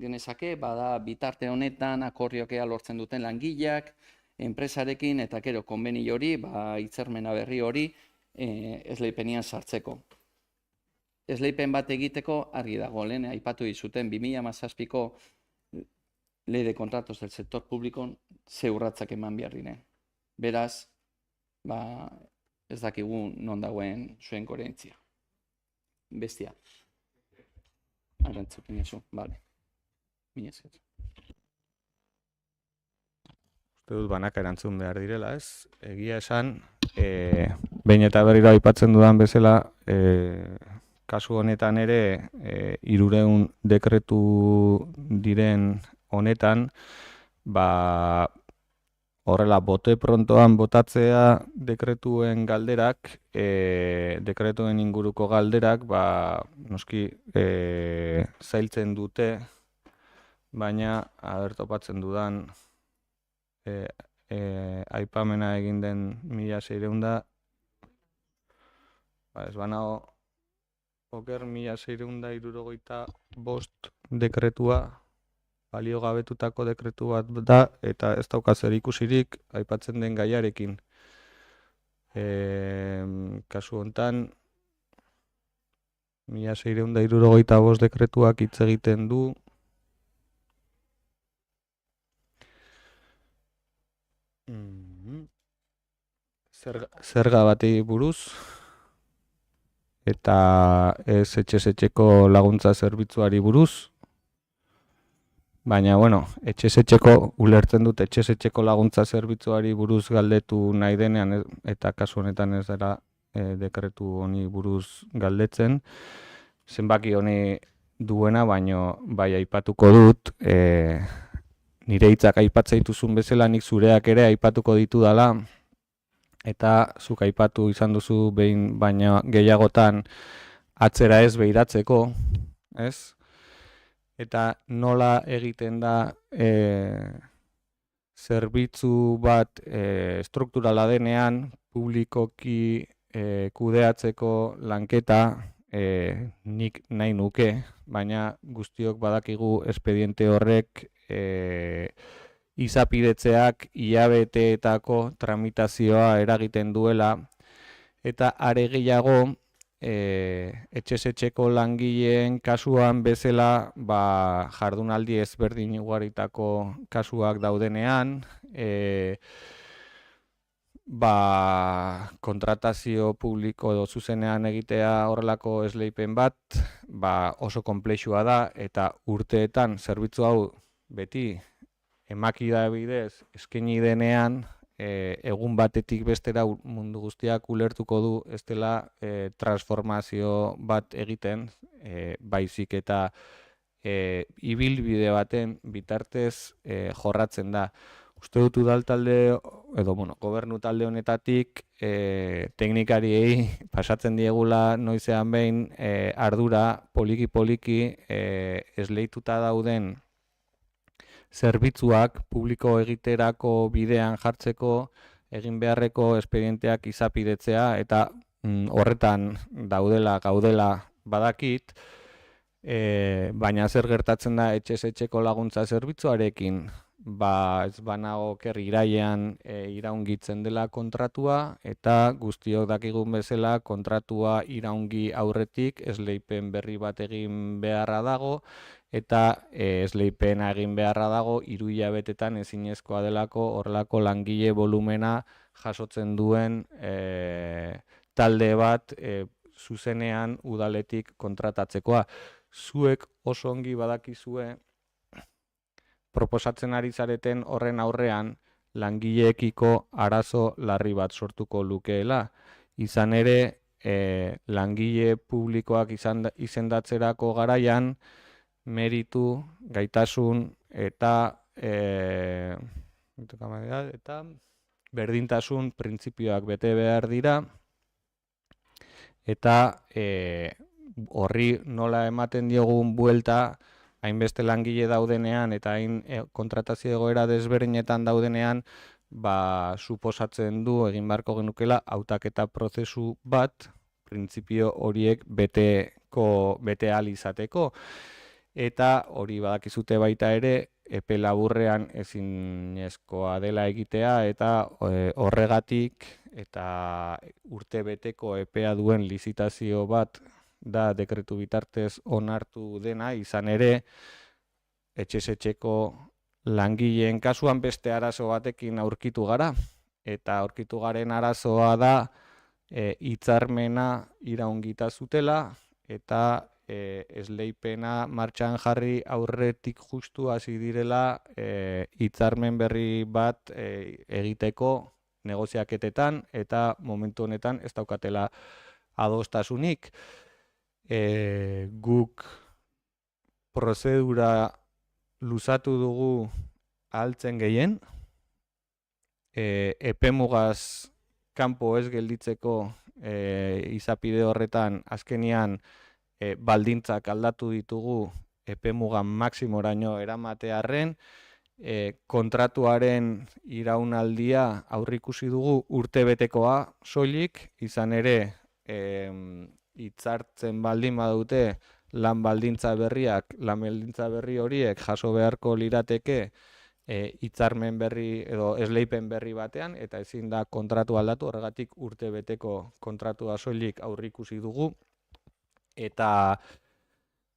genezake, bada bitarte honetan akordioakea lortzen duten langileak, enpresarekin eta gero konbeni hori, hitzarmena berri hori esleipenian sartzeko. Esleipen bat egiteko argi dago, lehen aipatu dizuten 2017ko ley de contratos del sector público ze urratsak eman behar diren. Beraz, ez dakigu non dagoen zuen koherentzia. Bestia. Arantzukin ezu, bale. Mila esker. Uste dut banaka erantzun behar direla, ez? Egia esan, behin eta berriro aipatzen dudan bezala, kasu honetan ere 300 dekretu diren honetan, horrela bote prontoan botatzea dekretuen galderak, dekretuen inguruko galderak, noski zailtzen dute, baina topatzen dudan aipamena egin den 1600, ez banago Oker 1675 dekretua baliogabetutako dekretu bat da, eta ez dauka zer ikusirik aipatzen den gaiarekin. Kasu hontan 1675 dekretuak hitz egiten du zerga bati buruz, eta ez etxez-etxeko laguntza zerbitzuari buruz. Baina, bueno, etxez-etxeko, ulertzen dut etxez-etxeko laguntza zerbitzuari buruz galdetu nahi denean, eta kasu honetan ez dela dekretu honi buruz galdetzen. Zenbaki honi duena, baino bai aipatuko dut, nire hitzak aipatzen dituzun bezala, nik zureak ere aipatuko ditu dela, eta zuk aipatu izan duzu behin baina gehiagotan atzera ez behiratzeko, ez? Eta nola egiten da zerbitzu bat strukturala denean, publikoki kudeatzeko lanketa nik nahi nuke, baina guztiok badakigu espediente horrek izapidetzeak hilabeteetako tramitazioa eragiten duela, eta are gehiago etxez-etxeko langileen kasuan bezala jardunaldi ezberdin ugaritako kasuak daudenean, kontratazio publiko edo zuzenean egitea horrelako esleipen bat oso konplexua da, eta urteetan zerbitzu hau beti emakida bidez eskaini denean, egun batetik bestera mundu guztiak ulertuko du ez dela transformazio bat egiten, baizik eta ibilbide baten bitartez jorratzen da. Uste dut udaltalde, edo gobernu talde honetatik teknikariei pasatzen diegula noizean behin ardura poliki-poliki esleituta dauden zerbitzuak publiko egiterako bidean jartzeko egin beharreko espedienteak izapidetzea, eta horretan gaudela badakit, baina zer gertatzen da etxez-etxeko laguntza zerbitzuarekin, ez banago irailean iraungitzen dela kontratua, eta guztiok dakigun bezala kontratua iraungi aurretik esleipen berri bat egin beharra dago, eta esleipena egin beharra dago 3 hilabetetan ezinezkoa delako horrelako langile volumena jasotzen duen talde bat zuzenean udaletik kontratatzekoa. Zuek oso ongi badakizue proposatzen ari zareten horren aurrean langileekiko arazo larri bat sortuko lukeela. Izan ere, langile publikoak izendatzerako garaian meritu, gaitasun eta berdintasun printzipioak bete behar dira, eta horri nola ematen diogun buelta hainbeste langile daudenean eta hain kontratazio egoera desberdinetan daudenean, suposatzen du egin beharko genukela hautaketa prozesu bat printzipio horiek bete ahal izateko. Eta hori badakizute baita ere, epe laburrean ezinezkoa dela egitea, eta horregatik eta urtebeteko epea duen lizitazio bat da dekretu bitartez onartu dena, izan ere etxez-etxeko langileen kasuan beste arazo batekin aurkitu gara, eta aurkitu garen arazoa da hitzarmena iraungita zutela, eta esleipena martxan jarri aurretik justu hasi direla hitzarmen berri bat egiteko negoziaketetan, eta momentu honetan ez daukatela adostasunik. Guk prozedura luzatu dugu ahaltzen gehien, epemugaz kanpo ez gelditzeko izapide horretan azkenean baldintzak aldatu ditugu epemuga maximoraino eramatearren, kontratuaren iraunaldia aurrikusi dugu urtebetekoa soilik, izan ere hitzartzen baldin badute lan baldintza berri horiek jaso beharko lirateke hitzarmen berri edo esleipen berri batean, eta ezin da kontratu aldatu, horregatik urtebeteko kontratua soilik aurreikusi dugu. Eta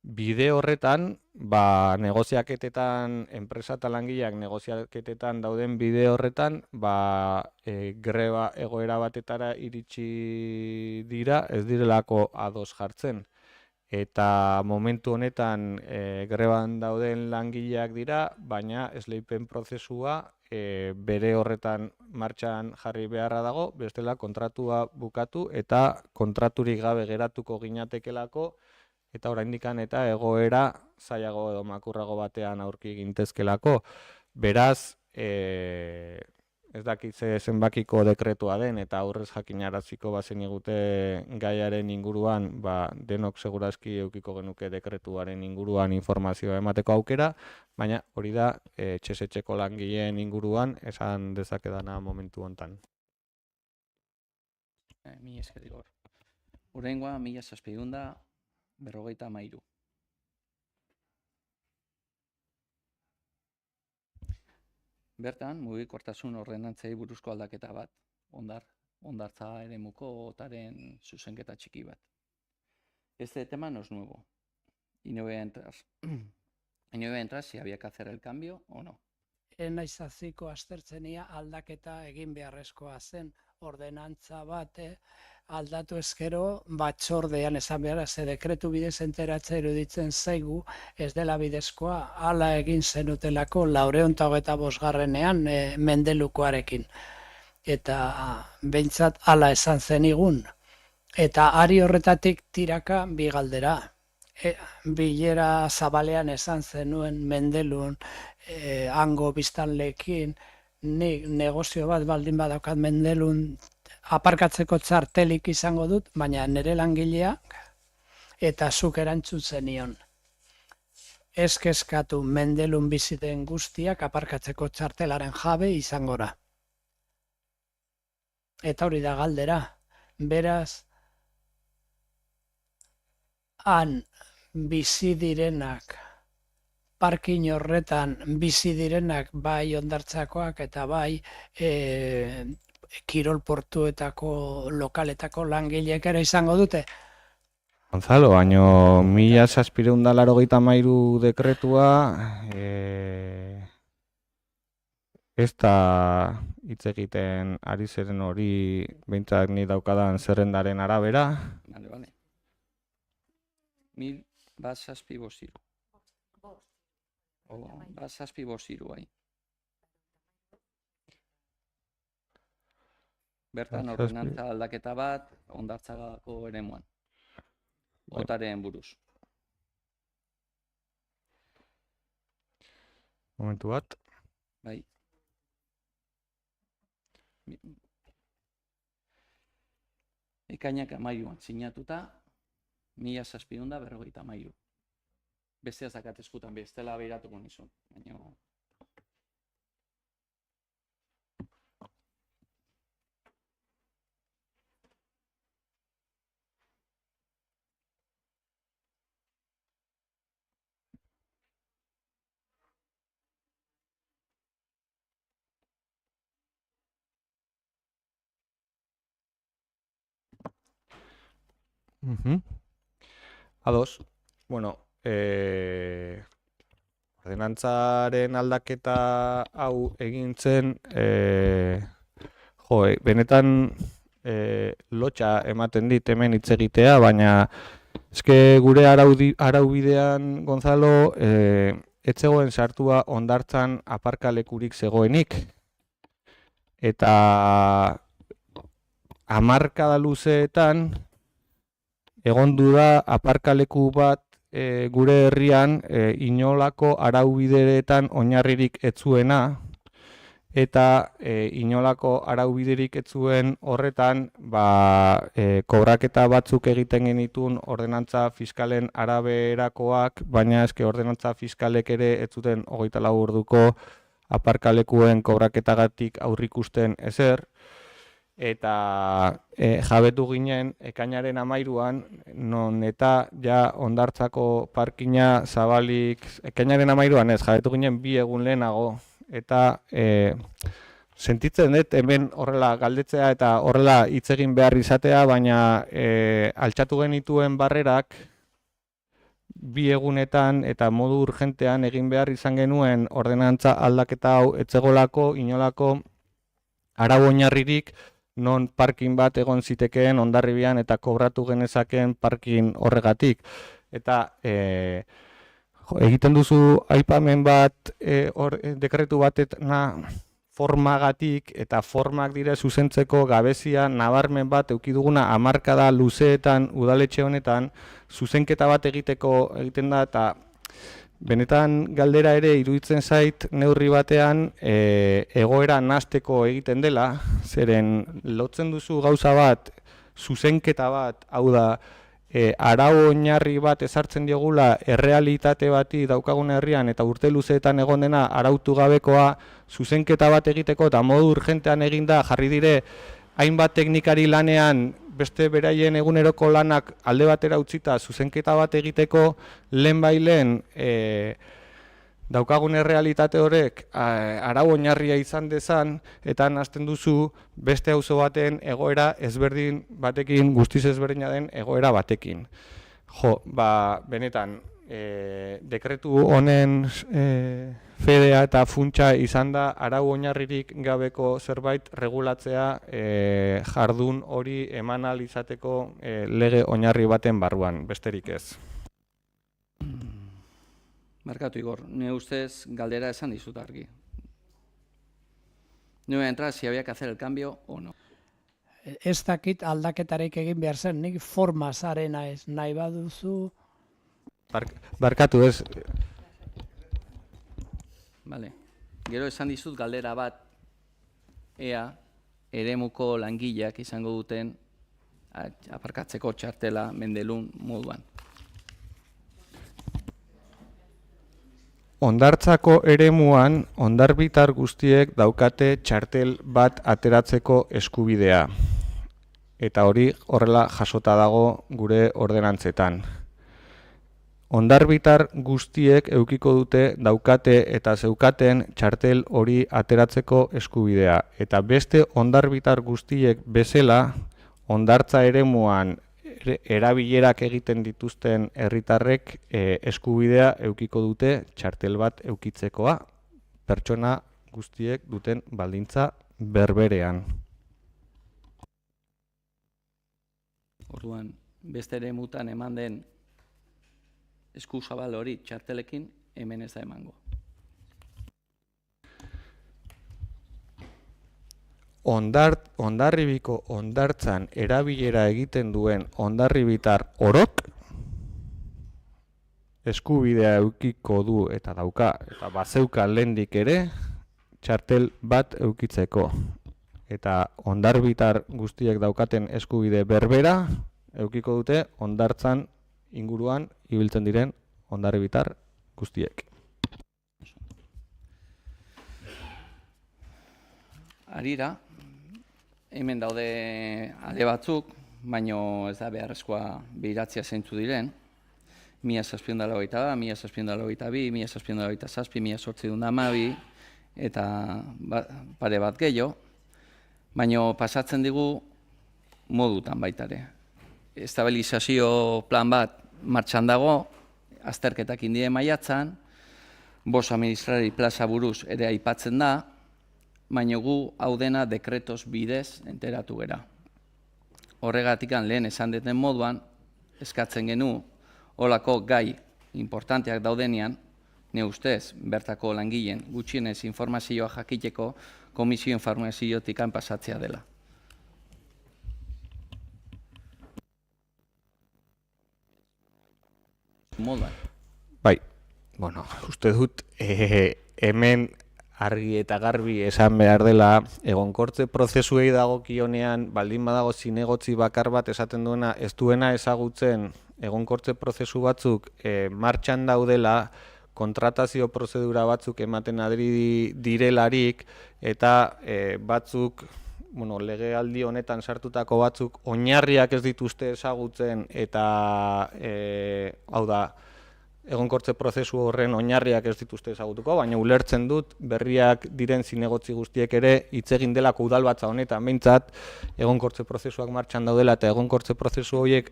bide horretan, negoziaketetan, enpresa eta langileak negoziaketetan dauden bide horretan, greba egoera batetara iritsi dira, ez direlako ados jartzen. Eta momentu honetan greban dauden langileak dira, baina esleipen prozesua bere horretan martxan jarri beharra dago, bestela kontratua bukatu eta kontraturik gabe geratuko ginatekelako, eta oraindikan eta egoera zailago edo makurrago batean aurki gintezkelako. Beraz, ez dakit zenbakiko dekretua den, eta aurrez jakinaraziko bazenigute gaiaren inguruan, denok segurazki edukiko genuke dekretuaren inguruan informazioa emateko aukera, baina hori da etxez-etxeko langileen inguruan esan dezakedana momentu hontan. Mi esker Igor. Hurrengoa 1753. Bertan, mugikortasun ordenantzei buruzko aldaketa bat, hondartza eremuko otaren zuzenketa txiki bat. Este tema no es nuevo, y no voy a entrar si había que hacer el cambio o no. Naiz hasiko aztertzenia aldaketa egin beharrezkoa zen ordenantza bat aldatu ezkero batzordean esan behar, ze dekretu bidez enteratzea iruditzen zaigu ez dela bidezkoa, hala egin zenutelako 425ean Mendelukoarekin. Eta behintzat hala esan zenigun. Eta ari horretatik tiraka bi galdera. Bilera zabalean esan zenuen Mendelun hango biztanleekin, nik negozio bat baldin badaukat Mendelun aparkatzeko txartelik izango dut, baina nire langileak eta zuk erantzun zenion. Ez kezkatu Mendelun bizi den guztiak aparkatzeko txartelaren jabe izangora. Eta hori da galdera. Beraz, han bizi direnak, parkin horretan bizi direnak bai hondartzakoak eta bai kirol portuetako lokaletako langileek ere izango dute. Gonzalo, baino 1783 dekretua ez da hitz egiten ari ziren hori behintzat ni daukadan zerrendaren arabera. Vale. 1753. O 1753 bai. Bertan ordenantza aldaketa bat hondartzagako eremuan. Otaren buruz. Momentu bat. Bai. Ekainak 13an sinatuta 1753. Bestea zakat eskutan, bestela behiratuko nizun. Ados. Bueno, ordenantzaren aldaketa hau egin zen, benetan lotxa ematen dit hemen hitz egitea, baina eske gure araubidean, Gonzalo, ez zegoen sartua hondartzan aparkalekurik zegoenik. Eta hamarkada luzeetan egondu da aparkaleku bat gure herrian inolako araubideretan oinarririk ez zuena, eta inolako araubiderik ez zuen horretan kobraketa batzuk egiten genitun ordenantza fiskalen araberakoak, baina eske ordenantza fiskalek ere ez zuten 24 orduko aparkalekuen kobraketagatik aurrikusten ezer. eta jabetu ginen ekainaren 13an, non eta ja Hondartzako parkina zabalik, ekainaren 13an ez, jabetu ginen 2 egun lehenago, eta sentitzen dut hemen horrela galdetzea eta horrela hitz egin behar izatea, baina altxatu genituen barrerak 2 egunetan eta modu urgentean egin behar izan genuen ordenantza aldaketa hau etzegolako inolako arau oinarririk non parkin bat egon zitekeen Hondarribian eta kobratu genezakeen parkin horregatik. Eta egiten duzu aipamen bat dekretu batetna formagatik, eta formak dire zuzentzeko gabezia nabarmen bat eduki duguna hamarkada luzeetan udaletxe honetan zuzenketa bat egiten da, eta benetan galdera ere iruditzen zait neurri batean egoera nahasteko egiten dela, zeren lotzen duzu gauza bat, zuzenketa bat, hau da, arau oinarri bat ezartzen diogula errealitate bati daukagun herrian eta urte luzeetan egon dena arautu gabekoa zuzenketa bat egiteko eta modu urgentean eginda jarri dire hainbat teknikari lanean beste beraien eguneroko lanak alde batera utzita zuzenketa bat egiteko lehenbailen daukagun errealitate horrek arau oinarria izan dezan eta hasten duzu beste auzo baten egoera ezberdin batekin, guztiz ezberdina den egoera batekin. Jo, benetan, dekretu honen fedea eta funtsa izan da arau oinarririk gabeko zerbait regulatzea jardun hori eman ahal izateko lege oinarri baten barruan, besterik ez. Markatu Igor, ne ustez galdera esan dizut argi. No voy a entrar si había que hacer el cambio o no. Ez dakit aldaketarik egin behar zen, nik forma zarena ez, nahi baduzu. Barkatu ez. Vale. Gero esan dizut galdera bat, ea, eremuko langileak izango duten aparkatzeko txartela mendelun moduan. Hondartzako eremuan, hondarbitar guztiek daukate txartel bat ateratzeko eskubidea. Eta hori horrela jasota dago gure ordenantzetan. Hondarbitar guztiek edukiko dute daukate eta zeukaten txartel hori ateratzeko eskubidea. Eta beste hondarbitar guztiek bezala, hondartza eremuan erabilerak egiten dituzten herritarrek eskubidea edukiko dute txartel bat edukitzekoa pertsona guztiek duten baldintza berberean. Orduan, beste eremutan eman den eskuzabal hori txartelekin hemen ez da emango. Hondarribiko hondartzan erabilera egiten duen hondarribitar orok eskubidea edukiko du eta dauka eta bazeuka lehendik ere txartel bat edukitzeko. Eta hondarbitar guztiek daukaten eskubide berbera edukiko dute hondartzan inguruan ibiltzen diren hondarribitar guztiek. Harira, hemen daude ale batzuk, baino ez da beharrezkoa behiratzea zeintzu diren. 1782, 1782, 1787, 1812 eta pare bat gehiago, baino pasatzen digu modutan baitare. Estabilizazio plan bat martxan dago, azterketak indie maiatzan, bost administrari plaza buruz ere aipatzen da, baina gu hau dena dekretoz bidez enteratu gera. Horregatikan lehen esan deten moduan, eskatzen genu, holako gai importanteak daudenean, ne ustez, bertako langileen gutxienez informazioa jakiteko komisio informaziotikan pasatzea dela. Moduan. Bai, bueno, uste dut hemen argi eta garbi esan behar dela, egonkortze prozesuei dagokionean baldin badago zinegotzi bakar bat esaten duena ez duena ezagutzen egonkortze prozesu batzuk martxan daudela, kontratazio prozedura batzuk ematen adri direlarik eta batzuk bueno, legealdi honetan sartutako batzuk oinarriak ez dituzte ezagutzen eta hau da, egonkortze prozesu horren oinarriak ez dituzte ezagutuko, baina ulertzen dut berriak diren zinegotzi guztiek ere hitz egin delako udalbatza honetan behintzat egonkortze prozesuak martxan daudela eta egonkortze prozesu horiek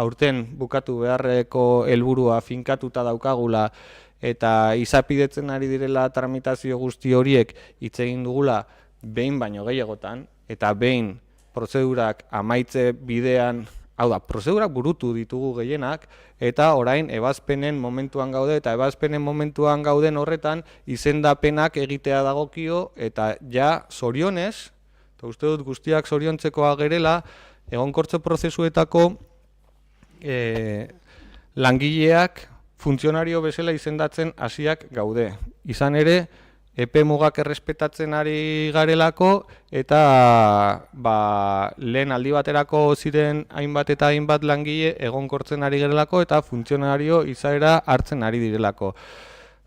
aurten bukatu beharreko helburua finkatuta daukagula eta izapidetzen ari direla tramitazio guzti horiek hitz egin dugula behin baino gehiagotan eta behin prozedurak amaitze bidean, hau da, prozedurak burutu ditugu gehienak, eta orain ebazpenen momentuan gaude, eta ebazpenen momentuan gauden horretan izendapenak egitea dagokio, eta ja zorionez, eta uste dut guztiak zoriontzekoa gerela, egonkortze prozesuetako langileak funtzionario bezala izendatzen hasiak gaude. Izan ere, epe mugak errespetatzen ari garelako eta lehen aldi baterako ziren hainbat eta hainbat langile egonkortzen ari garelako eta funtzionario izaera hartzen ari direlako.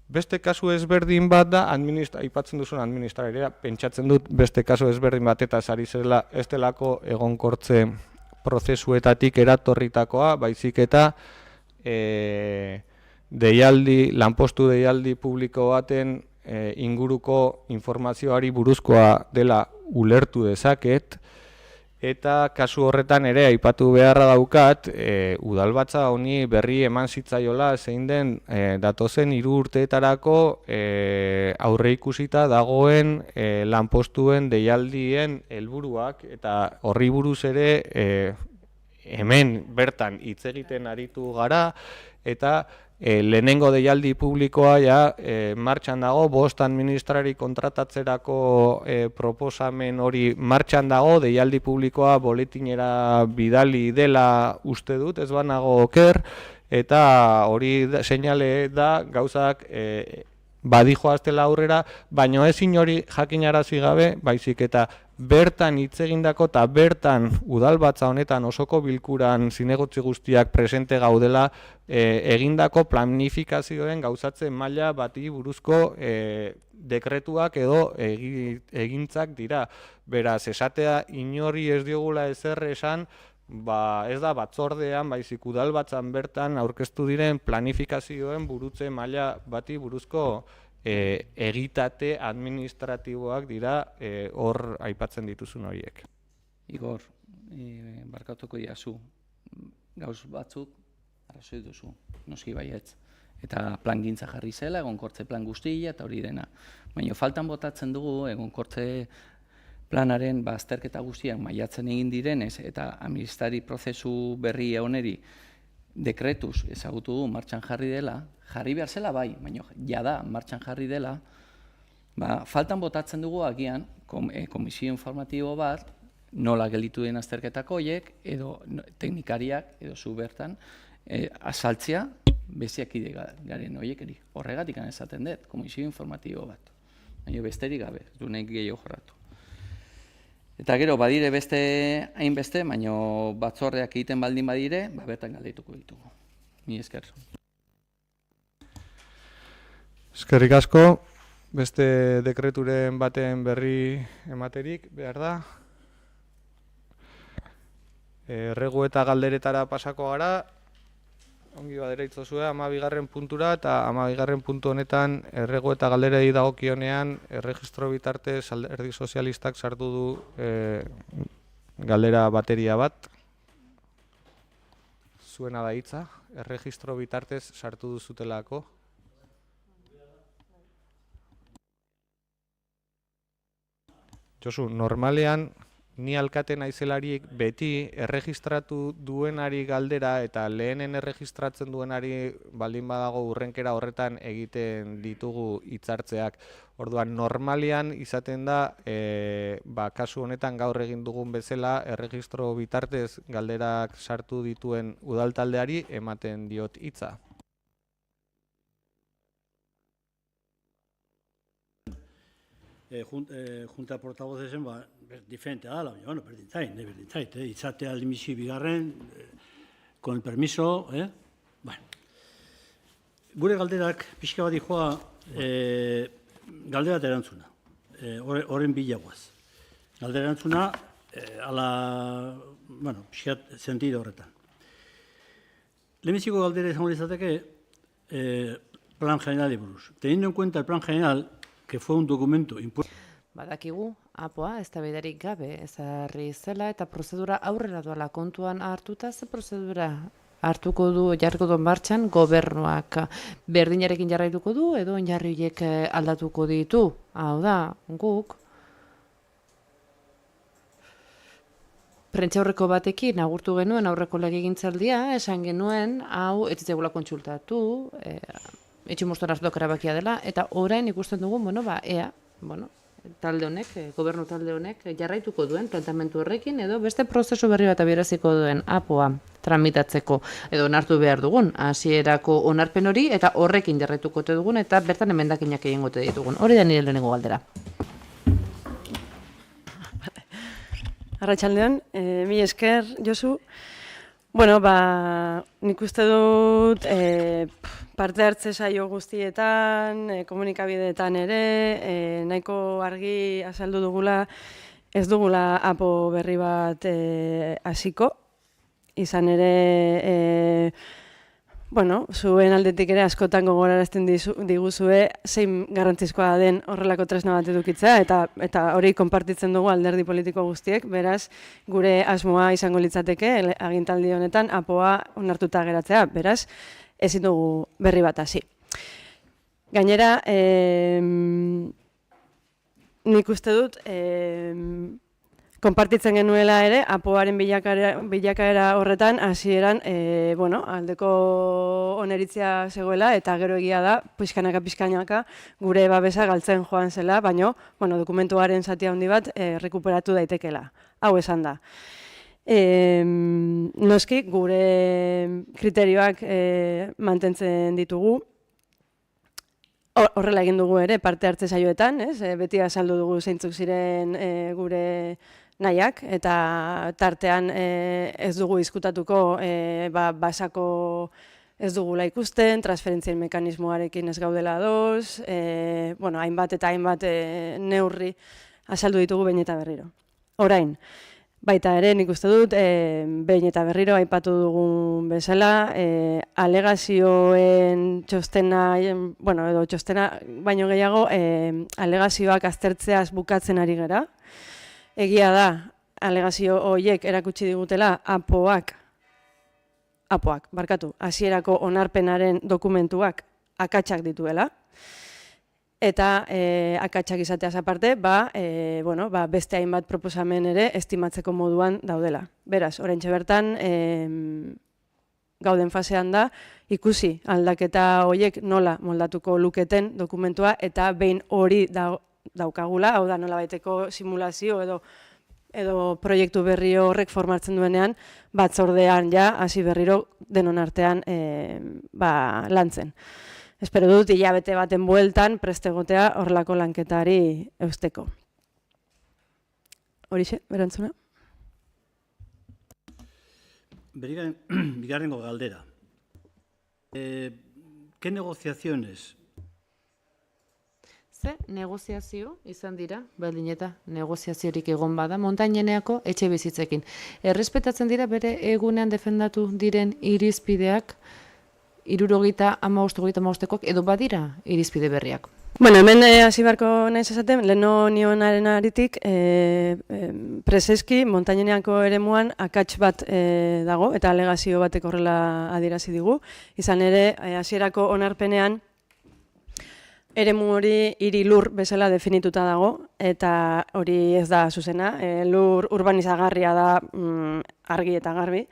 Beste kasu ezberdin bat da, aipatzen duzun administraria, pentsatzen dut beste kasu ezberdin bat eta sari zela ez delako egonkortze prozesuetatik eratorritakoa, baizik eta lanpostu deialdi publiko baten inguruko informazioari buruzkoa dela ulertu dezaket, eta kasu horretan ere aipatu beharra daukat, udalbatza honi berri eman zitzaiola zein den datozen 3 urteetarako aurreikusita dagoen lanpostuen deialdien helburuak, eta horri buruz ere hemen bertan hitz egiten aritu gara, eta lehenengo deialdi publikoa martxan dago, 5 administrari kontratatzerako proposamen hori martxan dago, deialdi publikoa boletinera bidali dela uste dut, ez banago oker, eta hori seinale da gauzak badijoaztela aurrera, baino ezin hori jakinarazi gabe, baizik eta bertan hitz egindako eta bertan udalbatza honetan osoko bilkuran zinegotzi guztiak presente gaudela egindako planifikazioen gauzatze maila bati buruzko dekretuak edo egintzak dira. Beraz, esatea inori ez diogula ezer esan, ez da batzordean, baizik udalbatzan bertan aurkeztu diren planifikazioen burutze maila bati buruzko egitate administratiboak dira hor aipatzen dituzun horiek. Igor, barkatuko diazu, gauz batzuk arrazoi duzu, noski baietz. Eta plangintza jarri zela, egonkortze plan guztia eta hori dena. Baina faltan botatzen dugu egonkortze planaren azterketa guztiak maiatzen egin direnez eta administrari prozesu berri honeri dekretuz ezagutu du martxan jarri dela, jarri behar zela bai, baina jada martxan jarri dela, faltan botatzen dugu agian komisio informatibo bat, nola gelditu den azterketako horiek, edo teknikariak, edo zu bertan, azaltzea beziakide garen horiek eri. Horregatik esaten dut, komisio informatibo bat. Baina besterik gabe, du nahi gehiago jorratu. Eta gero, badire beste hainbeste, baina batzordeak egiten baldin badire, bertan galdeituko ditugu. Mi esker. Eskerrik asko, beste dekreturen baten berri ematerik, behar da. Erregu eta galderetara pasako gara, ongi badera itzozue, 12. puntura, eta 12. puntu honetan erregu eta galderei dagokionean erregistro bitartez Alderdi Sozialistak sartu du galdera bateria bat. Zuena da hitza, erregistro bitartez sartu duzutelako. Josu, normalean ni alkate naizelarik beti erregistratu duenari galdera eta lehenen erregistratzen duenari baldin badago urrenkera horretan egiten ditugu hitzartzeak. Orduan, normalean izaten da, kasu honetan gaur egin dugun bezala, erregistro bitartez galderak sartu dituen udaltaldeari ematen diot hitza. Junta portavozezen, diferente dala, baina, berdintzait, itzatea limisi bigarren, con el permiso, Gure galderak pixka bat dijoa galdera erantzuna, horren bilagoaz. Galdera erantzuna, ala, bueno, pixkat sentido horretan. Lehenbiziko galdera izango izateke plan generali buruz. Teniendo en cuenta el plan general, que fue un documento impuesto... Badakigu, apoa, eztabaidarik gabe ezarri zela eta prozedura aurrera doala kontuan hartuta, ze prozedura hartuko du, jarriko du martxan gobernuak berdinarekin jarraituko du edo oinarri horiek aldatuko ditu. Hau da, guk prentsaurreko batekin agurtu genuen aurreko legegintzaldia, esan genuen hau ez zegula kontsultatu, etximoston hartuak erabakia dela, eta orain ikusten dugu, ea, talde honek, gobernu talde honek jarraituko duen planteamendu horrekin edo beste prozesu berri bat abieraziko duen apoa tramitatzeko edo onartu behar dugun hasierako onarpen hori eta horrekin jarraituko ote dugun eta bertan emendakinak egingo ote ditugun. Hori da nire lehenengo galdera. Arratsaldeon, mila esker, Josu. Bueno, nik uste dut parte hartze saio guztietan, komunikabideetan ere, nahiko argi azaldu dugula, ez dugula apo berri bat hasiko. Izan ere, zuen aldetik ere askotan gogorarazten diguzue zein garrantzizkoa den horrelako tresna bat edukitzea eta hori konpartitzen dugu alderdi politiko guztiek, beraz gure asmoa izango litzateke agintaldi honetan apoa onartuta geratzea, beraz ezin dugu berri bat hasi. Gainera, nik uste dut konpartitzen genuela ere, apoaren bilakaera horretan, hasieran, aldeko oneritzia zegoela, eta gero egia da, pixkanaka gure babesa galtzen joan zela, baina dokumentuaren zati handi bat rekuperatu daitekela. Hau esan da. Noski, gure kriterioak mantentzen ditugu, horrela egin dugu ere parte hartze saioetan, beti azaldu dugu zeintzuk ziren gure nahiak, eta tartean ez dugu izkutatuko basako ez dugula ikusten, transferentzien mekanismoarekin ez gaudela ados, hainbat eta hainbat neurri azaldu ditugu behin eta berriro. Orain, baita ere nik uste dut, behin eta berriro aipatu dugun bezala, alegazioen txostena, edo txostena baino gehiago, alegazioak aztertzeaz bukatzen ari gera. Egia da, alegazio horiek erakutsi digutela apoak, hasierako onarpenaren dokumentuak akatsak dituela. Eta akatsak izateaz aparte, beste hainbat proposamen ere estimatzeko moduan daudela. Beraz, oraintxe bertan, gauden fasean da, ikusi aldaketa horiek nola moldatuko luketen dokumentua eta behin hori daukagula, hau da nola baiteko simulazio edo proiektu berri horrek formatzen duenean, batzordean hasi berriro denon artean lantzen. Espero dut, hilabete baten bueltan prestegotea horrelako lanketari eusteko. Horixe, berantzuna? Bigarrengo galdera. ¿Qué negociaciones? Ze negoziazio izan dira, baldin eta negoziaziorik egon bada, montaineneako etxe bizitzekin. Errespetatzen dira bere egunean defendatu diren irizpideak, 75-75 edo badira irizpide berriak. Hemen hasi beharko naiz esaten, leheno nionaren aritik, preseski montaineneako eremuan akats bat dago, eta alegazio batek horrela adierazi digu. Izan ere, hasierako onarpenean, eremu hori hiri lur bezala definituta dago, eta hori ez da zuzena, lur urbanizagarria da argi eta garbi,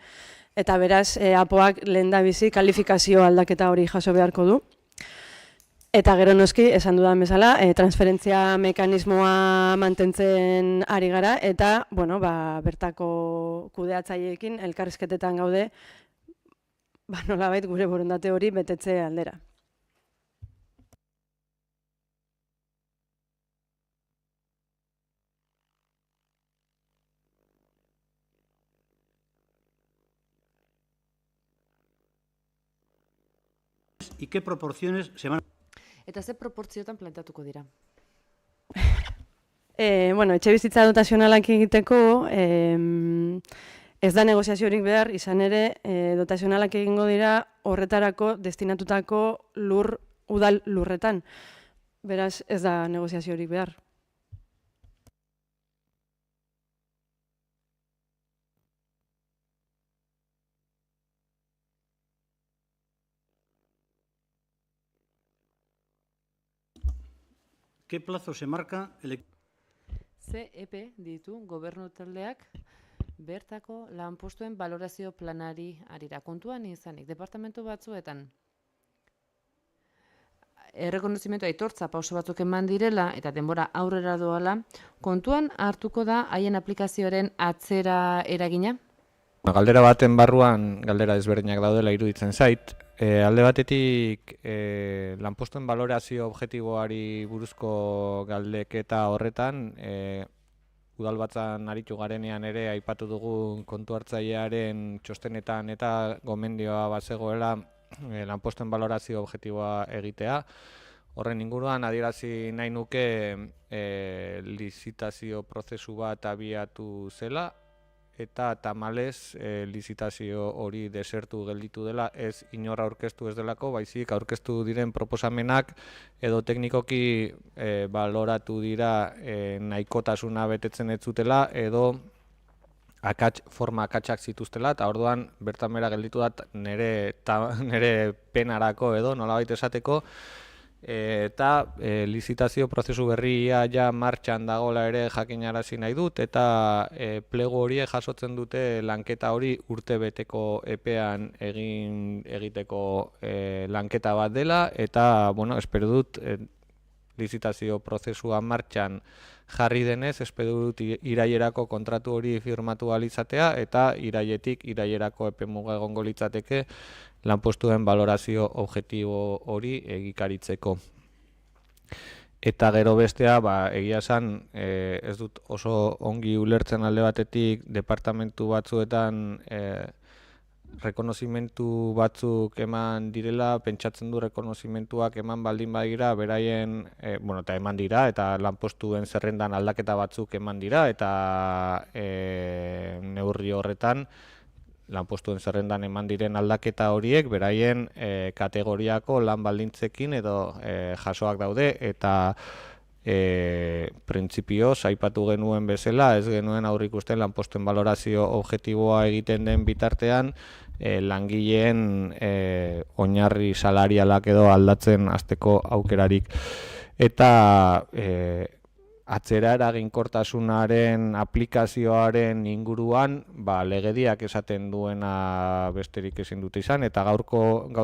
eta beraz, apoak lehendabizi kalifikazio aldaketa hori jaso beharko du. Eta gero noski, esan dudan bezala, transferentzia mekanismoa mantentzen ari gara, eta bertako kudeatzaileekin elkarrizketetan gaude, nolabait gure borondate hori betetze aldera. ¿Y qué proporciones se van? Eta ze proportziotan planteatuko dira? Etxe bizitza dotazionalak egiteko, ez da negoziaziorik behar, izan ere, dotazionalak egingo dira horretarako destinatutako udal lurretan. Beraz, ez da negoziaziorik behar. ¿Qué plazo se marca Ze epe ditu gobernu taldeak bertako lanpostuen balorazio planari arira kontuan izanik departamentu batzuetan errekonozimentu aitortza pauso batzuk eman direla eta denbora aurrera doala, kontuan hartuko da haien aplikazioaren atzera eragina? Galdera baten barruan galdera ezberdinak daudela iruditzen zait. Alde batetik lanpostuen balorazio objektiboari buruzko galdeketa horretan udalbatzan aritu garenean ere aipatu dugu kontu hartzailearen txostenetan eta gomendioa bazegoela lanpostuen balorazio objektiboa egitea. Horren inguruan adierazi nahi nuke lizitazio prozesu bat abiatu zela eta tamalez lizitazio hori desertu gelditu dela, ez inor aurkeztu ez delako, baizik aurkeztu diren proposamenak edo teknikoki baloratu dira nahikotasuna betetzen ez zutela edo forma akatsak zituztela, eta orduan bertan bera gelditu da nire penarako edo nolabait esateko, eta lizitazio prozesu berria ja martxan dagoela ere jakinarazi nahi dut, eta plegu horiek jasotzen dute lanketa hori urtebeteko epean egiteko lanketa bat dela, eta espero dut lizitazio prozesua martxan jarri denez, espero dut irailerako kontratu hori firmatu ahal izatea eta irailerako epemuga egongo litzateke lanpostuen balorazio objektibo hori egikaritzeko. Eta gero bestea, egia esan, ez dut oso ongi ulertzen alde batetik departamentu batzuetan rekonozimentu batzuk eman direla, pentsatzen du rekonozimentuak eman baldin badira, beraien, eta eman dira, eta lanpostuen zerrendan aldaketa batzuk eman dira, eta neurri horretan, lanpostuen zerrendan eman diren aldaketa horiek, beraien kategoriako lan baldintzekin edo jasoak daude, eta printzipioz aipatu genuen bezala, ez genuen aurrikusten lanpostuen balorazio objektiboa egiten den bitartean, langileen oinarri salarialak edo aldatzen hasteko aukerarik. Eta atzera eraginkortasunaren aplikazioaren inguruan legediak esaten duena besterik ezin dute izan, eta gaur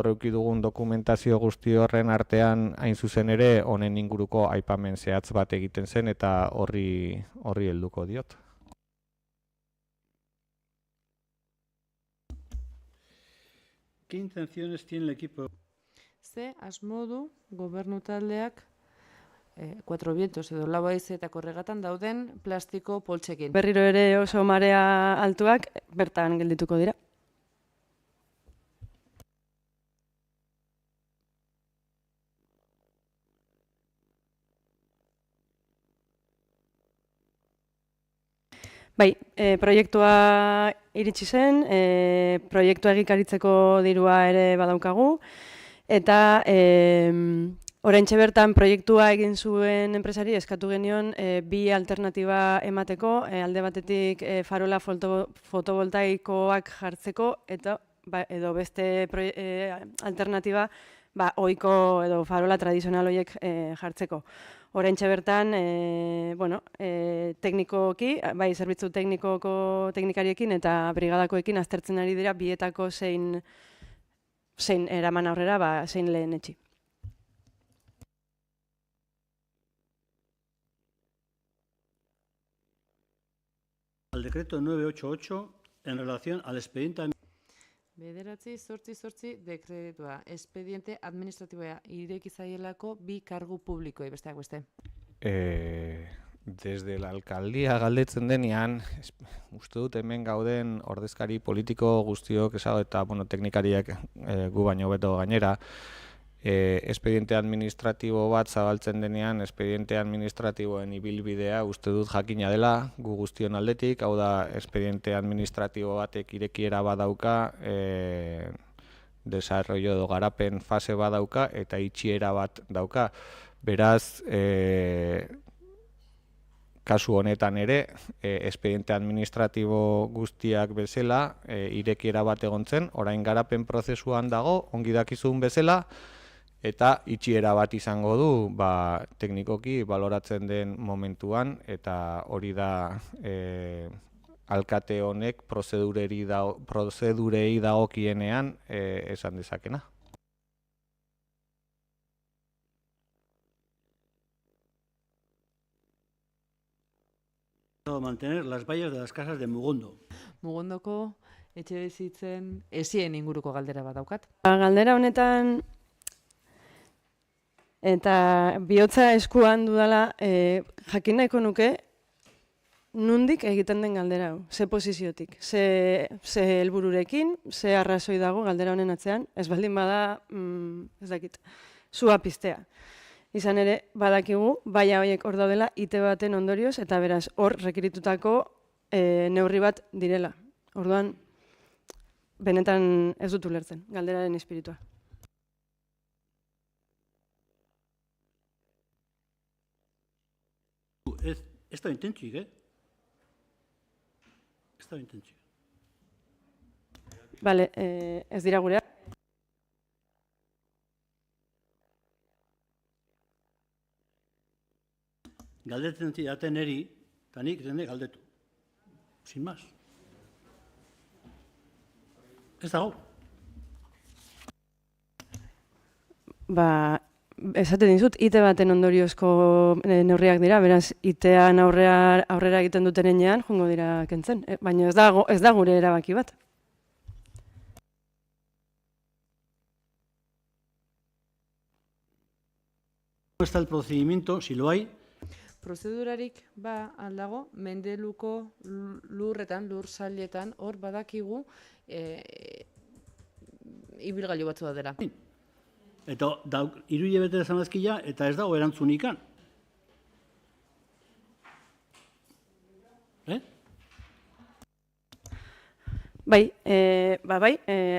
eduki dugun dokumentazio guzti horren artean hain zuzen ere honen inguruko aipamen zehatz bat egiten zen, eta horri helduko diot. ¿Qué intenciones tiene el equipo? Ze asmo du gobernu taldeak Cuatro Vientos edo Lau Haizeetako regatan dauden plastiko poltsekin? Berriro ere oso marea altuak bertan geldituko dira. Bai, proiektua iritsi zen, proiektua egikaritzeko dirua ere badaukagu, eta oraintxe bertan proiektua egin zuen enpresari eskatu genion bi alternatiba emateko, alde batetik farola fotovoltaikoak jartzeko, eta edo beste alternatiba ohiko edo farola tradizional horiek jartzeko. Oraintxe bertan, teknikoki, bai zerbitzu teknikariekin eta brigadakoekin aztertzen ari dira bietako zein eraman aurrera, zein lehen etxi. Al decreto 988 en relación al expediente... 988 dekretua, expediente administratiboa ireki zaielako bi kargu publikoei, besteak beste. Desde la alcaldía galdetzen denean, uste dut hemen gauden ordezkari politiko guztiok esago eta teknikariak gu baino beto gainera, espediente administratibo bat zabaltzen denean, espediente administratiboen ibilbidea uste dut jakina dela gu guztion aldetik, hau da, espediente administratibo batek irekiera badauka, desarrollo edo garapen fase badauka eta itxiera bat dauka. Beraz, kasu honetan ere, espediente administratibo guztiak bezala, irekiera bat egon zen, orain garapen prozesuan dago, ongi dakizun bezala, eta itxiera bat izango du, teknikoki baloratzen den momentuan, eta hori da alkate honek prozedurei dagokienean esan dezakena. Mantener las vallas de las casas de Mugondo. Mugondoko etxebizitzen esien inguruko galdera bat daukat. Galdera honetan, eta bihotza eskuan dudala, jakin nahiko nuke, nundik egiten den galdera hau, ze posiziotik, ze helbururekin, ze arrazoi dago galdera honen atzean, ez baldin bada, ez dakit, sua piztea. Izan ere, badakigu, baia horiek hor daudela, ite baten ondorioz, eta beraz, hor rekiritutako neurri bat direla. Orduan, benetan ez dut ulertzen, galderaren espiritua. Ez da intentzik, Ez da intentzik. Bale, ez dira gurea. Galdetzen zidaten eri, eta nik dene galdetu. Sin más. Ez dago. Esaten dizut, ite baten ondoriozko neurriak dira, beraz, itean aurrera egiten duten enean, jungo dira kentzen. Baina ez da gure erabaki bat. ¿Cómo está el procedimiento, si lo hay? Prozedurarik aldago, Mendeluko lurretan, lur sailetan, hor badakigu ibilgailu batzu da dela. Eta 3 hilabete zamazkila eta ez dago erantzunikan. Bai,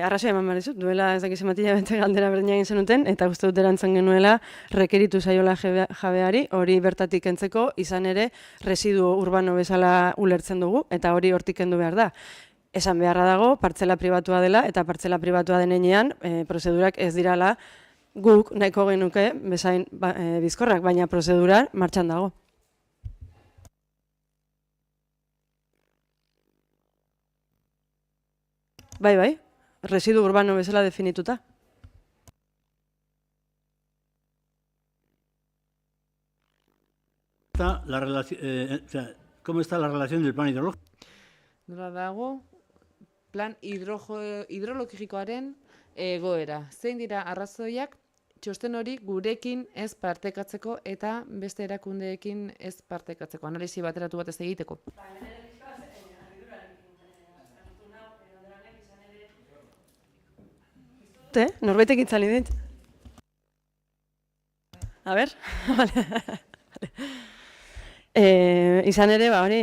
arrazoi eman behar dizut, duela ez dakiz ematia bete galdera berdina egin zenuten, eta uste dut erantzun genuela rekeritu zaiola jabeari, hori bertatik kentzeko, izan ere residu urbano bezala ulertzen dugu, eta hori hortik kendu behar da. Esan beharra dago, partzela pribatua dela, eta partzela pribatua denean, prozedurak ez dirala guk nahiko genuke bezain bizkorrak, baina prozedura martxan dago. Bai, residu urbano bezala definituta. ¿Cómo está la relación del plan hidrológico? Nola dago, plan hidrologikoaren egoera. Zein dira arrazoiak txosten hori gurekin ez partekatzeko eta beste erakundeekin ez partekatzeko, analisi bateratu bat ez egiteko. Norbaitek itzali dit. A ber, izan ere, hori,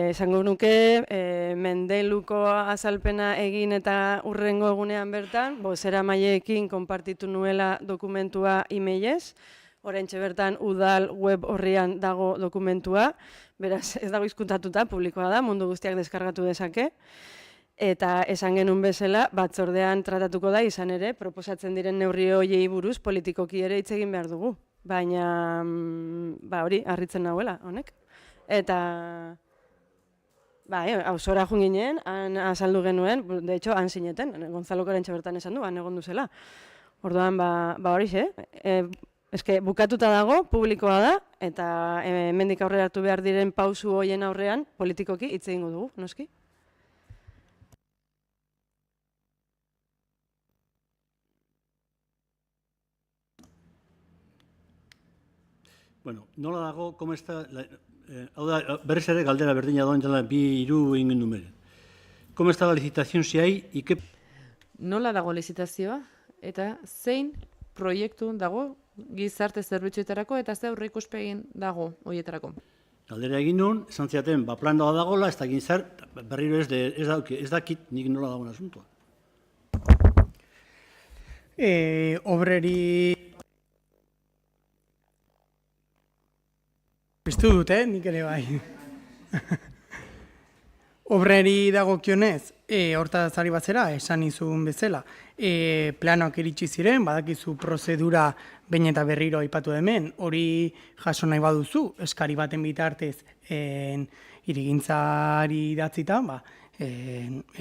esango nuke, Mendeluko azalpena egin eta hurrengo egunean bertan, bozera maileekin konpartitu nuela dokumentua emailez, oraintxe bertan udal web horrian dago dokumentua, beraz ez dago hizkuntatuta, publikoa da, mundu guztiak deskargatu dezake. Eta esan genuen bezala, batzordean tratatuko da izan ere, proposatzen diren neurri horiei buruz politikoki ere hitz egin behar dugu. Baina, hori, harritzen nahuela, honek. Eta, auzora joan ginen, han azaldu genuen, de hecho, han zineten, Gonzalo Korentxe bertan esan du, han egon duzela. Orduan, hori, eske bukatuta dago, publikoa da, eta hemendik aurrera hartu behar diren pausu horien aurrean, politikoki hitz egingo dugu, noski? Bueno, nola dago, ¿cómo está? Hau da, berriz ere galdera berdina doan dela 2-3 egin numere. ¿Cómo está la licitación si hay y qué? Nola dago licitazioa eta zein proiektu dago gizarte zerbitzuetarako eta ze aurreikuspegin dago horietarako? Galdera egin nuen, esan ziaten, planoa dagoela, ez dakit zer, berriro ez dakit nik nola dagoen asuntoa. Obreri piztu dut, nik ere bai. Obreri dagokionez, hortaz ari batzera, esan izun bezala, planoak iritsi ziren, badakizu prozedura behin eta berriro aipatu hemen, hori jaso nahi baduzu, eskari baten bitartez irigintzari idatzita,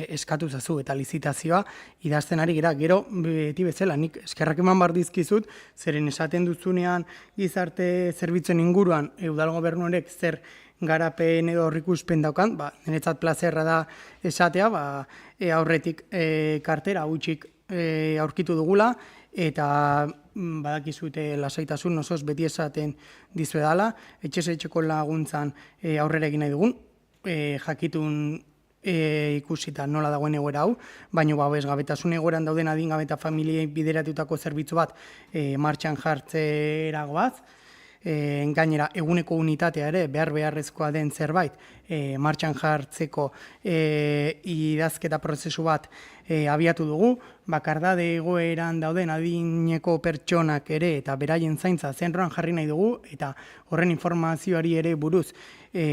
eskatu zazu eta lizitazioa idazten ari gera, gero beti bezala, nik eskerrak eman bar dizkizut, zeren esaten duzunean gizarte zerbitzuen inguruan udal gobernuarek zer garapen edo aurreikuspen daukan, niretzat plazerra da esatea, aurretik kartera hutsik aurkitu dugula, eta badakizute lasaitasun osoz beti esaten dizuedala, etxez etxeko laguntzan aurrera egin nahi dugun, jakitun ikusita nola dagoen egoera hau, baina babesgabetasun egoeran dauden adingabe eta familiei bideratutako zerbitzu bat martxan jartzera goaz, gainera eguneko unitatea ere beharrezkoa den zerbait martxan jartzeko idazketa prozesu bat abiatu dugu, bakardade egoeran dauden adineko pertsonak ere eta beraien zaintza zentroan jarri nahi dugu, eta horren informazioari ere buruz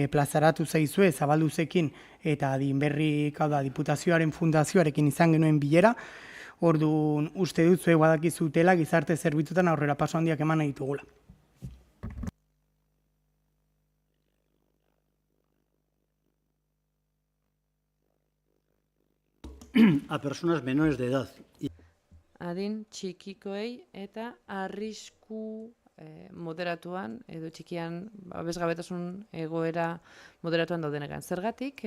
plazaratu zaizue zabalduzekin eta adinberrik, hau da, Diputazioaren Fundazioarekin izan genuen bilera, orduan uste dut zuek badakizutela gizarte zerbitzuetan aurrera paso handiak eman nahi ditugula. A personas menores de edad. Adin txikikoei eta arrisku moderatuan edo txikian babesgabetasun egoera moderatuan daudenegan. Zergatik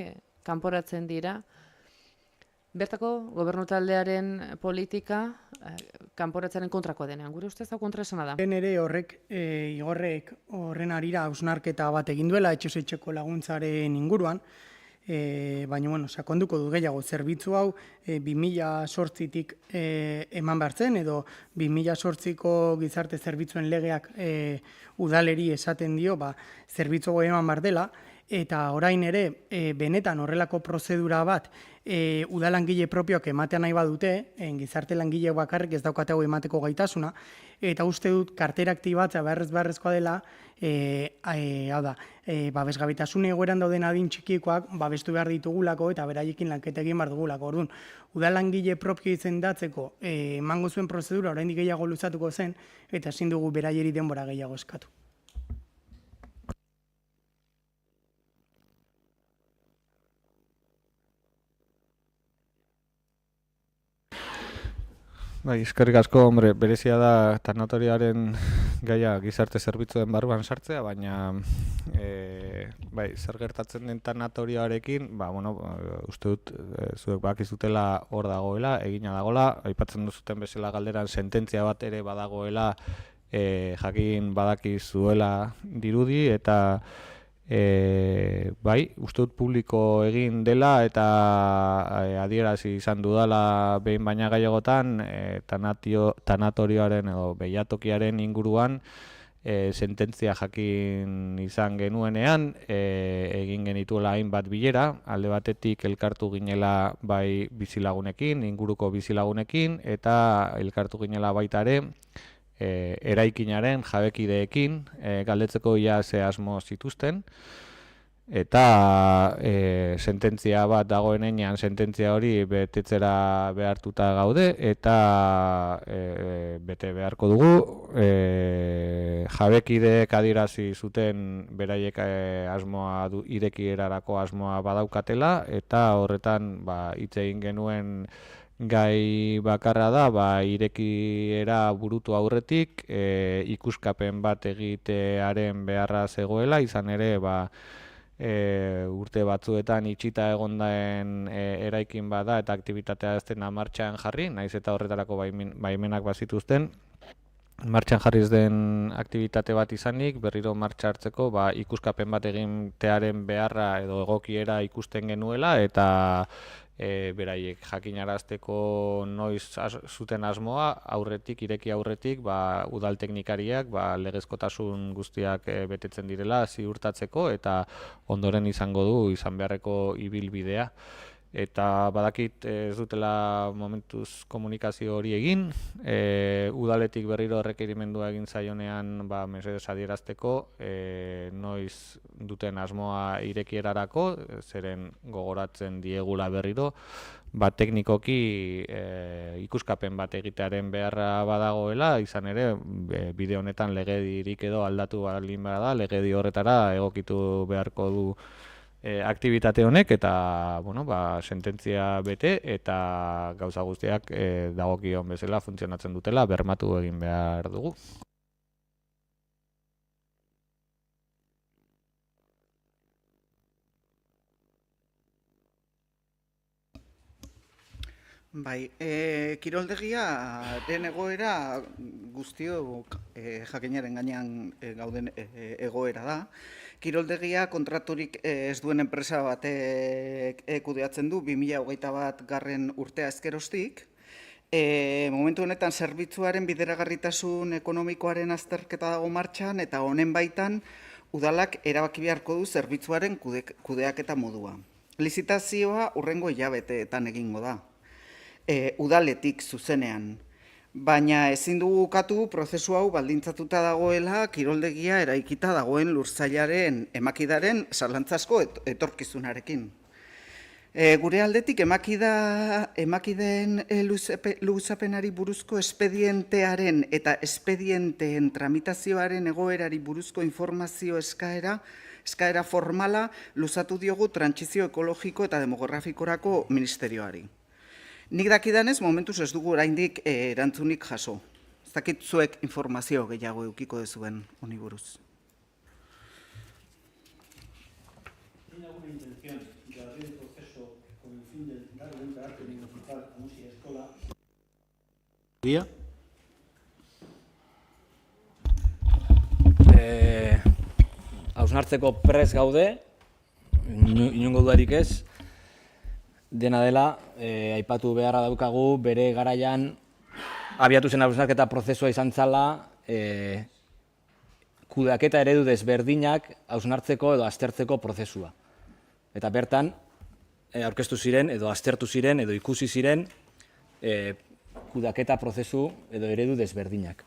kanporatzen dira bertako gobernu taldearen politika kanporatzearen kontrakoa denean. Gure ustez hau kontraesana da. Ere horrek igorrek horren arira hausnarketa bat egin duela etxez etxeko laguntzaren inguruan, baina sakonduko du gehiago zerbitzu hau 2008tik eman behar zen, edo 2008ko gizarte zerbitzuen legeak udaleri esaten dio zerbitzu eman behar dela, eta orain ere benetan horrelako prozedura bat udalangile propioak ematean nahi badute, gizarte langile bakarrik ez daukate hau emateko gaitasuna, eta uste dut kartera aktibatzea beharrezkoa dela, hau da, babesgabetasun egoeran dauden adin txikikoak babestu behar ditugulako eta beraiekin lanketa egin behar dugulako. Orduan, udalangile propio izendatzeko emango zuen prozedura oraindik gehiago luzatuko zen, eta ezin dugu beraieri denbora gehiago eskatu. Eskerrik asko, berezia da tanatoriaren gaia gizarte zerbitzuen barruan sartzea, baina zer gertatzen den tanatorioarekin, uste dut zuek bakizutela hor dagoela, egina dagoela, aipatzen duzuten bezala galderan sententzia bat ere badagoela, jakin badakizuela dirudi, eta uste dut publiko egin dela eta adierazi izan dudala behin baina gehiagotan tanatorioaren edo behiatokiaren inguruan sententzia jakin izan genuenean, egin genituela hainbat bilera, alde batetik elkartu ginela bai bizilagunekin, inguruko bizilagunekin, eta elkartu ginela baita ere eraikinaren jabekideekin, galdetzeko ia ze asmo zituzten, eta sententzia bat dagoen heinean sententzia hori betetzera behartuta gaude, eta bete beharko dugu, jabekideek adierazi zuten beraiek asmoa irekierarako asmoa badaukatela, eta horretan hitz egin genuen gai bakarra da, irekiera burutu aurretik, ikuskapen bat egitearen beharra zegoela, izan ere urte batzuetan itxita egondaen eraikin bada eta aktibitatea ez dena martxan jarri, naiz eta horretarako baimenak bazituzten, martxan jarriz den aktibitate bat izanik, berriro martxa hartzeko ikuskapen bat egintearen beharra edo egokiera ikusten genuela, eta beraiek jakinarazteko noiz zuten asmoa, ireki aurretik, udal teknikariak legezkotasun guztiak betetzen direla ziurtatzeko, eta ondoren izan beharreko ibilbidea. Eta badakit ez dutela momentuz komunikazio hori egin, udaletik berriro errekerimendua egin zaionean mesedez adierazteko, noiz duten asmoa irekierarako, zeren gogoratzen diegula berriro, teknikoki ikuskapen bat egitearen beharra badagoela, izan ere, bide honetan legedirik edo aldatu baldin bada, legedi horretara egokitu beharko du aktibitate honek, eta sententzia bete eta gauza guztiak dagokion bezala funtzionatzen dutela bermatu egin behar dugu. Bai, kiroldegiaren egoera guztiok jakinaren gainean gauden egoera da. Kiroldegia kontraturik ez duen enpresa batek kudeatzen du 2021 garren urtea ezkeroztik. Momentu honetan zerbitzuaren bideragarritasun ekonomikoaren azterketa dago martxan, eta honen baitan udalak erabaki beharko du zerbitzuaren kudeaketa modua. Lizitazioa hurrengo hilabeteetan egingo da. Udaletik zuzenean. Baina ezin dugu ukatu prozesu hau baldintzatuta dagoela kiroldegia eraikita dagoen lursailaren emakidaren zalantzasko etorkizunarekin. Gure aldetik emakideen luzapenari buruzko espedientearen eta espedienteen tramitazioaren egoerari buruzko informazio eskaera formala luzatu diogu trantsizio ekologiko eta demografikorako ministerioari. Nik dakidanez, momentuz ez dugu oraindik erantzunik jaso. Ez dakit zuek informazio gehiago edukiko dezuen honi buruz. ¿Tiene alguna intención de abrir el proceso con el fin de darle un carácter municipal a Musia Eskola? ¿Día? Hausnartzeko prest gaude, inongo dudarik ez, dena dela, aipatu beharra daukagu, bere garaian abiatu zen hausnarketa prozesua izan zala, kudeaketa eredu desberdinak hausnartzeko edo aztertzeko prozesua. Eta bertan, aurkeztu ziren, edo aztertu ziren, edo ikusi ziren, kudeaketa prozesu edo eredu desberdinak.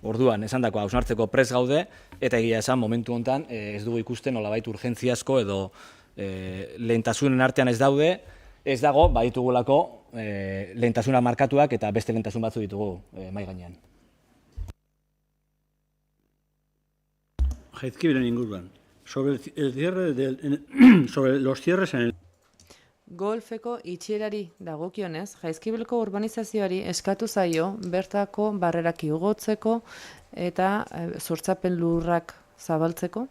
Orduan, esan dako, hausnartzeko prest gaude, eta egia esan, momentu honetan, ez dugu ikusten nolabait urgentziazko edo lehentasunen artean ez daude, ez dago, baditugulako lehentasuna markatuak eta beste lehentasun batzu ditugu mahai gainean. Jaizkibelen inguruan. Sobre los cierres en el... Golfeko itxierari dagokionez, Jaizkibelko urbanizazioari eskatu zaio bertako barrerak igotzeko eta zortzapen lurrak zabaltzeko.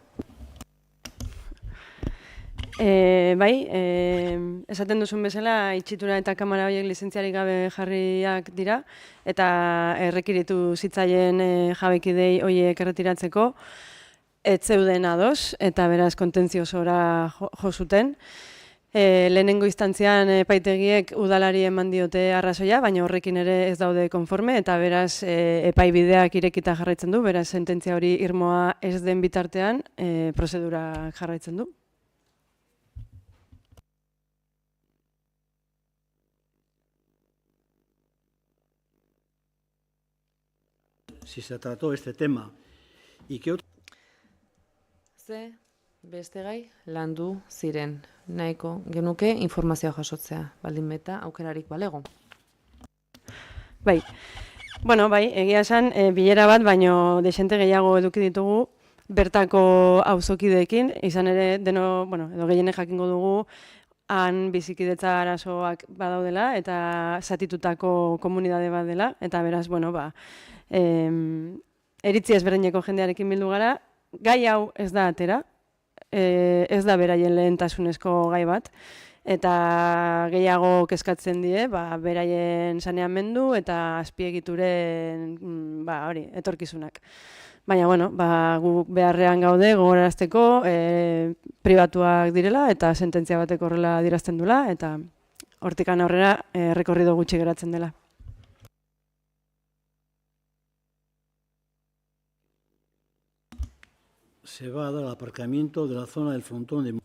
Esaten duzun bezala, itxitura eta kamara horiek lizentziarik gabe jarriak dira, eta errekiritu zitzaien jabekidei horiek erretiratzeko, ez zeuden ados, eta beraz kontentziosora jo zuten. Lehenengo instantzian epaitegiek udalari eman diote arrazoia, baina horrekin ere ez daude konforme, eta beraz epaibideak irekita jarraitzen du, beraz sententzia hori irmoa ez den bitartean prozedura jarraitzen du. Si se trató este tema y que otro... Ze beste gai landu ziren, nahiko genuke informazioa jasotzea, baldin beta aukerarik balego. Bai, egia esan, bilera bat, baino desente gehiago eduki ditugu bertako auzokideekin, izan ere, edo gehienek jakingo dugu, han bizikidetza arazoak badaudela, eta zatitutako komunidade bat dela, eta beraz, eritzi ezberdineko jendearekin bildu gara, gai hau ez da atera, ez da beraien lehentasunezko gai bat, eta gehiago kezkatzen die, beraien saneamendu eta azpiegituren etorkizunak. Baina, guk beharrean gaude gogorarazteko pribatuak direla eta sententzia batek horrela adierazten dula, eta hortikan aurrera errekorrido gutxi geratzen dela. Se va a dar el aparcamiento de la zona del frontón de...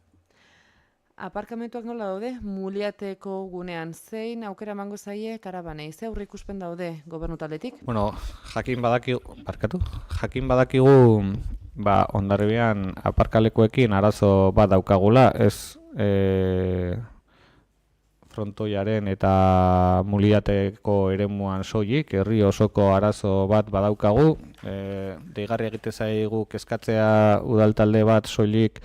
Aparkamentuak nola daude? Muliateko gunean zein aukera emango zaie karabanei? Ze aurreikuspen daude gobernu taldetik? Bueno, jakin badakigu Hondarribian aparkalekuekin arazo bat daukagula, ez frontoiaren eta Muliateko eremuan soilik, herri osoko arazo bat badaukagu. Deigarri egite zaigu kezkatzea udaltalde bat soilik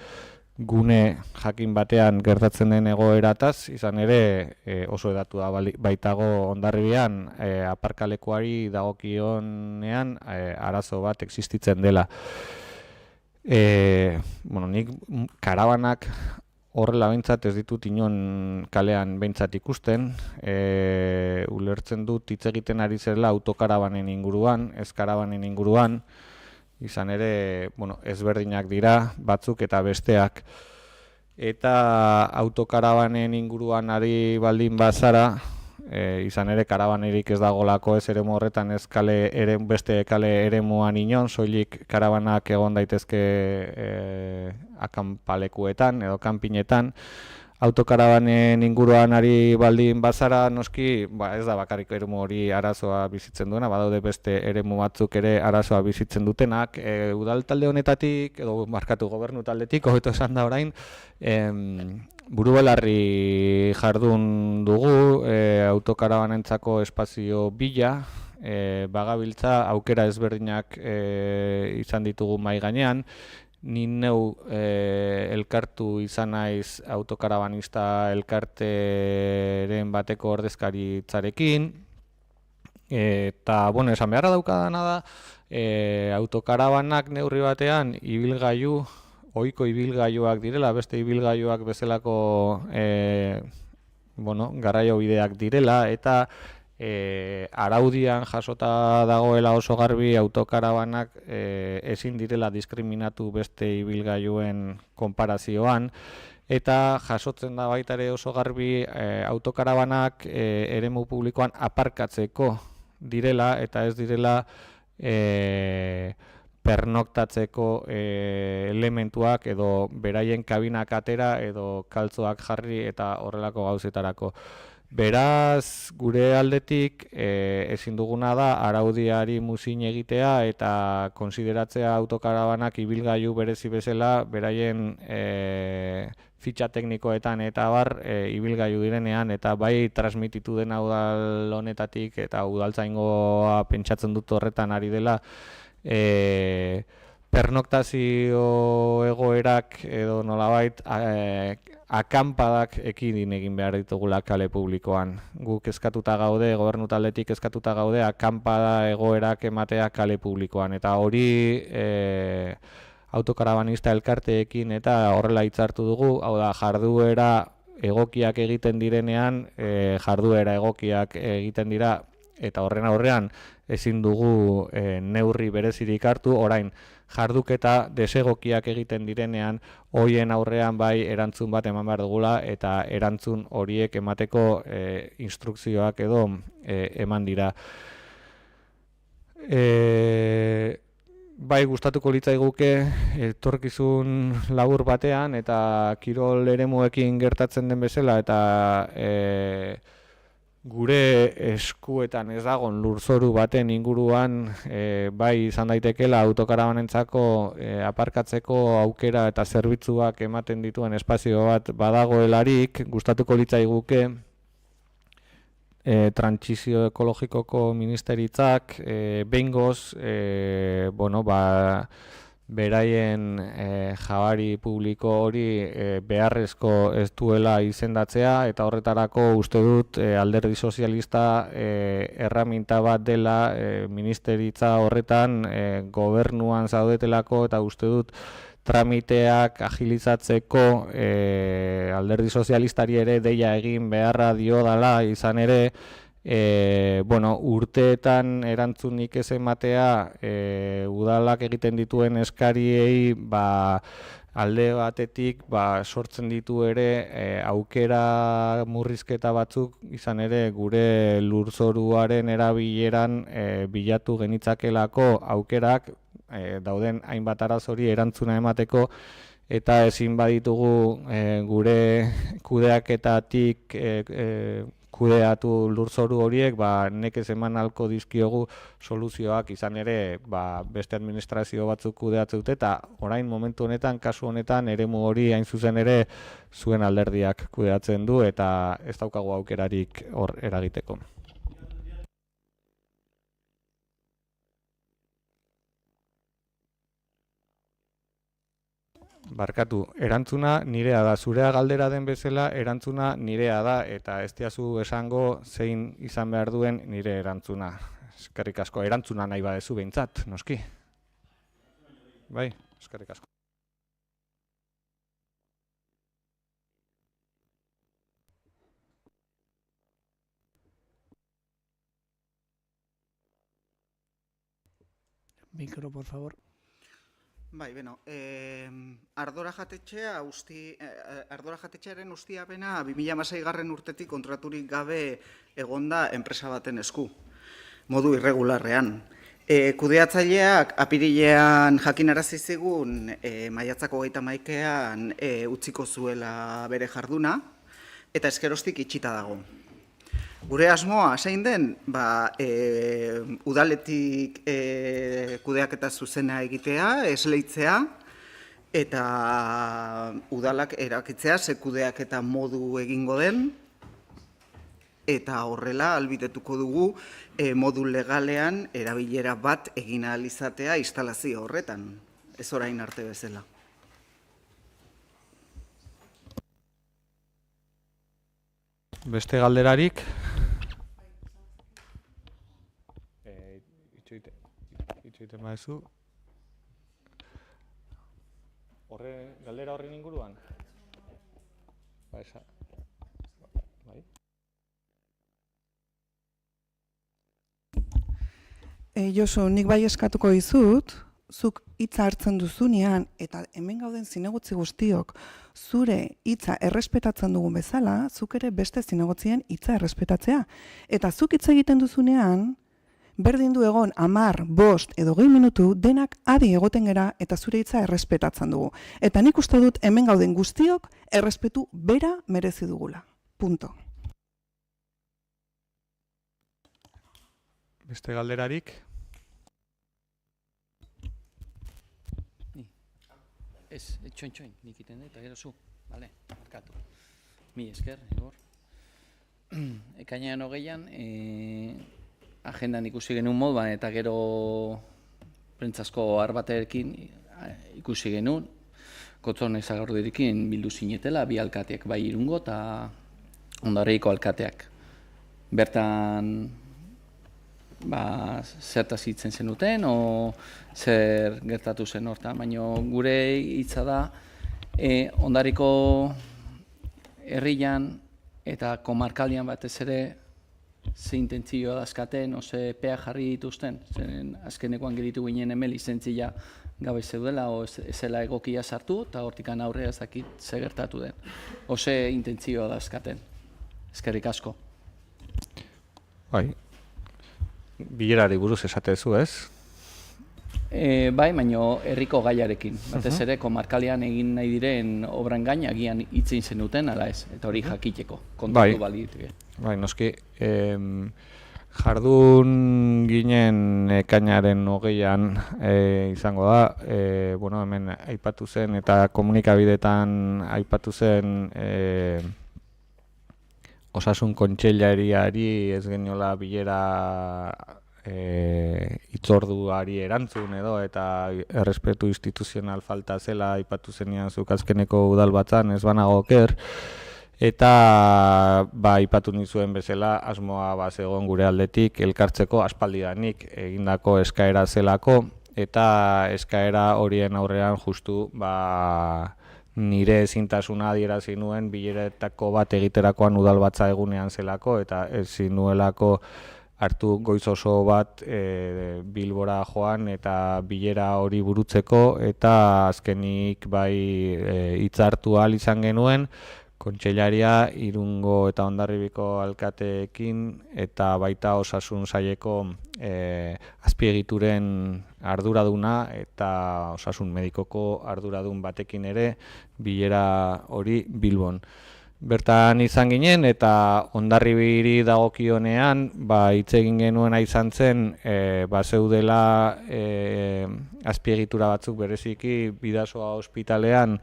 gune jakin batean gertatzen den egoerataz, izan ere oso hedatua baitago Hondarribian aparkalekuari dagokionean arazo bat existitzen dela. Nik karabanak horrela behintzat ez ditut inon kalean behintzat ikusten, ulertzen dut hitz egiten ari zela autokarabanen inguruan, ez karabanen inguruan, izan ere, ezberdinak dira, batzuk eta besteak. Eta autokarabanen inguruan ari baldin bazara, izan ere karabanerik ez dagolako ez eremu horretan ez beste kale eremuan inon, soilik karabanak egon daitezke akanpalekuetan edo kanpinetan. Autokarabanen inguruan ari baldin bazara, noski, ez da bakarrik eremu hori arazoa bizitzen duena, badaude beste eremu batzuk ere arazoa bizitzen dutenak. Udal talde honetatik, edo gobernu taldetik, hobeto esan da orain, burubelarri jardun dugu autokarabanentzako espazio bila, bagabiltza aukera ezberdinak izan ditugu mahai gainean. Ni neu elkartu izan naiz autokarabanista elkarteren bateko ordezkaritzarekin, eta, esan beharra daukadana da, autokarabanak neurri batean ibilgailu, ohiko ibilgailuak direla, beste ibilgailuak bezalako garraio bideak direla, eta araudian jasota dagoela oso garbi autokarabanak ezin direla diskriminatu beste ibilgailuen konparazioan, eta jasotzen da baita ere oso garbi autokarabanak eremu publikoan aparkatzeko direla eta ez direla pernoktatzeko elementuak edo beraien kabinak atera edo kaltzoak jarri eta horrelako gauzetarako. Beraz, gure aldetik ezin duguna da araudiari muzin egitea eta konsideratzea autokarabanak ibilgailu berezi bezala beraien fitxa teknikoetan eta ibilgailu direnean, eta bai transmititu dena udal honetatik eta udaltzaingoa pentsatzen dut horretan ari dela pernoktazio egoerak edo nolabait akanpadak ekidin egin behar ditugula kale publikoan. Guk eskatuta gaude, gobernu taldetik eskatuta gaude, akanpada egoerak ematea kale publikoan. Eta hori autokarabanista elkarteekin eta horrela hitzartu dugu, hau da, jarduera egokiak egiten direnean, jarduera egokiak egiten dira, eta horren aurrean ezin dugu neurri berezirik hartu, orain jarduketa desegokiak egiten direnean, hoien aurrean bai erantzun bat eman behar dugula, eta erantzun horiek emateko instrukzioak edo eman dira. Bai, gustatuko litzaiguke etorkizun labur batean eta kirol eremuekin gertatzen den bezala eta gure eskuetan ez dagon lurzoru baten inguruan bai izan daitekela autokarabanentzako aparkatzeko aukera eta zerbitzuak ematen dituen espazio bat badagoelarik, gustatuko litzaiguke trantsizio ekologikoko ministeritzak behingoz beraien jabari publiko hori beharrezko ez duela izendatzea, eta horretarako uste dut alderdi sozialista erraminta bat dela ministeritza horretan gobernuan zaudetelako, eta uste dut tramiteak agilizatzeko alderdi sozialistari ere deia egin beharra dio dela, izan ere, urteetan erantzunik ez ematea udalak egiten dituen eskariei alde batetik sortzen ditu ere aukera murrizketa batzuk, izan ere gure lurzoruaren erabileran bilatu genitzakelako aukerak dauden hainbat arazori erantzuna emateko, eta ezin baditugu gure kudeaketatik kudeatu lurzoru horiek, nekez eman ahalko dizkiogu soluzioak, izan ere beste administrazio batzuk kudeatzen dute, eta orain momentu honetan, kasu honetan, eremu hori hain zuzen ere zuen alderdiak kudeatzen du, eta ez daukagu aukerarik hor eragiteko. Barkatu, erantzuna nirea da, zurea galdera den bezala, erantzuna nirea da, eta ez diazu esango zein izan behar duen nire erantzuna. Eskerrik asko, erantzuna nahi badezu behintzat, noski? Bai, eskerrik asko. Mikro, por favor. Bai, Ardora jatetxearen ustiapena 2006 urtetik kontraturik gabe egonda enpresa baten esku, modu irregularrean. Kudeatzaileak apirilean jakinarazi zigun maiatzako 31ean utziko zuela bere jarduna, eta ezkeroztik itxita dago. Gure asmoa zein den, udaletik kudeaketa zuzena egitea, esleitzea, eta udalak erakitzea ze kudeaketa modu egingo den, eta horrela albitetuko dugu modu legalean erabilera bat egin ahal izatea instalazio horretan, ez orain arte bezala. Beste galderarik? Itxoiten badezu. Galdera horren inguruan? Bai. Josu, nik bai eskatuko dizut, zuk hitza hartzen duzunean, eta hemen gauden zinegotzi guztiok, zure hitza errespetatzen dugun bezala, zuk ere beste zinegotzien hitza errespetatzea. Eta zuk hitza egiten duzunean, berdin du egon 10, 5 edo 20 minutu, denak adi egoten gera eta zure hitza errespetatzen dugu. Eta nik uste dut hemen gauden guztiok errespetu bera merezi dugula. Punto. Beste galderarik? Ez, txoin, nik iten dut, eta gero zu, bale, markatu. Mi esker, Igor. Ekainean 20an, agendan ikusi genuen moduan, eta gero prentzazko arbaterekin ikusi genuen, Kotzon Ezagardurirekin bildu zinetela, bi alkateak bai Irungo eta Hondarribiko alkateak. Bertan, zertaz hitzen zenuten, o zer gertatu zen hortan, baina gure hitza da Hondarriko herrian eta komarkalian batez ere ze intentzioa dazkaten, ze pea jarri dituzten, zeren azkenekoan geritu ginen hemen lizentzia gabe zeudela, ezela egokia sartu, eta hortikan aurrea ez dakit ze gertatu den. Ze intentzioa dazkaten. Eskerrik asko. Bai. Bilerari buruz esatezu, ez? Bai, baina herriko gaiarekin. Batez ere, komarkalean egin nahi diren obran gain agian hitzein zenuten, ala ez, eta hori jakiteko, kontatu baliteke. Bai, noski, jardun ginen ekainaren 20an izango da, hemen aipatu zen eta komunikabidetan aipatu zen Osasun Kontseilariari ez geniola bilera hitzorduari erantzun edo eta errespetu instituzional falta zela aipatu zenian zuk azkeneko udalbatzan ez banago oker, eta aipatu nizuen bezala asmoa zegoen gure aldetik elkartzeko aspaldidanik egindako eskaera zelako, eta eskaera horien aurrean justu nire ezintasuna adierazi nuen bileretako bat egiterakoan udalbatza egunean zelako, eta ezin nuelako hartu goiz oso bat Bilbora joan eta bilera hori burutzeko, eta azkenik hitzartu ahal izan genuen Kontseilaria, Irungo eta Hondarribiko alkateekin eta baita Osasun Saileko azpiegituren arduraduna eta Osasun Medikoko arduradun batekin ere bilera hori Bilbon. Bertan izan ginen eta Hondarribiri dagokionean hitz egin genuena izan zen zeudela azpiegitura batzuk bereziki Bidasoa ospitalean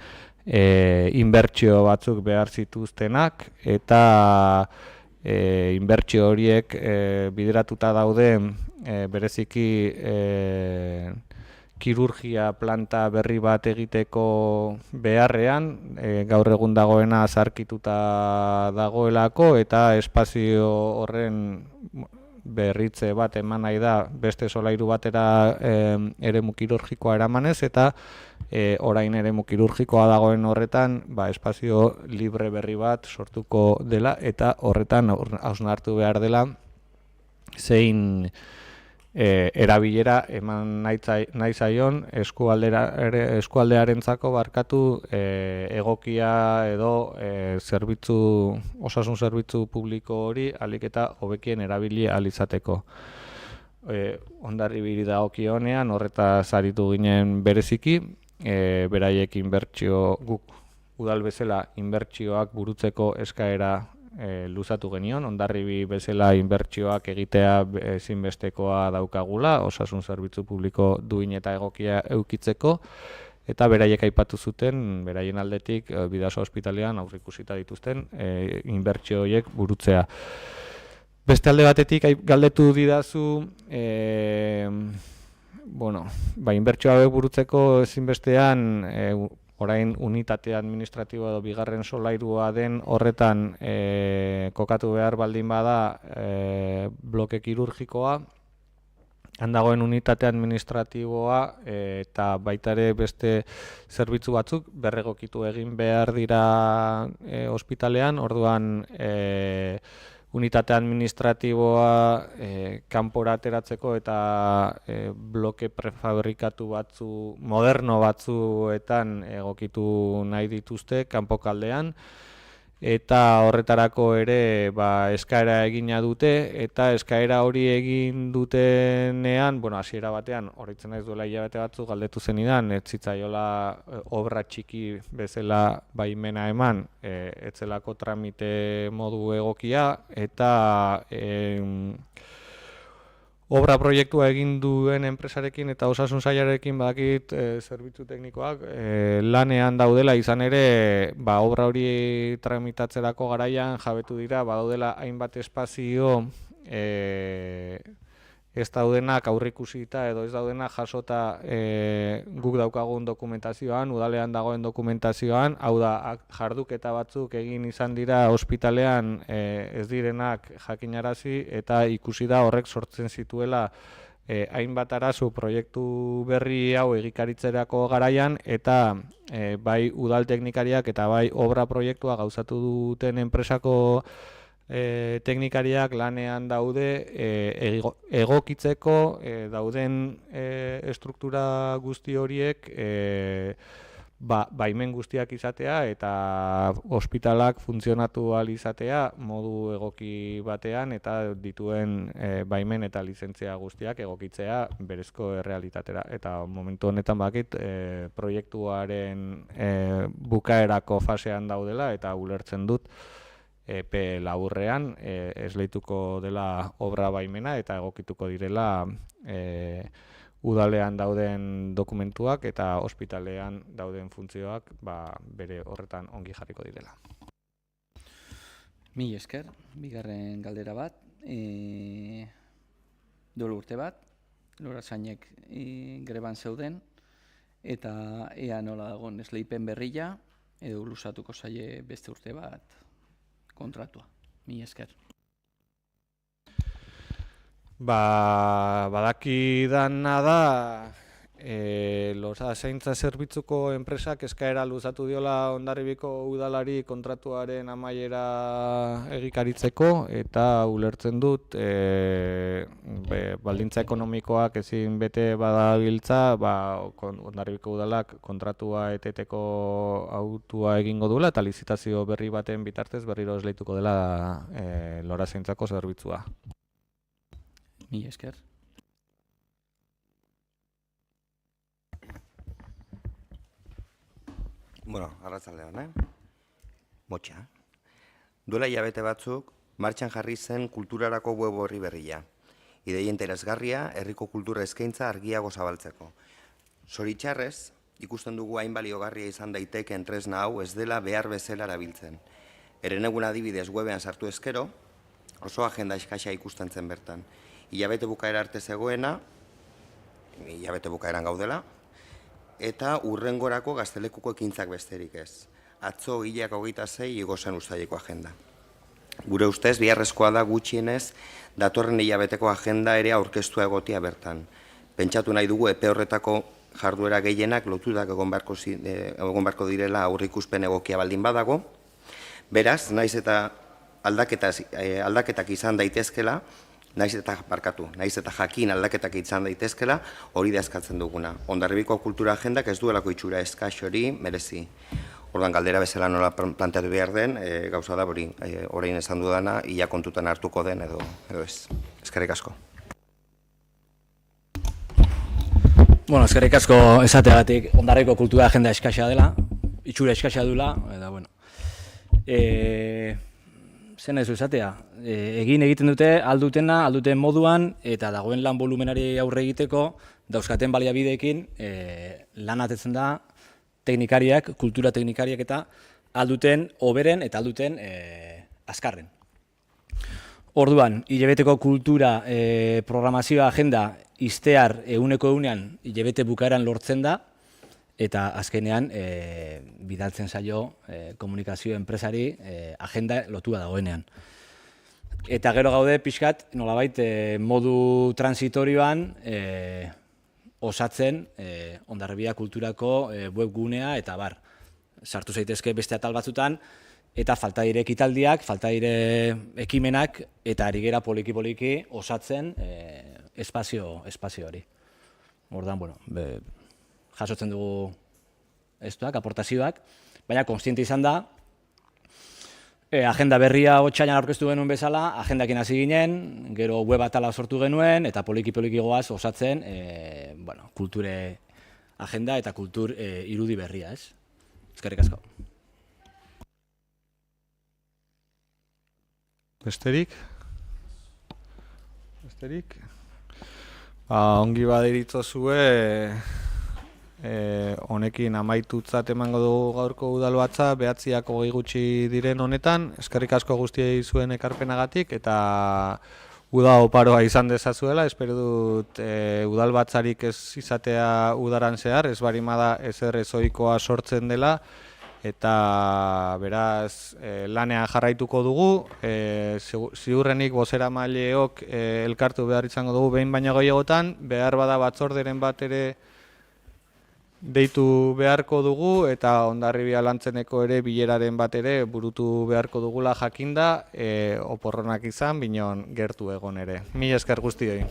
inbertsio batzuk behar zituztenak, eta inbertsio horiek bideratuta daude bereziki kirurgia planta berri bat egiteko beharrean, gaur egun dagoena zarkituta dagoelako, eta espazio horren berritze bat eman nahi da beste solairu batera eremu kirurgikoa eramanez, eta orain eremu kirurgikoa dagoen horretan espazio libre berri bat sortuko dela, eta horretan hausnartu behar dela zein erabilera eman nahi zaion eskualdearentzako egokia edo osasun zerbitzu publiko hori ahalik eta hobekien erabili ahal izateko. Hondarribiri dagokionean horretaz aritu ginen bereziki, beraiek guk udal bezala inbertsioak burutzeko eskaera luzatu genion, Hondarribi bezala inbertsioak egitea ezinbestekoa daukagula, osasun zerbitzu publiko duin eta egokia edukitzeko, eta beraiek aipatu zuten, beraien aldetik Bidasoa ospitalean aurreikusita dituzten inbertsio horiek burutzea. Beste alde batetik galdetu didazu, inbertsio hauek burutzeko ezinbestean orain unitate administratibo edo bigarren solairua den horretan kokatu behar baldin bada bloke kirurgikoa, handagoen unitate administratiboa eta baita ere beste zerbitzu batzuk berregokitu egin behar dira ospitalean, orduan unitate administratiboa kanpora ateratzeko eta bloke prefabrikatu batzu, moderno batzuetan egokitu nahi dituzte kanpokaldean, eta horretarako ere eskaera egina dute, eta eskaera hori egin dutenean, hasiera batean, oroitzen naiz duela hilabete batzuk galdetu zenidan, ez zitzaiola obra txiki bezala baimena eman, etzelako tramite modu egokia, eta obra proiektua egin duen enpresarekin eta osasun sailarekin badakit zerbitzu teknikoak lanean daudela, izan ere obra hori tramitatzerako garaian jabetu dira badaudela hainbat espazio ez daudenak aurreikusita edo ez daudenak jasota guk daukagun dokumentazioan, udalean dagoen dokumentazioan, hau da jarduketa batzuk egin izan dira ospitalean ez direnak jakinarazi, eta ikusi da horrek sortzen zituela hainbat arazo proiektu berri hau egikaritzerako garaian, eta bai udal teknikariak eta bai obra proiektua gauzatu duten enpresako teknikariak lanean daude egokitzeko dauden estruktura guzti horiek baimen guztiak izatea eta ospitalak funtzionatu ahal izatea modu egoki batean, eta dituen baimen eta lizentzia guztiak egokitzea berezko errealitatera. Eta momentu honetan bakit proiektuaren bukaerako fasean daudela, eta ulertzen dut epe laburrean esleituko dela obra baimena eta egokituko direla udalean dauden dokumentuak eta ospitalean dauden funtzioak bere horretan ongi jarriko direla. Mila esker, bigarren galdera bat. Duela urte bat, Lorazainek greban zeuden, eta ea nola dagoen esleipen berria, edo luzatuko zaie beste urte bat kontratua. Mila esker. Badakidana da Lora zaintza zerbitzuko enpresak eskaera luzatu diola Hondarribiko udalari kontratuaren amaiera egikaritzeko, eta ulertzen dut baldintza ekonomikoak ezin bete badabiltza, Hondarribiko udalak kontratua eteteko autua egingo duela eta lizitazio berri baten bitartez berriro esleituko dela lora zaintzako zerbitzua. Mila esker. Bueno, arratsaldeon, Motxa. Duela hilabete batzuk, martxan jarri zen kulturarako web orri berria. Ideia interesgarria, herriko kultura eskaintza argiago zabaltzeko. Zoritxarrez, ikusten dugu hain baliogarria izan daiteken tresna hau ez dela behar bezala erabiltzen. Herenegun adibidez webean sartu ezkero, oso agenda eskasa ikusten zen bertan. Hilabete bukaera arte zegoena, hilabete bukaeran gaudela, eta urrengorako gaztelekuko ekintzak besterik ez. Atzo hilak 26 igo zen uztaileko agenda. Gure ustez, beharrezkoa da gutxienez datorren hilabeteko agenda ere aurkeztua egotia bertan. Pentsatu nahi dugu epe horretako jarduera gehienak lotutak egon beharko direla aurreikuspen egokia baldin badago. Beraz, naiz eta aldaketak izan daitezkela, naiz eta jakin aldaketak izan daitezkela, hori da eskatzen duguna. Hondarribiko kultura agendak ez duelako itxura eskas hori merezi. Orduan galdera bezala nola planteatu behar den, gauza da hori, orain esan dudana, ia kontutan hartuko den edo ez. Eskerrik asko. Bueno, eskerrik asko esateagatik Hondarribiko kultura agenda eskasa dela, itxura eskasa dula, eta bueno. Zen ez esatea, egiten dute alduten moduan, eta dagoen lan volumenari aurre egiteko, dauzkaten baliabideekin lan atetzen da teknikariak, kultura teknikariak eta alduten oberen eta alduten azkarren. Orduan, hilabeteko kultura programazioa agenda iztear eguneko egunean hilabete bukaeran lortzen da, eta azkenean bidaltzen zaio komunikazio enpresari agenda lotua dagoenean. Eta gero gaude pixkat, nolabait modu transitorioan osatzen Hondarribia kulturako webgunea eta bar. Sartu zaitezke beste atal batzutan, eta falta dire ekitaldiak, falta dire ekimenak, eta ari gera poliki-poliki osatzen espazio hori. Orduan, bueno, jasotzen dugu aportazioak, baina konstiente izan da, agenda berria otsailean aurkeztu genuen bezala, agendakin hasi ginen, gero web atala sortu genuen, eta poliki-poliki goaz osatzen kulture agenda eta kultur irudi berria, ez? Eskerrik asko. Besterik? Ongi baderitzozue, honekin amaitutzat emango dugu gaurko udalbatza, 9:20 gutxi diren honetan. Eskerrik asko guztiei zuen ekarpenagatik, eta uda oparoa izan dezazuela. Espero dut udalbatzarik ez izatea udaran zehar, ez barimada ezer ezoikoa sortzen dela, eta beraz lanean jarraituko dugu. Ziurrenik bozeramaileok elkartu behar izango dugu behin baino gehiagotan, behar bada batzorderen bat ere deitu beharko dugu, eta Hondarribia Lantzeneko ere bileraren bat ere burutu beharko dugula jakinda, oporronak izan, binon gertu egon ere. Mila esker guztioi.